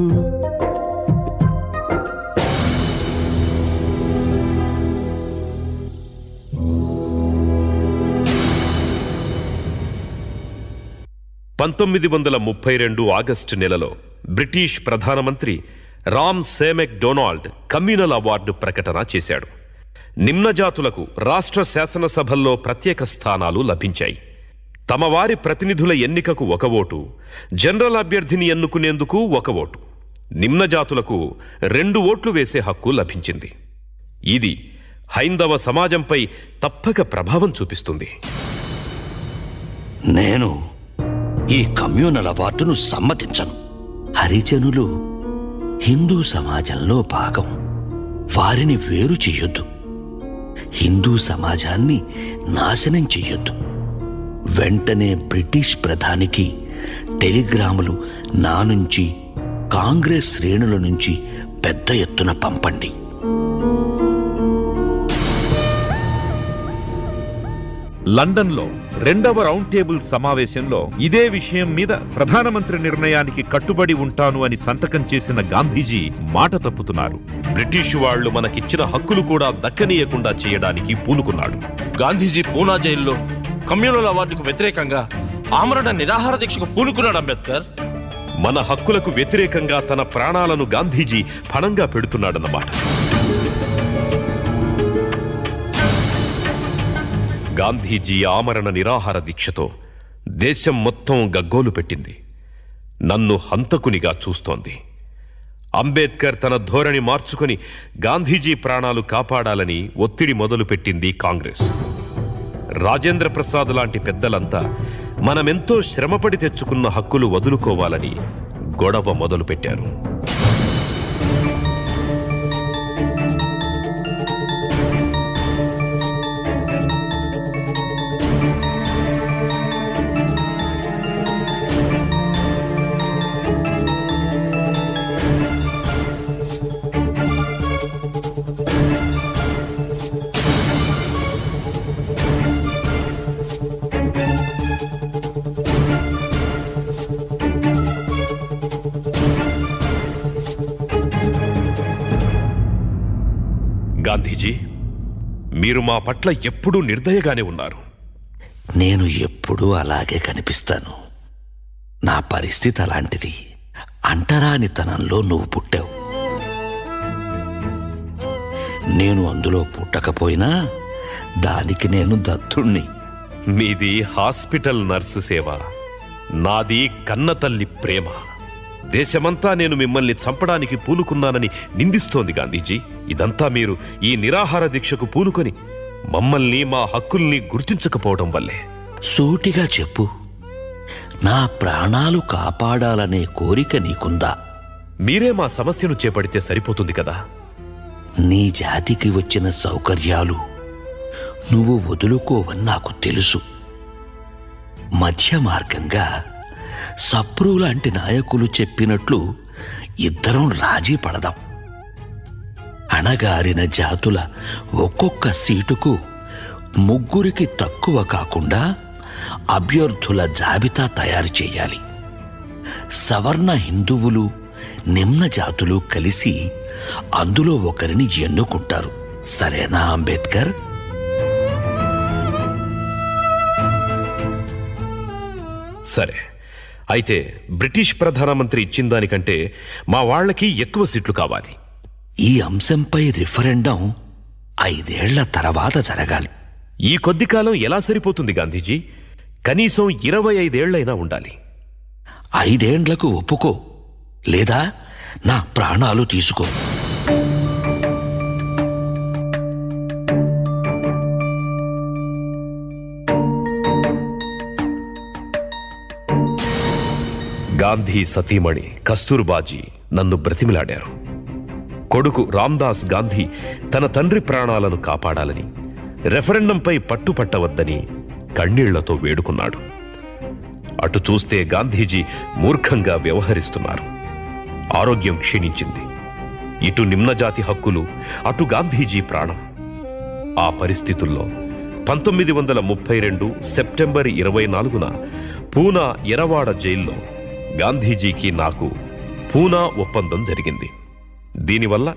ఆగస్టు నెలలో బ్రిటిష్ ప్రధానమంత్రి రామ్ సే మెక్ డొనాల్డ్ కమ్యూనల్ అవార్డు ప్రకటన చేశాడు. నిమ్న జాతులకు రాష్ట్ర శాసనసభల్లో ప్రత్యేక స్థానాలు లభించాయి. తమ వారి ప్రతినిధుల ఎన్నికకు 1 ఓటు, జనరల్ అభ్యర్థిని ఎన్నుకునేందుకు 1 ఓటు, నిమ్న జాతులకు 2 ఓట్లు వేసే హక్కు లభించింది. ఇది హైందవ సమాజంపై తప్పక ప్రభావం చూపిస్తుంది. నేను ఈ కమ్యూనల్ అవార్డును సమ్మతించను. హరిజనులు హిందూ సమాజంలో భాగం. వారిని వేరు చెయ్యొద్దు. హిందూ సమాజాన్ని నాశనం చెయ్యొద్దు. వెంటనే బ్రిటిష్ ప్రధానికి టెలిగ్రాములు నా నుంచి, కాంగ్రెస్ శ్రేణుల నుంచి పెద్ద ఎత్తున పంపండి. లండన్లో 2వ రౌండ్ టేబుల్ సమావేశంలో ఇదే విషయం మీద ప్రధానమంత్రి నిర్ణయానికి కట్టుబడి ఉంటాను అని సంతకం చేసిన గాంధీజీ మాట తప్పుతున్నారు. బ్రిటిష్ వాళ్లు మనకిచ్చిన హక్కులు కూడా దక్కనీయకుండా చేయడానికి పూనుకున్నాడు. గాంధీజీ పూనా జైల్లో కమ్యూనల్ అవార్డుకు వ్యతిరేకంగా ఆమరణ నిరాహార దీక్షకు పూనుకున్నాడు అంబేద్కర్. మన హక్కులకు వ్యతిరేకంగా తన ప్రాణాలను గాంధీజీ పణంగా పెడుతున్నాడన్నమాట. గాంధీజీ ఆమరణ నిరాహార దీక్షతో దేశం మొత్తం గగ్గోలు పెట్టింది. నన్ను హంతకునిగా చూస్తోంది. అంబేద్కర్ తన ధోరణి మార్చుకుని గాంధీజీ ప్రాణాలు కాపాడాలని ఒత్తిడి మొదలుపెట్టింది కాంగ్రెస్. రాజేంద్ర ప్రసాద్ లాంటి పెద్దలంతా మనమెంతో శ్రమపడి తెచ్చుకున్న హక్కులు వదులుకోవాలని గొడవ మొదలుపెట్టారు. గాంధీజీ, మీరు మా పట్ల ఎప్పుడూ నిర్దయగానే ఉన్నారు. నేను ఎప్పుడూ అలాగే కనిపిస్తాను. నా పరిస్థితి అలాంటిది. అంటరానితనంలో నువ్వు పుట్టావు. నేను అందులో పుట్టకపోయినా దానికి నేను దత్తుణ్ణి. మీది హాస్పిటల్ నర్సు సేవ, నాది కన్నతల్లి ప్రేమ. దేశమంతా నేను మిమ్మల్ని చంపడానికి పూనుకున్నానని నిందిస్తోంది గాంధీజీ. ఇదంతా మీరు ఈ నిరాహార దీక్షకు పూనుకొని మమ్మల్ని, మా హక్కుల్ని గుర్తించకపోవడం వల్లే. సూటిగా చెప్పు, నా ప్రాణాలు కాపాడాలనే కోరిక నీకుందా? మీరే మా సమస్యను చేపడితే సరిపోతుంది కదా. నీ జాతికి వచ్చిన సౌకర్యాలు నువ్వు వదులుకోవని నాకు తెలుసు. మధ్య మార్గంగా సప్రు లాంటి నాయకులు చెప్పినట్లు ఇద్దరం రాజీ పడదాం. అణగారిన జాతుల ఒక్కొక్క సీటుకు 3 తక్కువ కాకుండా అభ్యర్థుల జాబితా తయారు చేయాలి. సవర్ణ హిందువులు, నిమ్న జాతులు కలిసి అందులో ఒకరిని ఎన్నుకుంటారు. సరేనా అంబేద్కర్? సరే, అయితే బ్రిటిష్ ప్రధానమంత్రి ఇచ్చిన దానికంటే మా వాళ్లకి ఎక్కువ సీట్లు కావాలి. ఈ అంశంపై రిఫరెండం 5 ఏళ్ల తర్వాత జరగాలి. ఈ కొద్ది కాలం ఎలా సరిపోతుంది గాంధీజీ? కనీసం 25 ఏళ్లైనా ఉండాలి. 5 ఏండ్లకు ఒప్పుకో, లేదా నా ప్రాణాలు తీసుకో. గాంధీ సతీమణి కస్తూర్బాజీ నన్ను బ్రతిమిలాడారు. కొడుకు రామ్దాస్ గాంధీ తన తండ్రి ప్రాణాలను కాపాడాలని, రెఫరెండంపై పట్టుపట్టవద్దని కన్నీళ్లతో వేడుకున్నాడు. అటు చూస్తే గాంధీజీ మూర్ఖంగా వ్యవహరిస్తున్నారు. ఆరోగ్యం క్షీణించింది. ఇటు నిమ్నజాతి హక్కులు, అటు గాంధీజీ ప్రాణం. ఆ పరిస్థితుల్లో 1932 సెప్టెంబర్ 24న పూనా ఎరవాడ జైల్లో గాంధీజీకి నాకు పూనా ఒప్పందం జరిగింది. దీనివల్ల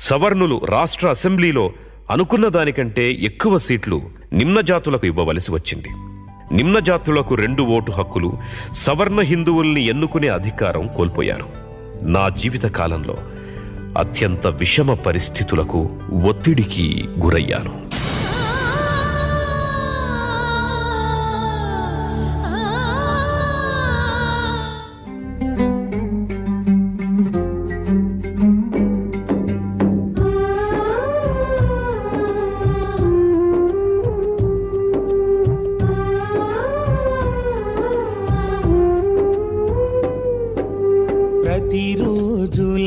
సవర్ణులు రాష్ట్ర అసెంబ్లీలో అనుకున్న దానికంటే ఎక్కువ సీట్లు నిమ్నజాతులకు ఇవ్వవలసి వచ్చింది. నిమ్నజాతులకు 2 ఓటు హక్కులు, సవర్ణ హిందువుల్ని ఎన్నుకునే అధికారం కోల్పోయారు. నా జీవిత కాలంలో అత్యంత విషమ పరిస్థితులకు, ఒత్తిడికి గురయ్యాను.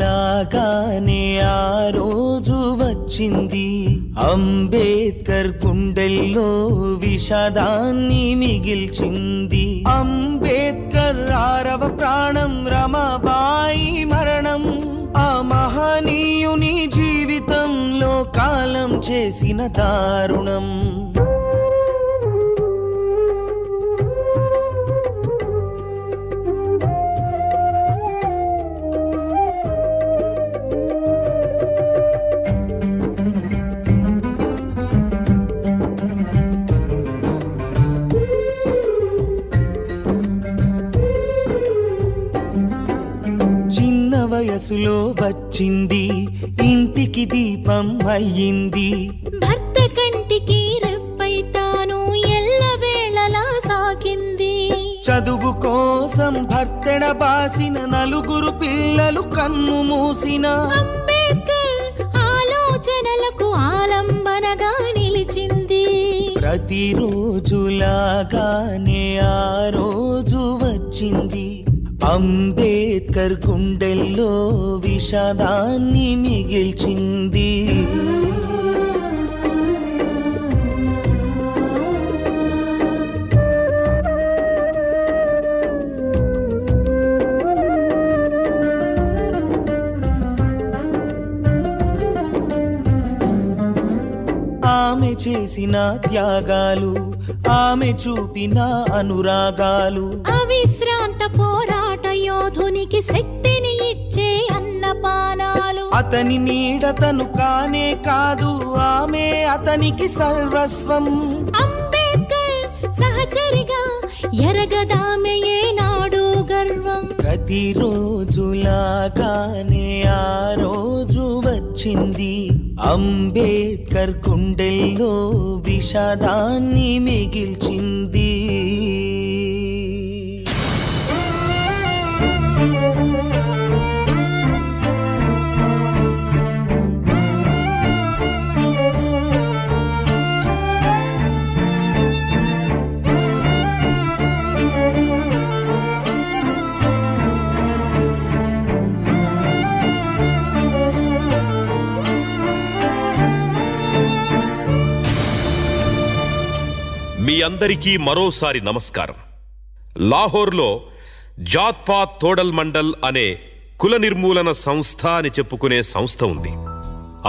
ప్రతిరోజులాగానే ఆ రోజు వచ్చింది. అంబేద్కర్ గుండెల్లో విషాదాన్ని మిగిల్చింది. అంబేద్కర్ 6వ ప్రాణం రమాబాయి మరణం. ఆ మహనీయుని జీవితంలో కాలం చేసిన దారుణం. మనసులో వచ్చింది, ఇంటికి దీపం అయ్యింది. భర్త కంటికి రెప్పై తాను ఎల్లవేళలా సాగింది. చదువు కోసం భర్తెడ బాసిన నలుగురు పిల్లలు కన్ను మూసిన అంబేద్కర్ ఆలోచనలకు ఆలంబనగా నిలిచింది. ప్రతిరోజులాగానే ఆ రోజు వచ్చింది. అంబేద్కర్ గుండెల్లో విషాదాన్ని మిగిల్చింది. ఆమె చేసిన త్యాగాలు, ఆమె చూపిన అనురాగాలు, అవిశ్రాంత పోరాట యోధునికి శక్తిని ఇచ్చే అన్నపానాలు. అతని నీడతను కానే కాదు, ఆమె అతనికి సర్వస్వం. అంబేద్కర్ సహచరిగా ఎరగదామె ఏనాడు గర్వం. ప్రతిరోజులాగానే ఆ రోజు వచ్చింది. అంబేద్కర్ గుండెల్లో విషాదాన్ని మిగిల్చింది. మీ అందరికీ మరోసారి నమస్కారం. లాహోర్లో జాత్పాత్ తోడల్ మండల్ అనే కుల నిర్మూలన సంస్థ అని చెప్పుకునే సంస్థ ఉంది.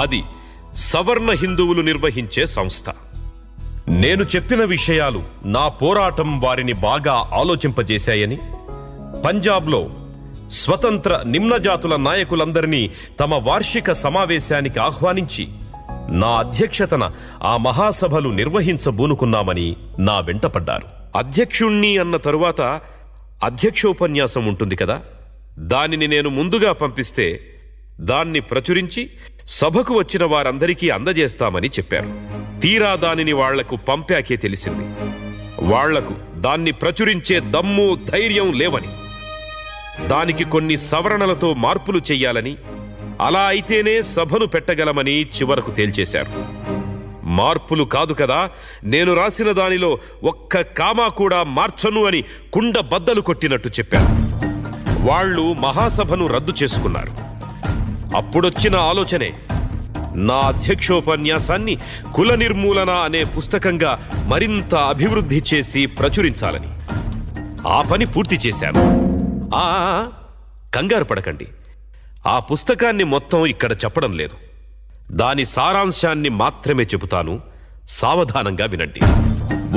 అది సవర్ణ హిందువులు నిర్వహించే సంస్థ. నేను చెప్పిన విషయాలు నా పోరాటం వారిని బాగా ఆలోచింపజేశాయని, పంజాబ్లో స్వతంత్ర నిమ్నజాతుల నాయకులందరినీ తమ వార్షిక సమావేశానికి ఆహ్వానించి నా అధ్యక్షతన ఆ మహాసభలు నిర్వహించబూనుకున్నామని నా వెంటపడ్డారు. అధ్యక్షుణ్ణి అన్న తరువాత అధ్యక్షోపన్యాసం ఉంటుంది కదా, దానిని నేను ముందుగా పంపిస్తే దాన్ని ప్రచురించి సభకు వచ్చిన వారందరికీ అందజేస్తామని చెప్పారు. తీరా దానిని వాళ్లకు పంపాకే తెలిసింది వాళ్లకు దాన్ని ప్రచురించే దమ్ము ధైర్యం లేవని, దానికి కొన్ని సవరణలతో మార్పులు చెయ్యాలని, అలా అయితేనే సభను పెట్టగలమని చివరకు తేల్చేశారు. మార్పులు కాదు కదా, నేను రాసిన దానిలో ఒక్క కామా కూడా మార్చను అని కుండ బద్దలు కొట్టినట్టు చెప్పారు. వాళ్ళు మహాసభను రద్దు చేసుకున్నారు. అప్పుడొచ్చిన ఆలోచనే నా అధ్యక్షోపన్యాసాన్ని కుల నిర్మూలన అనే పుస్తకంగా మరింత అభివృద్ధి చేసి ప్రచురించాలని. ఆ పని పూర్తి చేశాను. కంగారు పడకండి, ఆ పుస్తకాన్ని మొత్తం ఇక్కడ చెప్పడం లేదు. దాని సారాంశాన్ని మాత్రమే చెబుతాను, సావధానంగా వినండి.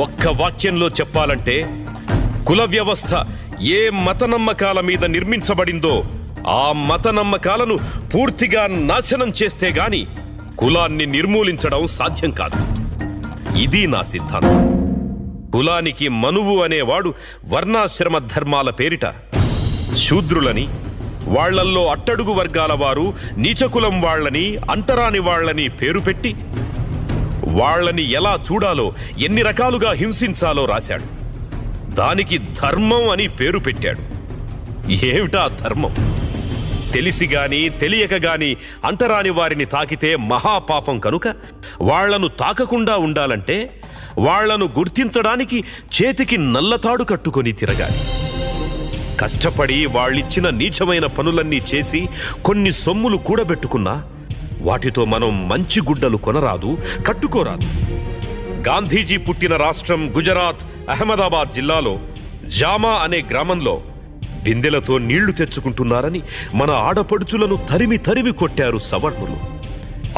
ఒక్క వాక్యంలో చెప్పాలంటే, కుల వ్యవస్థ ఏ మత నమ్మకాల మీద నిర్మించబడిందో ఆ మత నమ్మకాలను పూర్తిగా నాశనం చేస్తే గాని కులాన్ని నిర్మూలించడం సాధ్యం కాదు. ఇది నా సిద్ధాంతం. కులానికి మనువు అనేవాడు వర్ణాశ్రమ ధర్మాల పేరిట శూద్రులని, వాళ్లల్లో అట్టడుగు వర్గాల వారు నీచకులం వాళ్లని, అంటరాని వాళ్లని పేరు పెట్టి వాళ్లని ఎలా చూడాలో, ఎన్ని రకాలుగా హింసించాలో రాశాడు. దానికి ధర్మం అని పేరు పెట్టాడు. ఏమిటా ధర్మం? తెలిసిగాని తెలియకగాని అంటరాని వారిని తాకితే మహాపాపం కనుక వాళ్లను తాకకుండా ఉండాలంటే వాళ్లను గుర్తించడానికి చేతికి నల్లతాడు కట్టుకొని తిరగాలి. కష్టపడి వాళ్ళిచ్చిన నీచమైన పనులన్నీ చేసి కొన్ని సొమ్ములు కూడబెట్టుకున్నా వాటితో మనం మంచి గుడ్డలు కొనరాదు, కట్టుకోరాదు. గాంధీజీ పుట్టిన రాష్ట్రం గుజరాత్ అహ్మదాబాద్ జిల్లాలో జామా అనే గ్రామంలో బిందెలతో నీళ్లు తెచ్చుకుంటున్నారని మన ఆడపడుచులను తరిమి తరిమి కొట్టారు సవర్ణులు.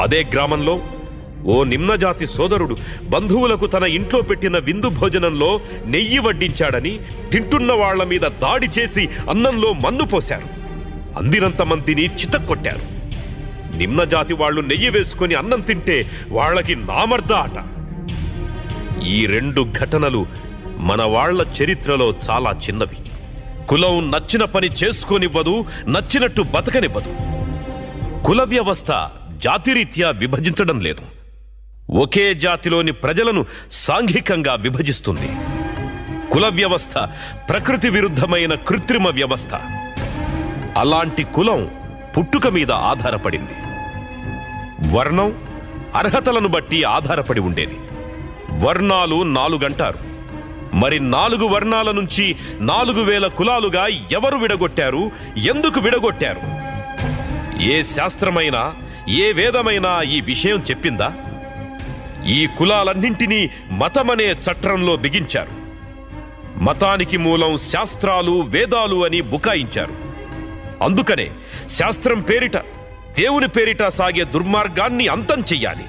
అదే గ్రామంలో ఓ నిమ్నజాతి సోదరుడు బంధువులకు తన ఇంట్లో పెట్టిన విందు భోజనంలో నెయ్యి వడ్డించాడని తింటున్న వాళ్ల మీద దాడి చేసి అన్నంలో మన్ను పోశారు. అందినంత మందిని చితక్కొట్టారు. నిమ్నజాతి వాళ్లు నెయ్యి వేసుకొని అన్నం తింటే వాళ్లకి నామర్ద ఆట. ఈ రెండు ఘటనలు మన వాళ్ల చరిత్రలో చాలా చిన్నవి. కులం నచ్చిన పని చేసుకోనివ్వదు, నచ్చినట్టు బతకనివ్వదు. కుల వ్యవస్థ జాతిరీత్యా విభజించడం లేదు, ఒకే జాతిలోని ప్రజలను సాంఘికంగా విభజిస్తుంది. కుల వ్యవస్థ ప్రకృతి విరుద్ధమైన కృత్రిమ వ్యవస్థ. అలాంటి కులం పుట్టుక మీద ఆధారపడింది. వర్ణం అర్హతలను బట్టి ఆధారపడి ఉండేది. వర్ణాలు 4 అంటారు. మరి 4 వర్ణాల నుంచి 4000 కులాలుగా ఎవరు విడగొట్టారు? ఎందుకు విడగొట్టారు? ఏ శాస్త్రమైనా ఏ వేదమైనా ఈ విషయం చెప్పిందా? ఈ కులాలన్నింటినీ మతమనే చట్రంలో బిగించారు. మతానికి మూలం శాస్త్రాలు వేదాలు అని బుకాయించారు. అందుకనే శాస్త్రం పేరిట దేవుని పేరిట సాగే దుర్మార్గాన్ని అంతం చెయ్యాలి.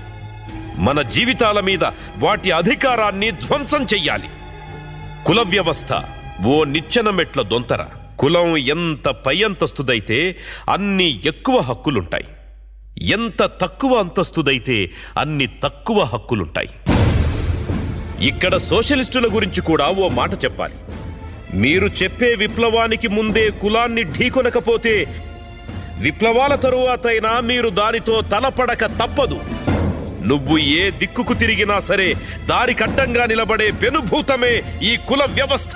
మన జీవితాల మీద వాటి అధికారాన్ని ధ్వంసం చెయ్యాలి. కుల వ్యవస్థ ఓ నిచ్చెన మెట్ల దొంతర. కులం ఎంత పై అంతస్తుదైతే అన్ని ఎక్కువ హక్కులుంటాయి, ఎంత తక్కువ అంతస్తుదైతే అన్ని తక్కువ హక్కులుంటాయి. ఇక్కడ సోషలిస్టుల గురించి కూడా ఓ మాట చెప్పాలి. మీరు చెప్పే విప్లవానికి ముందే కులాన్ని ఢీకొనకపోతే విప్లవాల తరువాతైనా మీరు దానితో తలపడక తప్పదు. నువ్వు ఏ దిక్కుకు తిరిగినా సరే దారికడ్డంగా నిలబడే పెనుభూతమే ఈ కుల వ్యవస్థ.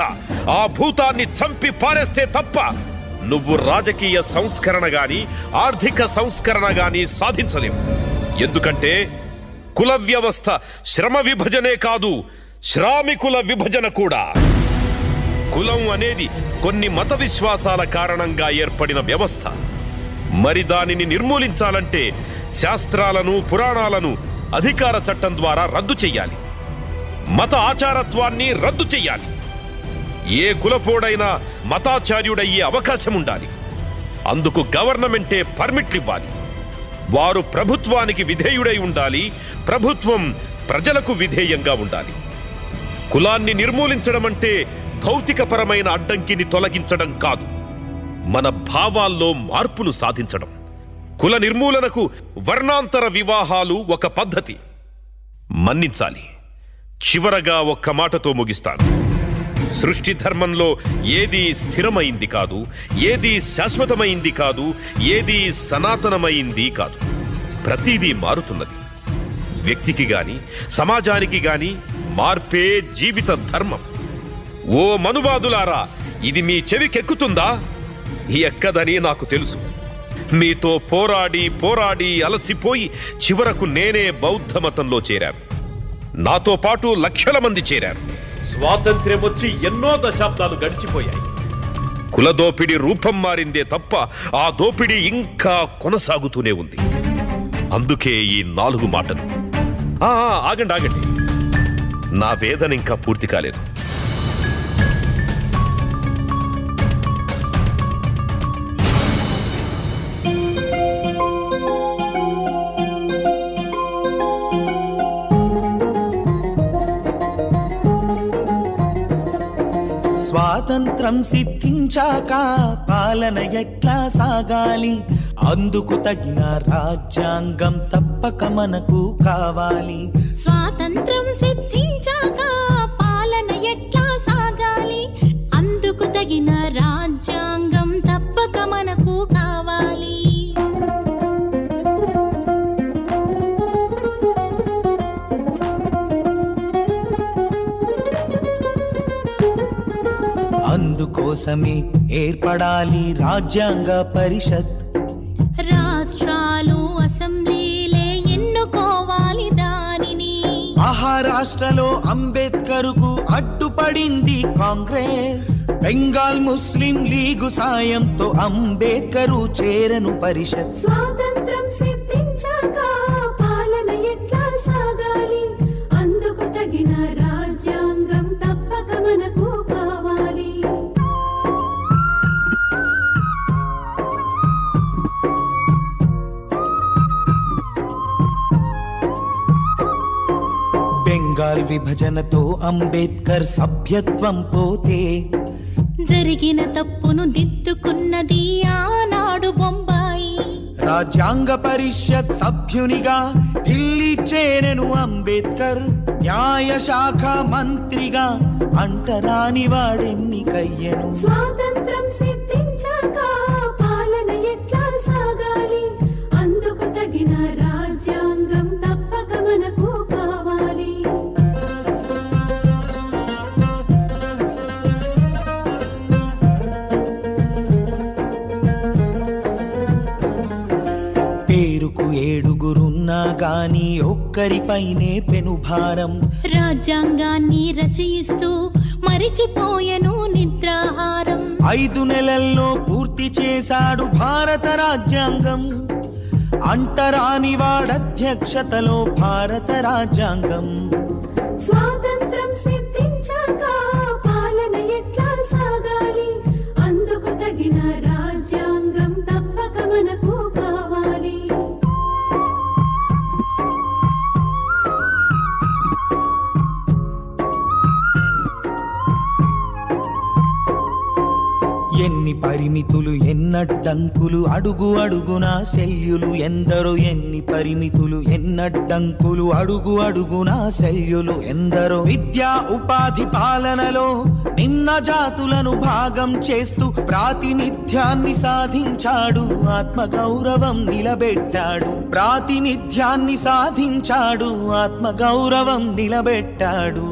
ఆ భూతాన్ని చంపి పారేస్తే తప్ప నువ్వు రాజకీయ సంస్కరణ గాని ఆర్థిక సంస్కరణ గాని సాధించలేవు. ఎందుకంటే కుల వ్యవస్థ శ్రమ విభజనే కాదు, శ్రామికుల విభజన కూడా. కులం అనేది కొన్ని మత విశ్వాసాల కారణంగా ఏర్పడిన వ్యవస్థ. మరి దానిని నిర్మూలించాలంటే శాస్త్రాలను పురాణాలను అధికార చట్టం ద్వారా రద్దు చెయ్యాలి. మత ఆచారత్వాన్ని రద్దు చెయ్యాలి. ఏ కులపోడైనా మతాచార్యుడయ్యే అవకాశం ఉండాలి. అందుకు గవర్నమెంటే పర్మిట్లివ్వాలి. వారు ప్రభుత్వానికి విధేయుడై ఉండాలి, ప్రభుత్వం ప్రజలకు విధేయంగా ఉండాలి. కులాన్ని నిర్మూలించడం అంటే భౌతికపరమైన అడ్డంకిని తొలగించడం కాదు, మన భావాల్లో మార్పును సాధించడం. కుల నిర్మూలనకు వర్ణాంతర వివాహాలు ఒక పద్ధతి. మన్నించాలి. చివరగా ఒక్క మాటతో ముగిస్తాను. సృష్టి ధర్మంలో ఏది స్థిరమైంది కాదు, ఏది శాశ్వతమైంది కాదు, ఏది సనాతనమైంది కాదు. ప్రతిదీ మారుతున్నది. వ్యక్తికి గాని సమాజానికి గాని మార్పే జీవిత ధర్మం. ఓ మనువాదులారా, ఇది మీ చెవికెక్కుతుందా? ఎక్కదని నాకు తెలుసు. మీతో పోరాడి పోరాడి అలసిపోయి చివరకు నేనే బౌద్ధ మతంలో చేరాను. నాతో పాటు లక్షల మంది చేరారు. స్వాతంత్ర్యం వచ్చి ఎన్నో దశాబ్దాలు గడిచిపోయాయి. కులదోపిడి రూపం మారిందే తప్ప ఆ దోపిడీ ఇంకా కొనసాగుతూనే ఉంది. అందుకే ఈ 4 మాటలు. ఆగండి ఆగండి, నా వేదన ఇంకా పూర్తి కాలేదు. స్వాతంత్రం సిద్ధించాక పాలన ఎట్లా సాగాలి? అందుకు తగిన రాజ్యాంగం తప్పక మనకు కావాలి. స్వాతంత్రం సిద్ధించాక పాలన ఎట్లా సాగాలి? అందుకు తగిన రాజ్యాంగం తప్పక మనకు కావాలి. అందుకోసమే ఏర్పడాలి రాజ్యాంగ పరిషత్. రాష్ట్రాలు అసెంబ్లీలే ఎన్నుకోవాలి దానిని. మహారాష్ట్రలో అంబేద్కర్కు అడ్డుపడింది కాంగ్రెస్. బెంగాల్ ముస్లిం లీగు సాయంతో అంబేద్కరు చేరను పరిషత్. స్వాతంత్రం సిద్ధించాక పాలన ఎట్లా సాగాలి? అందుకు తగిన రాజ్యాంగం తప్పక మనకు కావాలి. బెంగాల్ విభజనతో అంబేద్కర్ సభ్యత్వం పోతే జరిగిన తప్పును దిద్దుకున్నది ఆనాడు బొంబాయి. రాజ్యాంగ పరిషత్ సభ్యునిగా ఢిల్లీ చేరెను అంబేద్కర్. న్యాయశాఖ మంత్రిగా అంటరాని వాడెన్నికయ్యను. స్వాతంత్ర ఒక్కరిపైనే పెనుభారం. రాజ్యాంగాన్ని రచయిస్తూ మరిచిపోయెను నిద్రాహారం. 5 నెలల్లో పూర్తి చేశాడు భారత రాజ్యాంగం. అంటరాని వాడధ్యక్షతలో భారత రాజ్యాంగం. స్వాతంత్రం సిద్ధించాక పాలన ఎట్లా సాగాలి, అందుకు తగిన రాజ్యాంగం తప్పక మనకు కావాలి. ఎన్ని పరిమితులు ఎన్నడ్డంకులు అడుగు అడుగునా శల్యులు ఎందరో. ఎన్ని పరిమితులు ఎన్నడ్డంకులు అడుగు అడుగునా శల్యులు ఎందరో. విద్యా ఉపాధి పాలనలో నిమ్న జాతులను భాగం చేస్తూ ప్రాతినిధ్యాన్ని సాధించాడు. ఆత్మగౌరవం నిలబెట్టాడు. ప్రాతినిధ్యాన్ని సాధించాడు. ఆత్మగౌరవం నిలబెట్టాడు.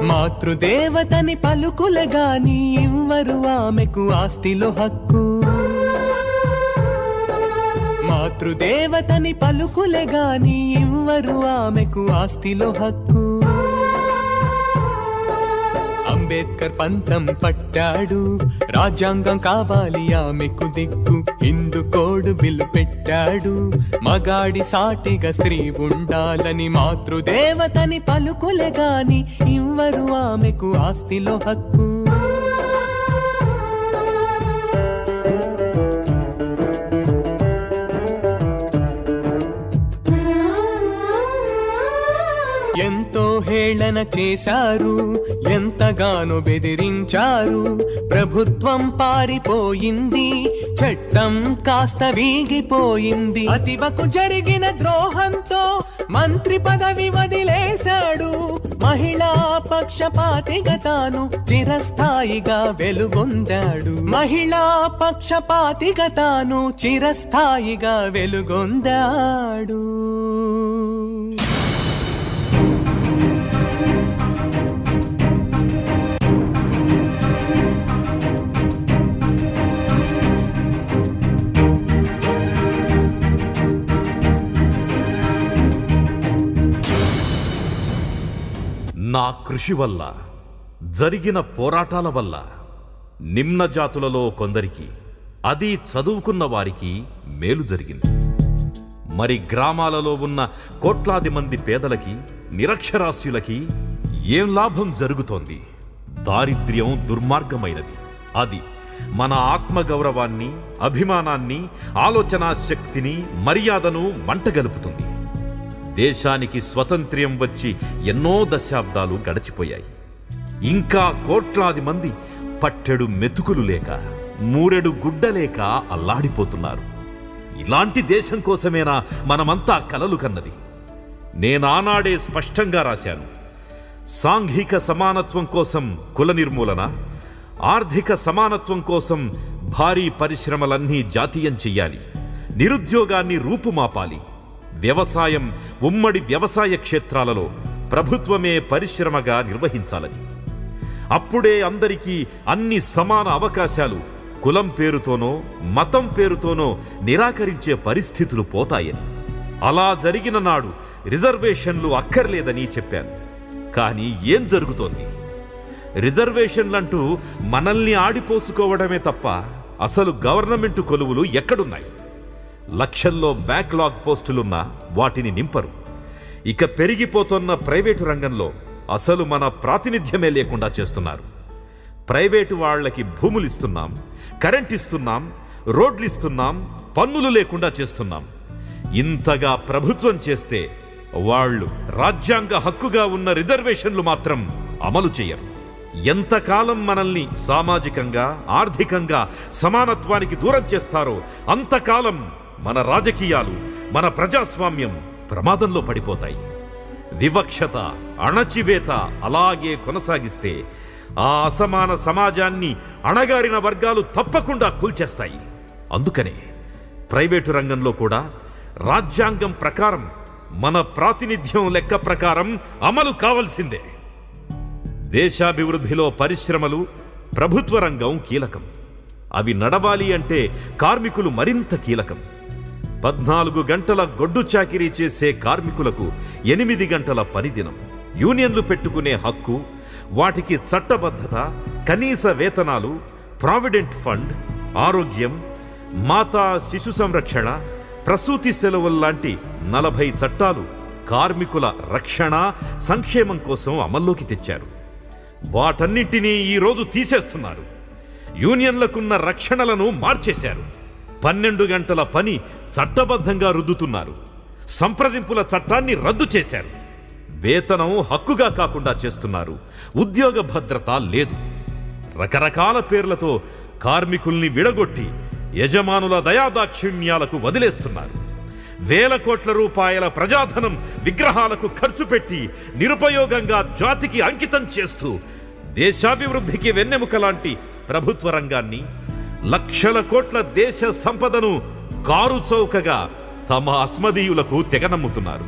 మాతృదేవతని పలుకులగాని ఇవ్వరు ఆమెకు ఆస్తిలో హక్కు. మాతృదేవతని పలుకులగాని ఇవ్వరు ఆమెకు ఆస్తిలో హక్కు. అంబేద్కర్ పంతం పట్టాడు. రాజ్యాంగం కావాలి ఆమెకు దిక్కు. హిందూ కోడ్ బిల్లు పెట్టాడు. మగాడి సాటిగా స్త్రీ ఉండాలని. మాతృదేవతని పలుకులే గాని ఇవ్వరు ఆమెకు ఆస్తిలో హక్కు. ఎంతో హేళన చేశారు. ఎంతగానో బెదిరించారు. ప్రభుత్వం పారిపోయింది. చట్టం కాస్త వీగిపోయింది. అతివకు జరిగిన ద్రోహంతో మంత్రి పదవి వదిలేశాడు. మహిళా పక్షపాతిగా తాను చిరస్థాయిగా వెలుగొందాడు. మహిళా పక్షపాతిగా తాను చిరస్థాయిగా వెలుగొందాడు. నా కృషి వల్ల జరిగిన పోరాటాల వల్ల నిమ్న జాతులలో కొందరికి, అది చదువుకున్న వారికి మేలు జరిగింది. మరి గ్రామాలలో ఉన్న కోట్లాది మంది పేదలకి, నిరక్షరాస్యులకి ఏం లాభం జరుగుతోంది? దారిద్ర్యం దుర్మార్గమైనది. అది మన ఆత్మగౌరవాన్ని, అభిమానాన్ని, ఆలోచనా శక్తిని, మర్యాదను మంటగలుపుతుంది. దేశానికి స్వతంత్ర్యం వచ్చి ఎన్నో దశాబ్దాలు గడిచిపోయాయి. ఇంకా కోట్లాది మంది పట్టెడు మెతుకులు లేక, మూరెడు గుడ్డలేక అల్లాడిపోతున్నారు. ఇలాంటి దేశం కోసమేనా మనమంతా కలలు కన్నది? నేనానాడే స్పష్టంగా రాశాను. సాంఘిక సమానత్వం కోసం కుల నిర్మూలన, ఆర్థిక సమానత్వం కోసం భారీ పరిశ్రమలన్నీ జాతీయం చెయ్యాలి. నిరుద్యోగాన్ని రూపుమాపాలి. వ్యవసాయం ఉమ్మడి వ్యవసాయ క్షేత్రాలలో ప్రభుత్వమే పరిశ్రమగా నిర్వహించాలని. అప్పుడే అందరికీ అన్ని సమాన అవకాశాలు కులం పేరుతోనో మతం పేరుతోనో నిరాకరించే పరిస్థితులు పోతాయని. అలా జరిగిన నాడు రిజర్వేషన్లు అక్కర్లేదని చెప్పాను. కానీ ఏం జరుగుతోంది? రిజర్వేషన్లంటూ మనల్ని ఆడిపోసుకోవడమే తప్ప అసలు గవర్నమెంటు కొలువులు ఎక్కడున్నాయి? లక్షల్లో బ్యాక్లాగ్ పోస్టులున్నా వాటిని నింపరు. ఇక పెరిగిపోతున్న ప్రైవేటు రంగంలో అసలు మన ప్రాతినిధ్యమే లేకుండా చేస్తున్నారు. ప్రైవేటు వాళ్లకి భూములిస్తున్నాం, కరెంట్ ఇస్తున్నాం, రోడ్లిస్తున్నాం, పన్నులు లేకుండా చేస్తున్నాం. ఇంతగా ప్రభుత్వం చేస్తే వాళ్ళు రాజ్యాంగ హక్కుగా ఉన్న రిజర్వేషన్లు మాత్రం అమలు చేయరు. ఎంతకాలం మనల్ని సామాజికంగా, ఆర్థికంగా సమానత్వానికి దూరం చేస్తారో అంతకాలం మన రాజకీయాలు, మన ప్రజాస్వామ్యం ప్రమాదంలో పడిపోతాయి. వివక్షత, అణచివేత అలాగే కొనసాగిస్తే ఆ అసమాన సమాజాన్ని అణగారిన వర్గాలు తప్పకుండా కూల్చేస్తాయి. అందుకనే ప్రైవేటు రంగంలో కూడా రాజ్యాంగం ప్రకారం మన ప్రాతినిధ్యం లెక్క ప్రకారం అమలు కావాల్సిందే. దేశాభివృద్ధిలో పరిశ్రమలు, ప్రభుత్వ రంగం కీలకం. అవి నడవాలి అంటే కార్మికులు మరింత కీలకం. 14 గంటల గొడ్డు చాకిరీ చేసే కార్మికులకు 8 గంటల పనిదినం, యూనియన్లు పెట్టుకునే హక్కు, వాటికి చట్టబద్ధత, కనీస వేతనాలు, ప్రావిడెంట్ ఫండ్, ఆరోగ్యం, మాతా శిశు సంరక్షణ, ప్రసూతి సెలవుల్లాంటి 40 చట్టాలు కార్మికుల రక్షణ, సంక్షేమం కోసం అమల్లోకి తెచ్చారు. వాటన్నింటినీ ఈరోజు తీసేస్తున్నారు. యూనియన్లకున్న రక్షణలను మార్చేశారు. 12 గంటల పని చట్టబద్ధంగా రుద్దుతున్నారు. సంప్రదింపుల చట్టాన్ని రద్దు చేశారు. వేతనం హక్కుగా కాకుండా చేస్తున్నారు. ఉద్యోగ భద్రత లేదు. రకరకాల పేర్లతో కార్మికుల్ని విడగొట్టి యజమానుల దయాదాక్షిణ్యాలకు వదిలేస్తున్నారు. వేల కోట్ల రూపాయల ప్రజాధనం విగ్రహాలకు ఖర్చు పెట్టి నిరుపయోగంగా జాతికి అంకితం చేస్తూ దేశాభివృద్ధికి వెన్నెముక లాంటి ప్రభుత్వ రంగాన్ని, లక్షల కోట్ల దేశ సంపదను కారు చౌకగా తమ అస్మదీయులకు తెగనమ్ముతున్నారు.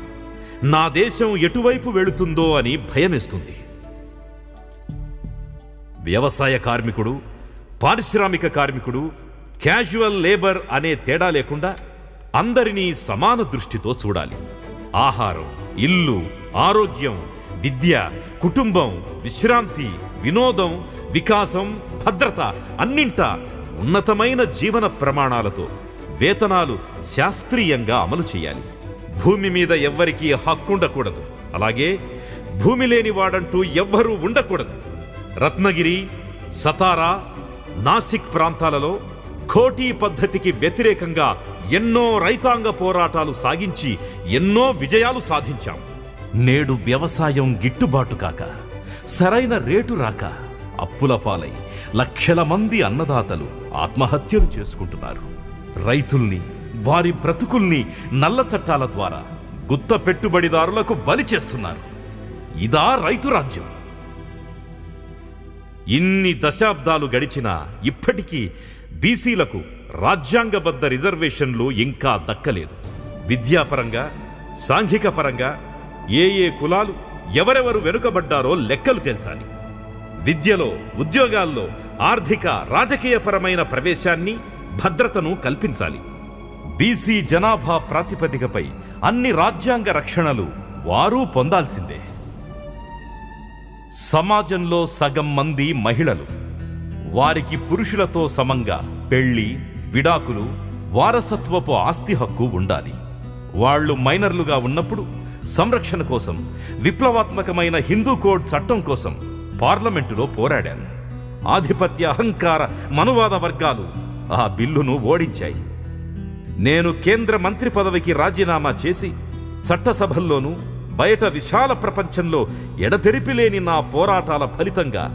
నా దేశం ఎటువైపు వెళుతుందో అని భయమేస్తుంది. వ్యవసాయ కార్మికుడు, పారిశ్రామిక కార్మికుడు, క్యాజువల్ లేబర్ అనే తేడా లేకుండా అందరినీ సమాన దృష్టితో చూడాలి. ఆహారం, ఇల్లు, ఆరోగ్యం, విద్య, కుటుంబం, విశ్రాంతి, వినోదం, వికాసం, భద్రత అన్నింటా ఉన్నతమైన జీవన ప్రమాణాలతో వేతనాలు శాస్త్రీయంగా అమలు చేయాలి. భూమి మీద ఎవ్వరికీ హక్కుండకూడదు. అలాగే భూమి లేని వాడంటూ ఎవ్వరూ ఉండకూడదు. రత్నగిరి, సతారా, నాసిక్ ప్రాంతాలలో ఖోటీ పద్ధతికి వ్యతిరేకంగా ఎన్నో రైతాంగ పోరాటాలు సాగించి ఎన్నో విజయాలు సాధించాం. నేడు వ్యవసాయం గిట్టుబాటు కాక, సరైన రేటు రాక అప్పుల పాలై లక్షల మంది అన్నదాతలు ఆత్మహత్యలు చేసుకుంటున్నారు. రైతుల్ని, వారి బ్రతుకుల్ని నల్ల చట్టాల ద్వారా గుత్త పెట్టుబడిదారులకు బలి చేస్తున్నారు. ఇదా రైతు రాజ్యం? ఇన్ని దశాబ్దాలు గడిచినా ఇప్పటికీ బీసీలకు రాజ్యాంగబద్ధ రిజర్వేషన్లు ఇంకా దక్కలేదు. విద్యాపరంగా, సాంఘిక పరంగా ఏ కులాలు ఎవరెవరు వెనుకబడ్డారో లెక్కలు తేల్చాలి. విద్యలో, ఉద్యోగాల్లో ఆర్థిక, రాజకీయపరమైన ప్రవేశాన్ని, భద్రతను కల్పించాలి. బీసీ జనాభా ప్రాతిపదికపై అన్ని రాజ్యాంగ రక్షణలు వారూ పొందాల్సిందే. సమాజంలో సగం మంది మహిళలు. వారికి పురుషులతో సమంగా పెళ్లి, విడాకులు, వారసత్వపు ఆస్తి హక్కు ఉండాలి. వాళ్లు మైనర్లుగా ఉన్నప్పుడు సంరక్షణ కోసం విప్లవాత్మకమైన హిందూ కోడ్ చట్టం కోసం పార్లమెంటులో పోరాడాను. ఆధిపత్య, అహంకార, మనువాద వర్గాలు ఆ బిల్లును ఓడించాయి. నేను కేంద్ర మంత్రి పదవికి రాజీనామా చేసి చట్టసభల్లోనూ బయట విశాల ప్రపంచంలో ఎడతెరిపిలేని నా పోరాటాల ఫలితంగా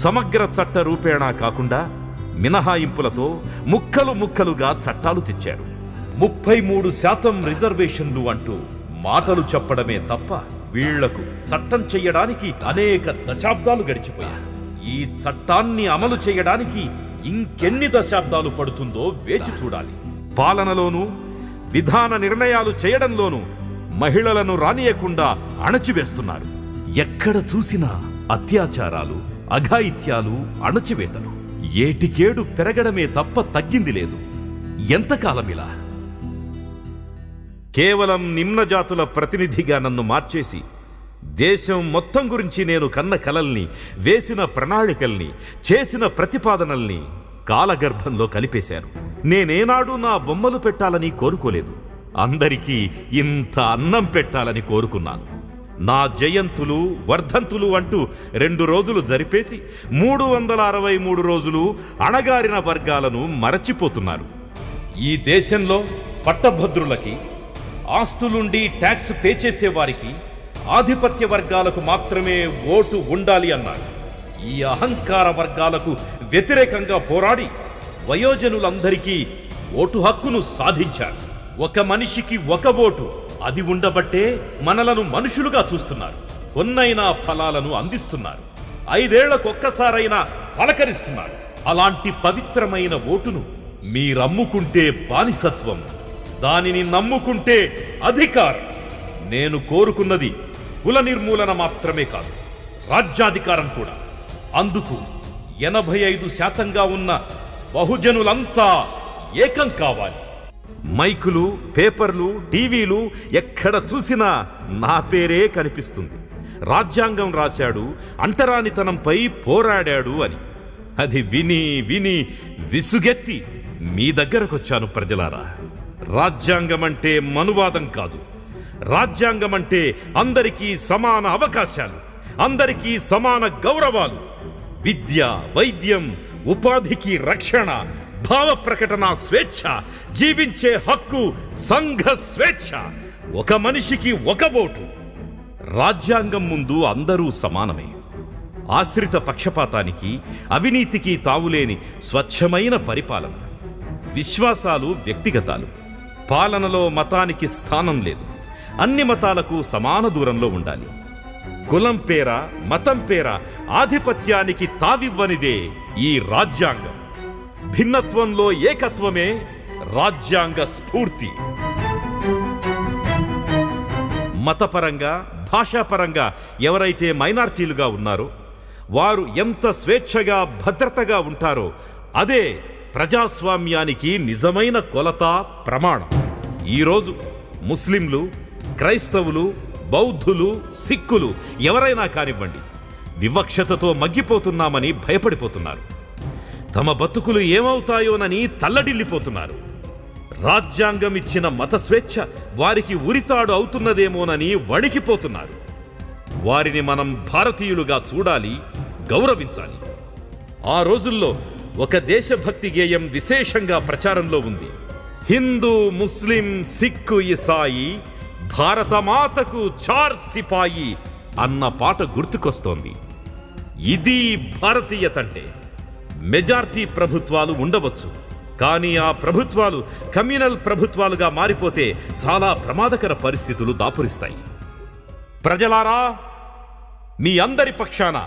సమగ్ర చట్ట రూపేణా కాకుండా మినహాయింపులతో ముక్కలు ముక్కలుగా చట్టాలు తెచ్చారు. 33% రిజర్వేషన్లు అంటూ మాటలు చెప్పడమే తప్ప వీళ్లకు చట్టం చెయ్యడానికి అనేక దశాబ్దాలు గడిచిపోయాయి. ఈ చట్టాన్ని అమలు చేయడానికి ఇంకెన్ని దశాబ్దాలు పడుతుందో వేచి చూడాలి. పాలనలోనూ, విధాన నిర్ణయాలు చేయడంలోనూ మహిళలను రానియకుండా అణచివేస్తున్నారు. ఎక్కడ చూసినా అత్యాచారాలు, అఘాయిత్యాలు, అణచివేతలు ఏటికేడు పెరగడమే తప్ప తగ్గింది లేదు. ఎంతకాలమిలా? కేవలం నిమ్నజాతుల ప్రతినిధిగా నన్ను మార్చేసి దేశం మొత్తం గురించి నేను కన్న కలల్ని, వేసిన ప్రణాళికల్ని, చేసిన ప్రతిపాదనల్ని కాలగర్భంలో కలిపేశారు. నేనేనాడు నా బొమ్మలు పెట్టాలని కోరుకోలేదు. అందరికీ ఇంత అన్నం పెట్టాలని కోరుకున్నాను. నా జయంతులు, వర్ధంతులు అంటూ 2 రోజులు జరిపేసి 363 రోజులు అణగారిన వర్గాలను మరచిపోతున్నారు. ఈ దేశంలో పట్టభద్రులకి, ఆస్తులుండి ట్యాక్స్ పే చేసేవారికి, ఆధిపత్య వర్గాలకు మాత్రమే ఓటు ఉండాలి అన్నారు. ఈ అహంకార వర్గాలకు వ్యతిరేకంగా పోరాడి వయోజనులందరికీ ఓటు హక్కును సాధించారు. ఒక మనిషికి ఒక ఓటు, అది ఉండబట్టే మనలను మనుషులుగా చూస్తున్నారు. కొన్నైనా ఫలాలను అందిస్తున్నారు. 5 ఏళ్లకొక్కసారైనా పలకరిస్తున్నారు. అలాంటి పవిత్రమైన ఓటును మీరమ్ముకుంటే బానిసత్వం, దానిని నమ్ముకుంటే అధికారం. నేను కోరుకున్నది కుల నిర్మూలన మాత్రమే కాదు, రాజ్యాధికారం కూడా. అందుకు 85% ఉన్న బహుజనులంతా ఏకం కావాలి. మైకులు, పేపర్లు, టీవీలు ఎక్కడ చూసినా నా పేరే కనిపిస్తుంది. రాజ్యాంగం రాశాడు, అంటరానితనంపై పోరాడాడు అని. అది విని విని విసుగెత్తి మీ దగ్గరకొచ్చాను ప్రజలారా. రాజ్యాంగమంటే మనువాదం కాదు. రాజ్యాంగమంటే అందరికీ సమాన అవకాశాలు, అందరికీ సమాన గౌరవాలు, విద్య, వైద్యం, ఉపాధికి రక్షణ, భావ ప్రకటన స్వేచ్ఛ, జీవించే హక్కు, సంఘ స్వేచ్ఛ, ఒక మనిషికి ఒక ఓటు. రాజ్యాంగం ముందు అందరూ సమానమే. ఆశ్రిత పక్షపాతానికి, అవినీతికి తావులేని స్వచ్ఛమైన పరిపాలన. విశ్వాసాలు వ్యక్తిగతాలు. పాలనలో మతానికి స్థానం లేదు. అన్ని మతాలకు సమాన దూరంలో ఉండాలి. కులం పేర, మతం పేర ఆధిపత్యానికి తావివ్వనిదే ఈ రాజ్యాంగం. భిన్నత్వంలో ఏకత్వమే రాజ్యాంగ స్ఫూర్తి. మతపరంగా, భాషాపరంగా ఎవరైతే మైనారిటీలుగా ఉన్నారో వారు ఎంత స్వేచ్ఛగా, భద్రతగా ఉంటారో అదే ప్రజాస్వామ్యానికి నిజమైన కొలత, ప్రమాణం. ఈరోజు ముస్లింలు, క్రైస్తవులు, బౌద్ధులు, సిక్కులు ఎవరైనా కానివ్వండి, వివక్షతతో మగ్గిపోతున్నామని భయపడిపోతున్నారు. తమ బతుకులు ఏమవుతాయోనని తల్లడిల్లిపోతున్నారు. రాజ్యాంగం ఇచ్చిన మత స్వేచ్ఛ వారికి ఉరితాడు అవుతున్నదేమోనని వణికిపోతున్నారు. వారిని మనం భారతీయులుగా చూడాలి, గౌరవించాలి. ఆ రోజుల్లో ఒక దేశభక్తి గేయం విశేషంగా ప్రచారంలో ఉంది. హిందూ, ముస్లిం, సిక్కు, ఇసాయి, భారతమాతకు 4 సిపాయి అన్న పాట గుర్తుకొస్తోంది. ఇది భారతీయతంటే. మెజారిటీ ప్రభుత్వాలు ఉండవచ్చు, కానీ ఆ ప్రభుత్వాలు కమ్యూనల్ ప్రభుత్వాలుగా మారిపోతే చాలా ప్రమాదకర పరిస్థితులు దాపురిస్తాయి. ప్రజలారా, మీ అందరి పక్షాన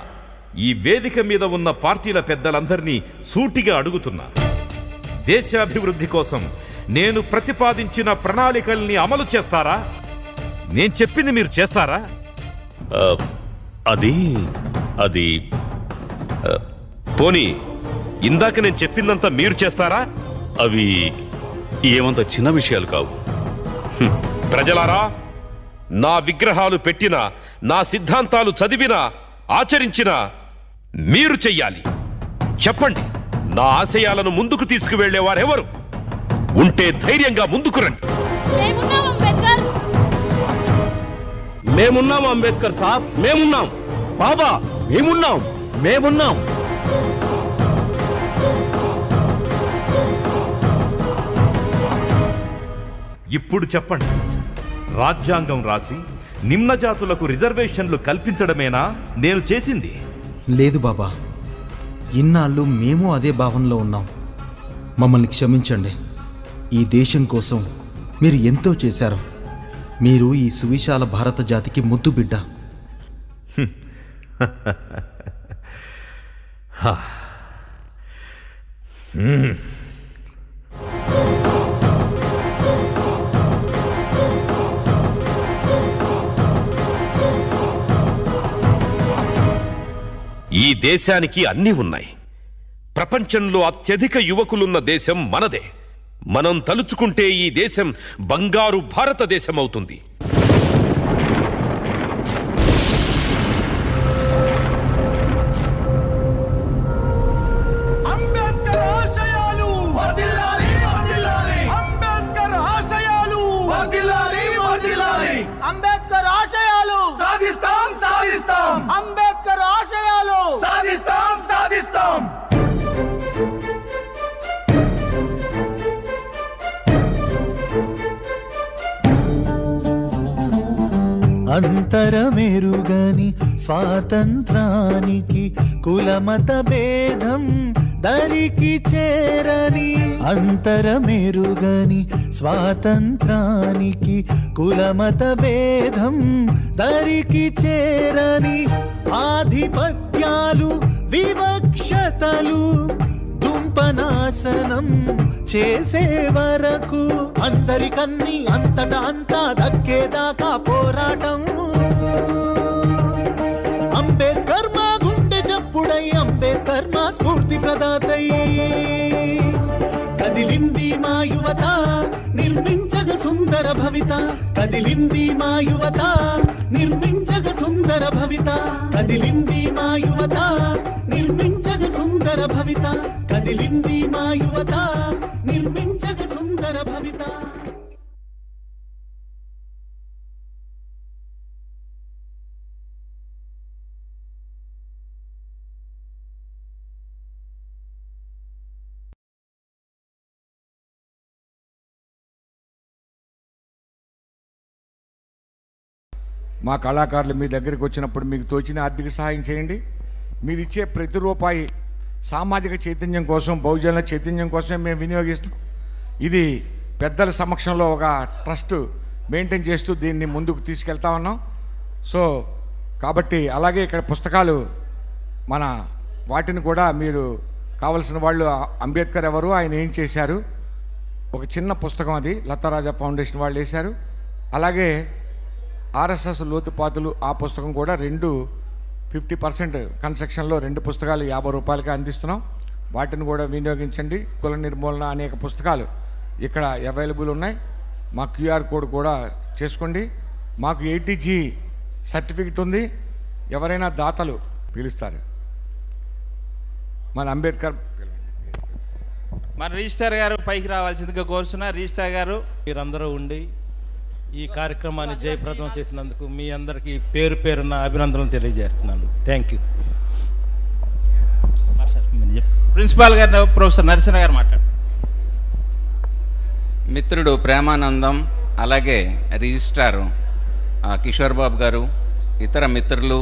ఈ వేదిక మీద ఉన్న పార్టీల పెద్దలందరినీ సూటిగా అడుగుతున్నా, దేశాభివృద్ధి కోసం నేను ప్రతిపాదించిన ప్రణాళికల్ని అమలు చేస్తారా? నేను చెప్పింది మీరు చేస్తారా? అది పోనీ ఇందాక నేను చెప్పిందంతా మీరు చేస్తారా? అవి ఏమంత చిన్న విషయాలు కావు. ప్రజలారా, నా విగ్రహాలు పెట్టినా, నా సిద్ధాంతాలు చదివినా, ఆచరించినా మీరు చెయ్యాలి. చెప్పండి, నా ఆశయాలను ముందుకు తీసుకువెళ్లేవారెవరు? ఉంటే ధైర్యంగా ముందుకు రండి. మేమున్నాం అంబేద్కర్ సాబ్, మేమున్నాం. బాబా, మేమున్నాం. ఇప్పుడు చెప్పండి, రాజ్యాంగం రాసి నిమ్న జాతులకు రిజర్వేషన్లు కల్పించడమేనా నేను చేసింది? లేదు బాబా, ఇన్నాళ్ళు మేము అదే భావనలో ఉన్నాం. మమ్మల్ని క్షమించండి. ఈ దేశం కోసం మీరు ఎంతో చేశారు. మీరు ఈ సువిశాల భారత జాతికి ముద్దు బిడ్డ. ఈ దేశానికి అన్నీ ఉన్నాయి. ప్రపంచంలో అత్యధిక యువకులున్న దేశం మనదే. మనం తలుచుకుంటే ఈ దేశం బంగారు భారతదేశం అవుతుంది. అంబేద్కర్ ఆశయాలు వర్ధిల్లాలి, వర్ధిల్లాలి. అంబేద్కర్ ఆశయాలు వర్ధిల్లాలి, వర్ధిల్లాలి. అంబేద్కర్ ఆశయాలు సాధిస్తాం, సాధిస్తాం. అంబేద్కర్ ఆశయాలు సాధిస్తాం, సాధిస్తాం. అంతరమెరుగని స్వాతంత్రానికి కులమత భేదం దరికి చేరని అంతరమెరుగని స్వాతంత్రానికి కులమత భేదం దరికి చేరని ఆధిపత్యాలు వివక్షతలు దుంపనాశనం చేసే వరకు అందరికన్నీ అంతటా అంతా దక్కేదాకా పోరాటం. అంబేద్కర్ మా గుండె చప్పుడై, అంబేద్కర్ మా స్ఫూర్తి ప్రదాతై, కదిలింది మా యువత నిర్మించగ సుందర భవిత, కదిలింది మా యువత నిర్మించగ సుందర భవిత, కదిలింది మా యువత నిర్మించగ సుందర భవిత, కదిలింది మా యువత నిర్మించగ సుందర భవిత. మా కళాకారులు మీ దగ్గరికి వచ్చినప్పుడు మీకు తోచిన ఆర్థిక సహాయం చేయండి. మీరు ఇచ్చే ప్రతి రూపాయి సామాజిక చైతన్యం కోసం, బహుజనుల చైతన్యం కోసం మేము వినియోగిస్తాం. ఇది పెద్దల సమక్షంలో ఒక ట్రస్ట్ మెయింటైన్ చేస్తూ దీన్ని ముందుకు తీసుకెళ్తా ఉన్నాం. సో కాబట్టి అలాగే ఇక్కడ పుస్తకాలు మన వాటిని కూడా మీరు కావలసిన వాళ్ళు, అంబేద్కర్ ఎవరు, ఆయన ఏం చేశారు, ఒక చిన్న పుస్తకం అది లతారాజా ఫౌండేషన్ వాళ్ళు వేశారు. అలాగే ఆర్ఎస్ఎస్ లోతుపాతులు ఆ పుస్తకం కూడా 50% కన్స్ట్రక్షన్లో 2 పుస్తకాలు 50 రూపాయలకి అందిస్తున్నాం. వాటిని కూడా వినియోగించండి. కుల నిర్మూలన అనేక పుస్తకాలు ఇక్కడ అవైలబుల్ ఉన్నాయి. మా QR కోడ్ కూడా చేసుకోండి. మాకు 80G సర్టిఫికెట్ ఉంది. ఎవరైనా దాతలు పిలుస్తారు. మన అంబేద్కర్ మన రిజిస్టర్ గారు పైకి రావాల్సిందిగా కోరుతున్నా. రిజిస్టర్ గారు, మీరందరూ ఉండి ఈ కార్యక్రమాన్ని జయప్రదం చేసినందుకు మీ అందరికీ పేరు పేరున అభినందనలు తెలియజేస్తున్నాను. Thank you. ప్రిన్సిపాల్ గారు ప్రొఫెసర్ నరసింహ గారు మాట్లాడు. మిత్రుడు ప్రేమానందం, అలాగే రిజిస్ట్రారు కిషోర్ బాబు గారు, ఇతర మిత్రులు,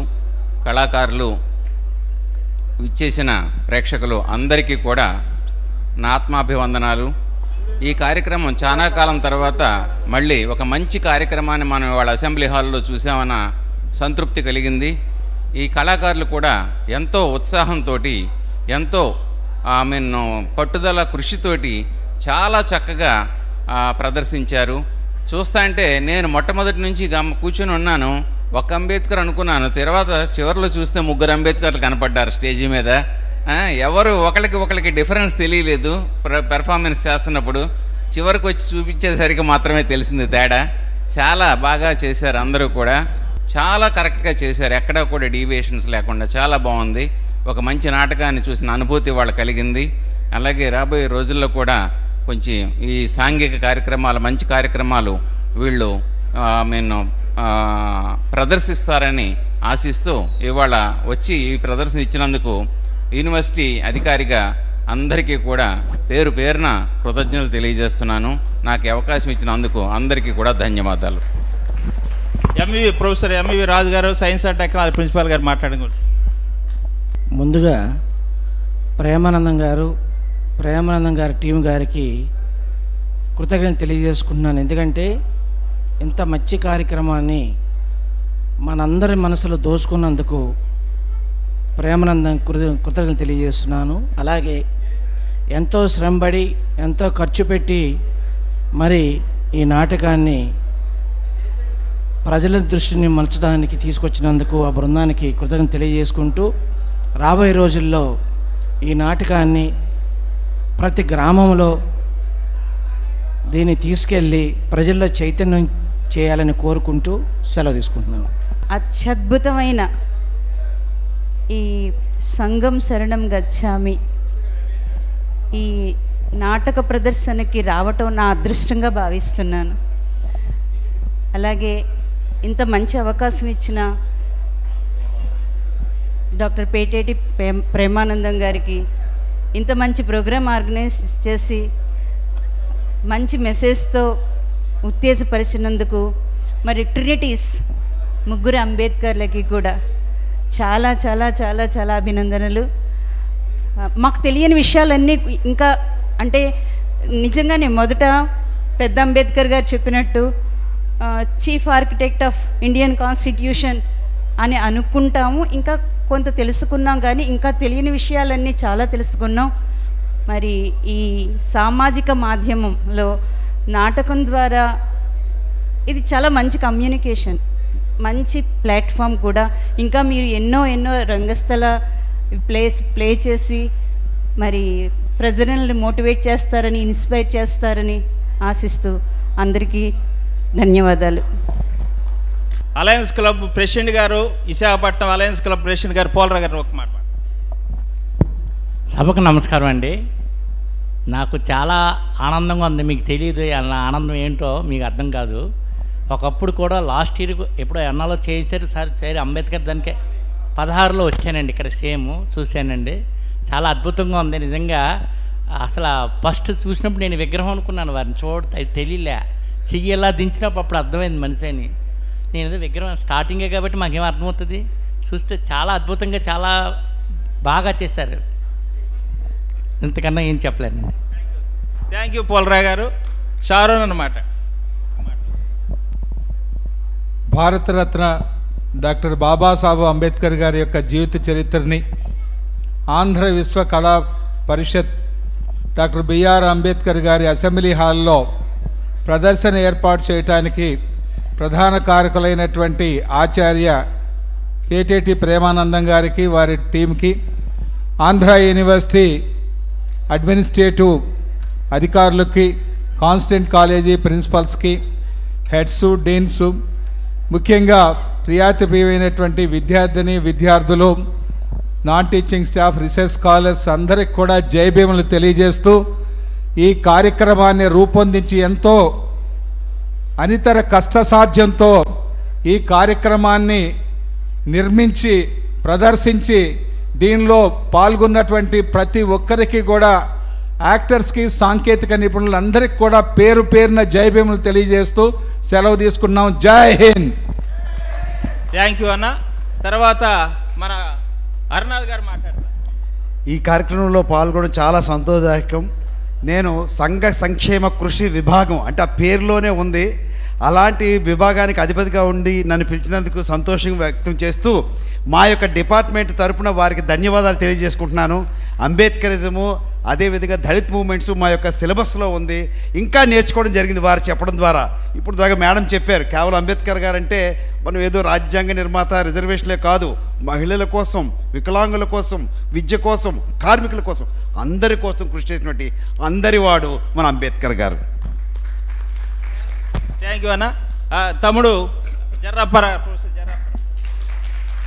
కళాకారులు, విచ్చేసిన ప్రేక్షకులు అందరికీ కూడా నా ఆత్మాభివందనాలు. ఈ కార్యక్రమం చాలా కాలం తర్వాత మళ్ళీ ఒక మంచి కార్యక్రమాన్ని మనం ఇవాళ అసెంబ్లీ హాల్లో చూసామన్న సంతృప్తి కలిగింది. ఈ కళాకారులు కూడా ఎంతో ఉత్సాహంతో, ఎంతో పట్టుదల కృషితోటి చాలా చక్కగా ప్రదర్శించారు. చూస్తా అంటే నేను మొట్టమొదటి నుంచి కూర్చొని ఉన్నాను, ఒక అంబేద్కర్ అనుకున్నాను. తర్వాత చివరిలో చూస్తే 3 అంబేద్కర్లు కనపడ్డారు స్టేజీ మీద. ఎవరు ఒకరికి డిఫరెన్స్ తెలియలేదు పెర్ఫార్మెన్స్ చేస్తున్నప్పుడు. చివరికి వచ్చి చూపించేసరికి మాత్రమే తెలిసింది తేడా. చాలా బాగా చేశారు అందరూ కూడా, చాలా కరెక్ట్గా చేశారు, ఎక్కడా కూడా డీవియేషన్స్ లేకుండా చాలా బాగుంది. ఒక మంచి నాటకాన్ని చూసిన అనుభూతి వాళ్ళు కలిగింది. అలాగే రాబోయే రోజుల్లో కూడా కొంచెం ఈ సాంఘిక కార్యక్రమాలు, మంచి కార్యక్రమాలు వీళ్ళు ప్రదర్శిస్తారని ఆశిస్తూ ఇవాళ వచ్చి ఈ ప్రదర్శన ఇచ్చినందుకు యూనివర్సిటీ అధికారిగా అందరికీ కూడా పేరు పేరున కృతజ్ఞతలు తెలియజేస్తున్నాను. నాకు అవకాశం ఇచ్చినందుకు అందరికీ కూడా ధన్యవాదాలు. ప్రొఫెసర్ ఎంవి రాజు గారు, సైన్స్ అండ్ టెక్నాలజీ ప్రిన్సిపాల్ గారు మాట్లాడండి. ముందుగా ప్రేమానందం గారి టీం గారికి కృతజ్ఞత తెలియజేసుకుంటున్నాను. ఎందుకంటే ఇంత మంచి కార్యక్రమాన్ని మనందరి మనసులో దోచుకున్నందుకు ప్రేమానందం కృతజ్ఞత తెలియజేస్తున్నాను. అలాగే ఎంతో శ్రమపడి, ఎంతో ఖర్చు పెట్టి మరి ఈ నాటకాన్ని ప్రజల దృష్టిని మలచడానికి తీసుకొచ్చినందుకు ఆ బృందానికి కృతజ్ఞత తెలియజేసుకుంటూ, రాబోయే రోజుల్లో ఈ నాటకాన్ని ప్రతి గ్రామంలో దీన్ని తీసుకెళ్ళి ప్రజల్లో చైతన్యం చేయాలని కోరుకుంటూ సెలవు తీసుకుంటున్నాను. అత్యద్భుతమైన ఈ సంఘం శరణం గచ్చామి ఈ నాటక ప్రదర్శనకి రావటం నా అదృష్టంగా భావిస్తున్నాను. అలాగే ఇంత మంచి అవకాశం ఇచ్చిన డాక్టర్ పేటేటి ప్రేమానందం గారికి, ఇంత మంచి ప్రోగ్రాం ఆర్గనైజ్ చేసి మంచి మెసేజ్తో ఉత్తేజపరిచినందుకు, మరి ట్రినిటీస్ 3 అంబేద్కర్లకి కూడా చాలా చాలా చాలా చాలా అభినందనలు. మాకు తెలియని విషయాలన్నీ ఇంకా అంటే నిజంగానే మొదట పెద్ద అంబేద్కర్ గారు చెప్పినట్టు chief architect of Indian constitution అని అనుకుంటాము. ఇంకా కొంత తెలుసుకున్నాం, కానీ ఇంకా తెలియని విషయాలన్నీ చాలా తెలుసుకున్నాం. మరి ఈ సామాజిక మాధ్యమంలో నాటకం ద్వారా ఇది చాలా మంచి కమ్యూనికేషన్, మంచి ప్లాట్ఫామ్ కూడా. ఇంకా మీరు ఎన్నో రంగస్థల ప్లే చేసి మరి ప్రజలను మోటివేట్ చేస్తారని, ఇన్స్పైర్ చేస్తారని ఆశిస్తూ అందరికీ ధన్యవాదాలు. అలయన్స్ క్లబ్ ప్రెసిడెంట్ గారు, విశాఖపట్నం అలయన్స్ క్లబ్ ప్రెసిడెంట్ గారు పోలరా గారు ఒక మాట. సభకు నమస్కారం అండి. నాకు చాలా ఆనందంగా ఉంది. మీకు తెలియదు అన్న ఆనందం ఏంటో, మీకు అర్థం కాదు. ఒకప్పుడు కూడా లాస్ట్ ఇయర్ ఎప్పుడో ఎన్నాలో చేశారు సార్, అంబేద్కర్ దానికే 16లో వచ్చానండి, ఇక్కడ సేమ్ చూశానండి. చాలా అద్భుతంగా ఉంది నిజంగా. అసలు ఫస్ట్ చూసినప్పుడు నేను విగ్రహం అనుకున్నాను, వారిని చూడతా తెలియలే. చెయ్యి ఎలా దించినప్పుడు అప్పుడు అర్థమైంది మనిషి అని. నేను ఏదో విగ్రహం స్టార్టింగే కాబట్టి మాకేం అర్థమవుతుంది. చూస్తే చాలా అద్భుతంగా చాలా బాగా చేశారు. ఇంతకన్నా ఏం చెప్పలేను. థ్యాంక్ యూ పోలరా గారు. షారోన్ అన్నమాట. భారతరత్న డాక్టర్ బాబాసాహెబ్ అంబేద్కర్ గారి యొక్క జీవిత చరిత్రని ఆంధ్ర విశ్వ కళా పరిషత్ డాక్టర్ బిఆర్ అంబేద్కర్ గారి అసెంబ్లీ హాల్లో ప్రదర్శన ఏర్పాటు చేయడానికి ప్రధాన కారకులైనటువంటి ఆచార్య కేటీటీ ప్రేమానందం గారికి, వారి టీంకి, ఆంధ్ర యూనివర్సిటీ అడ్మినిస్ట్రేటివ్ అధికారులకి, కాన్స్టెంట్ కాలేజీ ప్రిన్సిపల్స్కి, హెడ్స్, డీన్స్, ముఖ్యంగా ప్రియాతి ప్రియమైనటువంటి విద్యార్థులు, non teaching staff, research scholars అందరికి కూడా జయభీములు తెలియజేస్తూ ఈ కార్యక్రమాన్ని రూపొందించి ఎంతో అనితర కష్టసాధ్యంతో ఈ కార్యక్రమాన్ని నిర్మించి ప్రదర్శించి దీనిలో పాల్గొన్నటువంటి ప్రతి ఒక్కరికి కూడా, యాక్టర్స్కి, సాంకేతిక నిపుణులందరికీ కూడా పేరు పేరున జయభీములు తెలియజేస్తూ సెలవు తీసుకున్నాం. జై హింద్. థ్యాంక్ యూ అన్న. తర్వాత మన అరుణాథ్ గారు మాట్లాడతారు. ఈ కార్యక్రమంలో పాల్గొనడం చాలా సంతోషదాయకం. నేను సంఘ సంక్షేమ కృషి విభాగం అంటే ఆ పేరులోనే ఉంది, అలాంటి విభాగానికి అధిపతిగా ఉండి నన్ను పిలిచినందుకు సంతోషం వ్యక్తం చేస్తూ మా యొక్క డిపార్ట్మెంట్ తరపున వారికి ధన్యవాదాలు తెలియజేసుకుంటున్నాను. అంబేద్కరిజము, అదేవిధంగా దళిత్ మూవ్మెంట్స్ మా యొక్క సిలబస్లో ఉంది. ఇంకా నేర్చుకోవడం జరిగింది వారు చెప్పడం ద్వారా. ఇప్పుడు దాకా మేడం చెప్పారు, కేవలం అంబేద్కర్ గారంటే మనం ఏదో రాజ్యాంగ నిర్మాత, రిజర్వేషన్లే కాదు, మహిళల కోసం, వికలాంగుల కోసం, విద్య కోసం, కార్మికుల కోసం, అందరి కోసం కృషి చేసినటువంటి అందరివాడు మన అంబేద్కర్ గారు. థ్యాంక్ యూ అన్న. తమ్ముడు జర్రాపర.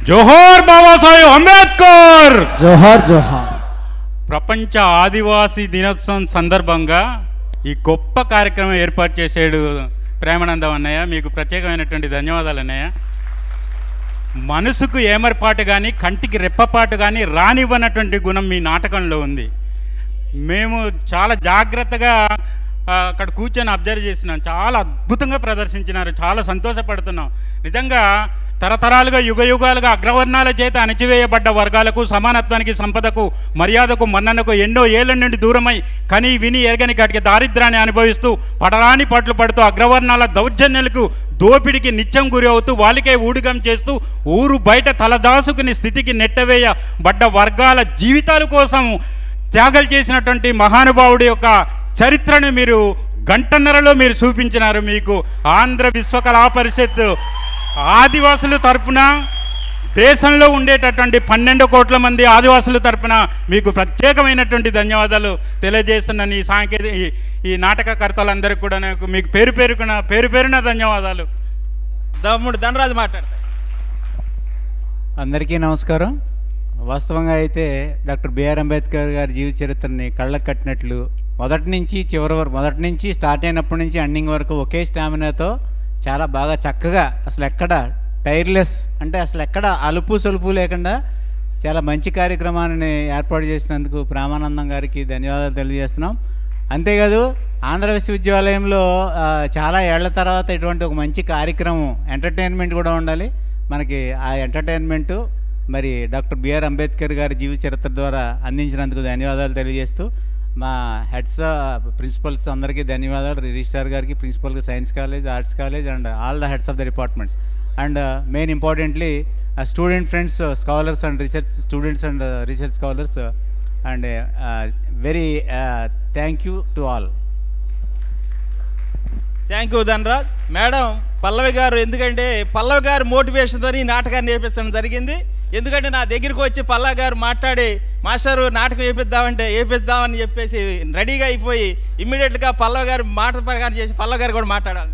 జోహార్ బాబాసాహెబ్ అంబేద్కర్. జోహార్ జోహార్. ప్రపంచ ఆదివాసీ దినోత్సవం సందర్భంగా ఈ గొప్ప కార్యక్రమం ఏర్పాటు చేసాడు ప్రేమానందం అన్నయ్య. మీకు ప్రత్యేకమైనటువంటి ధన్యవాదాలు అన్నయ్య. మనసుకు ఏమరపాటు కానీ, కంటికి రెప్పపాటు కానీ రానివ్వనటువంటి గుణం మీ నాటకంలో ఉంది. మేము చాలా జాగ్రత్తగా అక్కడ కూర్చొని అబ్జర్వ్ చేసినాం. చాలా అద్భుతంగా ప్రదర్శించినారు. చాలా సంతోషపడుతున్నాం. నిజంగా తరతరాలుగా, యుగయుగాలుగా అగ్రవర్ణాల చేత అణచివేయబడ్డ వర్గాలకు, సమానత్వానికి, సంపదకు, మర్యాదకు, మన్ననకు ఎన్నో ఏళ్ల నుండి దూరమై కని విని ఎరగని కాటికి దారిద్ర్యాన్ని అనుభవిస్తూ పడరాని పట్లు పడుతూ అగ్రవర్ణాల దౌర్జన్యాలకు, దోపిడికి నిత్యం గురి అవుతూ వాళ్ళకే ఊడిగం చేస్తూ ఊరు బయట తలదాసుకుని స్థితికి నెట్టవేయబడ్డ వర్గాల జీవితాల కోసం త్యాగాలు చేసినటువంటి మహానుభావుడి యొక్క చరిత్రను మీరు గంటన్నరలో మీరు చూపించినారు. మీకు ఆంధ్ర విశ్వకళా పరిషత్ ఆదివాసుల తరపున, దేశంలో ఉండేటటువంటి 12 కోట్ల మంది ఆదివాసుల తరపున మీకు ప్రత్యేకమైనటువంటి ధన్యవాదాలు తెలియజేస్తున్నాను. ఈ ఈ నాటకకర్తలందరికీ కూడా నాకు మీకు పేరు పేరున ధన్యవాదాలు. తమ్ముడు ధనరాజు మాట్లాడతారు. అందరికీ నమస్కారం. వాస్తవంగా అయితే డాక్టర్ బిఆర్ అంబేద్కర్ గారి జీవిత చరిత్రని కళ్ళకు కట్టినట్లు మొదటి నుంచి చివరి వరకు, మొదటి నుంచి స్టార్ట్ అయినప్పటి నుంచి ఎండింగ్ వరకు ఒకే స్టామినాతో చాలా బాగా చక్కగా, అసలు ఎక్కడ టైర్లెస్ అంటే అసలు ఎక్కడ అలుపు సొలుపు లేకుండా చాలా మంచి కార్యక్రమాన్ని ఏర్పాటు చేసినందుకు ప్రేమానందం గారికి ధన్యవాదాలు తెలియజేస్తున్నాం. అంతేకాదు ఆంధ్ర విశ్వవిద్యాలయంలో చాలా ఏళ్ల తర్వాత ఇటువంటి ఒక మంచి కార్యక్రమం, ఎంటర్టైన్మెంట్ కూడా ఉండాలి మనకి. ఆ ఎంటర్టైన్మెంటు మరి డాక్టర్ బిఆర్ అంబేద్కర్ గారి జీవిత చరిత్ర ద్వారా అందించినందుకు ధన్యవాదాలు తెలియజేస్తూ మా హెడ్స్ ప్రిన్సిపల్స్ అందరికీ ధన్యవాదాలు. రిజిస్ట్రార్ గారికి, ప్రిన్సిపల్కి, science college, arts college and all the heads of the departments and main importantly student friends, scholars and research students and research scholars and very thank you to all. Thank you Dhanaraj. Madam Pallavi గారు, ఎందుకంటే పల్లవి గారు మోటివేషన్తో ఈ నాటకాన్ని వేయించడం జరిగింది. ఎందుకంటే నా దగ్గరికి వచ్చి పల్లవి గారు మాట్లాడి మాస్టరు నాటకం వేపిద్దామని చెప్పేసి రెడీగా అయిపోయి ఇమ్మీడియట్గా పల్లవి గారు మాట ప్రకారం చేసి పల్లవి గారు కూడా మాట్లాడాలి.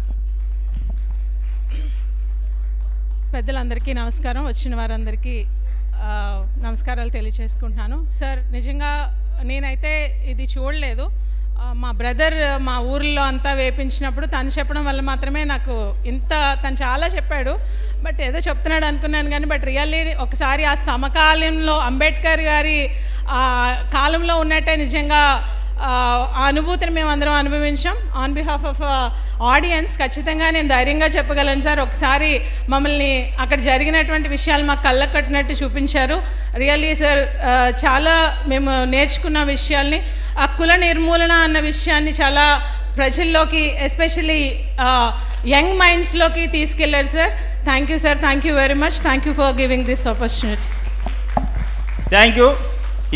పెద్దలందరికీ నమస్కారం, వచ్చిన వారందరికీ నమస్కారాలు తెలియచేసుకుంటున్నాను. సార్, నిజంగా నేనైతే ఇది చూడలేదు. మా బ్రదర్ మా ఊర్లో అంతా వేపించినప్పుడు తను చెప్పడం వల్ల మాత్రమే నాకు తను చాలా చెప్పాడు, బట్ ఏదో చెప్తున్నాడు అనుకున్నాను కానీ బట్ రియల్లీ ఒకసారి ఆ సమకాలంలో అంబేద్కర్ గారి కాలంలో ఉన్నట్టే నిజంగా ఆ అనుభూతిని మేము అందరం అనుభవించాం. ఆన్ బిహాఫ్ ఆఫ్ ఆడియన్స్ ఖచ్చితంగా నేను ధైర్యంగా చెప్పగలను సార్. ఒకసారి మమ్మల్ని అక్కడ జరిగినటువంటి విషయాలు మాకు కళ్ళకు కట్టినట్టు చూపించారు. రియల్లీ సార్ చాలా మేము నేర్చుకున్న విషయాల్ని, ఆ కుల నిర్మూలన అన్న విషయాన్ని చాలా ప్రజల్లోకి ఎస్పెషల్లీ యంగ్ మైండ్స్లోకి తీసుకెళ్లారు sir. Thank you sir, thank you very much. Thank you for giving this opportunity. Thank you.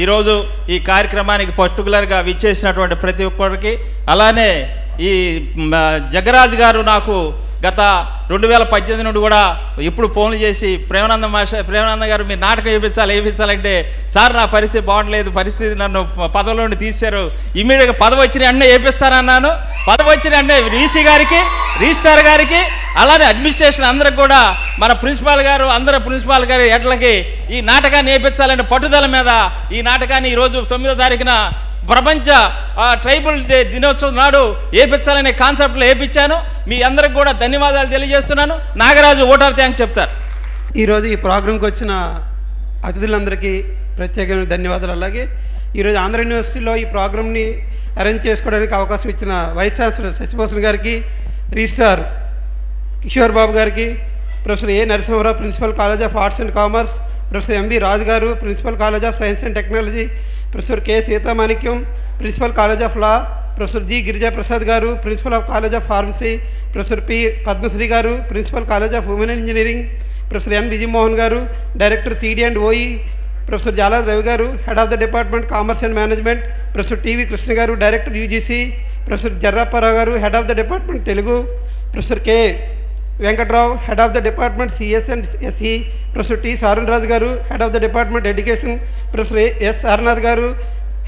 ఈరోజు ఈ కార్యక్రమానికి పర్టికులర్గా విచ్చేసినటువంటి ప్రతి ఒక్కరికి, అలానే ఈ జగరాజు గారు నాకు గత 2018 నుండి కూడా ఎప్పుడు ఫోన్లు చేసి ప్రేమానంద గారు మీరు నాటకం వేయించాలంటే సార్ నా పరిస్థితి బాగుండలేదు, పరిస్థితి నన్ను పదవిలో నుండి తీశారు, ఇమ్మీడియట్గా పదవి వచ్చిన వెంటనే వేపిస్తానన్నాను. పదవి వచ్చిన వెంటనే వీసీ గారికి, రిజిస్ట్రార్ గారికి, అలానే అడ్మినిస్ట్రేషన్ అందరికి కూడా మన ప్రిన్సిపాల్ గారు, అందరూ ప్రిన్సిపాల్ గారి ఎట్లకి ఈ నాటకాన్ని వేయించాలనే పట్టుదల మీద ఈ నాటకాన్ని ఈరోజు 9వ తారీఖున ప్రపంచ ట్రైబల్ డే దినోత్సవం నాడు వేయించాలనే కాన్సెప్ట్లో వేయించాను. మీ అందరికి కూడా ధన్యవాదాలు తెలియజేస్తున్నాను. నాగరాజు ఓట్ ఆఫ్ థ్యాంక్స్ చెప్తారు. ఈరోజు ఈ ప్రోగ్రాంకి వచ్చిన అతిథులందరికీ ప్రత్యేకమైన ధన్యవాదాలు. అలాగే ఈరోజు ఆంధ్ర యూనివర్సిటీలో ఈ ప్రోగ్రామ్ని అరేంజ్ చేసుకోవడానికి అవకాశం ఇచ్చిన వైస్ ఛాన్సలర్ శశిభూషణ్ గారికి, రిజిస్ట్రార్ కిషోర్ బాబు గారికి, professor A Narasimharao, principal college of arts and commerce, professor MB Raju గారు, principal college of science and technology, professor K Seethamanikyam, principal college of law, professor G Girijaprasad గారు, principal of college of pharmacy, professor P Padmashri గారు, principal college of women engineering, professor N Vijayamohan గారు, director CD and OE, professor Jalad Ravi గారు, head of the department commerce and management, professor TV Krishna గారు, director UGC, professor Jarrapparao గారు, head of the department Telugu, professor K Venkatrao, head of the department CS and SE, professor T Sarun Raju గారు, head of the department education, professor S Saranath గారు,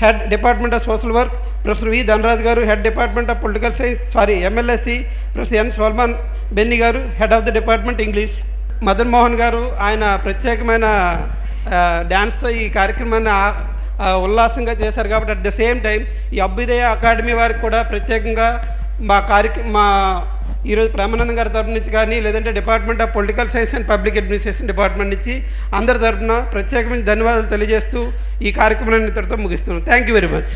head department of social work, professor V Dhanaraj గారు, head department of political science MLSC, professor N Salman Benny గారు, head of the department English. Madan Mohan గారు ఆయన ప్రత్యేకమైన డ్యాన్స్తో ఈ కార్యక్రమాన్ని ఉల్లాసంగా చేశారు. కాబట్టి అట్ ద సేమ్ టైం ఈ అభ్యుదయ అకాడమీ వారికి కూడా ప్రత్యేకంగా మా ఈరోజు ప్రేమానందం గారి తరఫు నుంచి కానీ, లేదంటే department of political science and public administration department నుంచి అందరి తరఫున ప్రత్యేకమైన ధన్యవాదాలు తెలియజేస్తూ ఈ కార్యక్రమాన్ని ఇంతటితో ముగిస్తున్నాను. Thank you very much.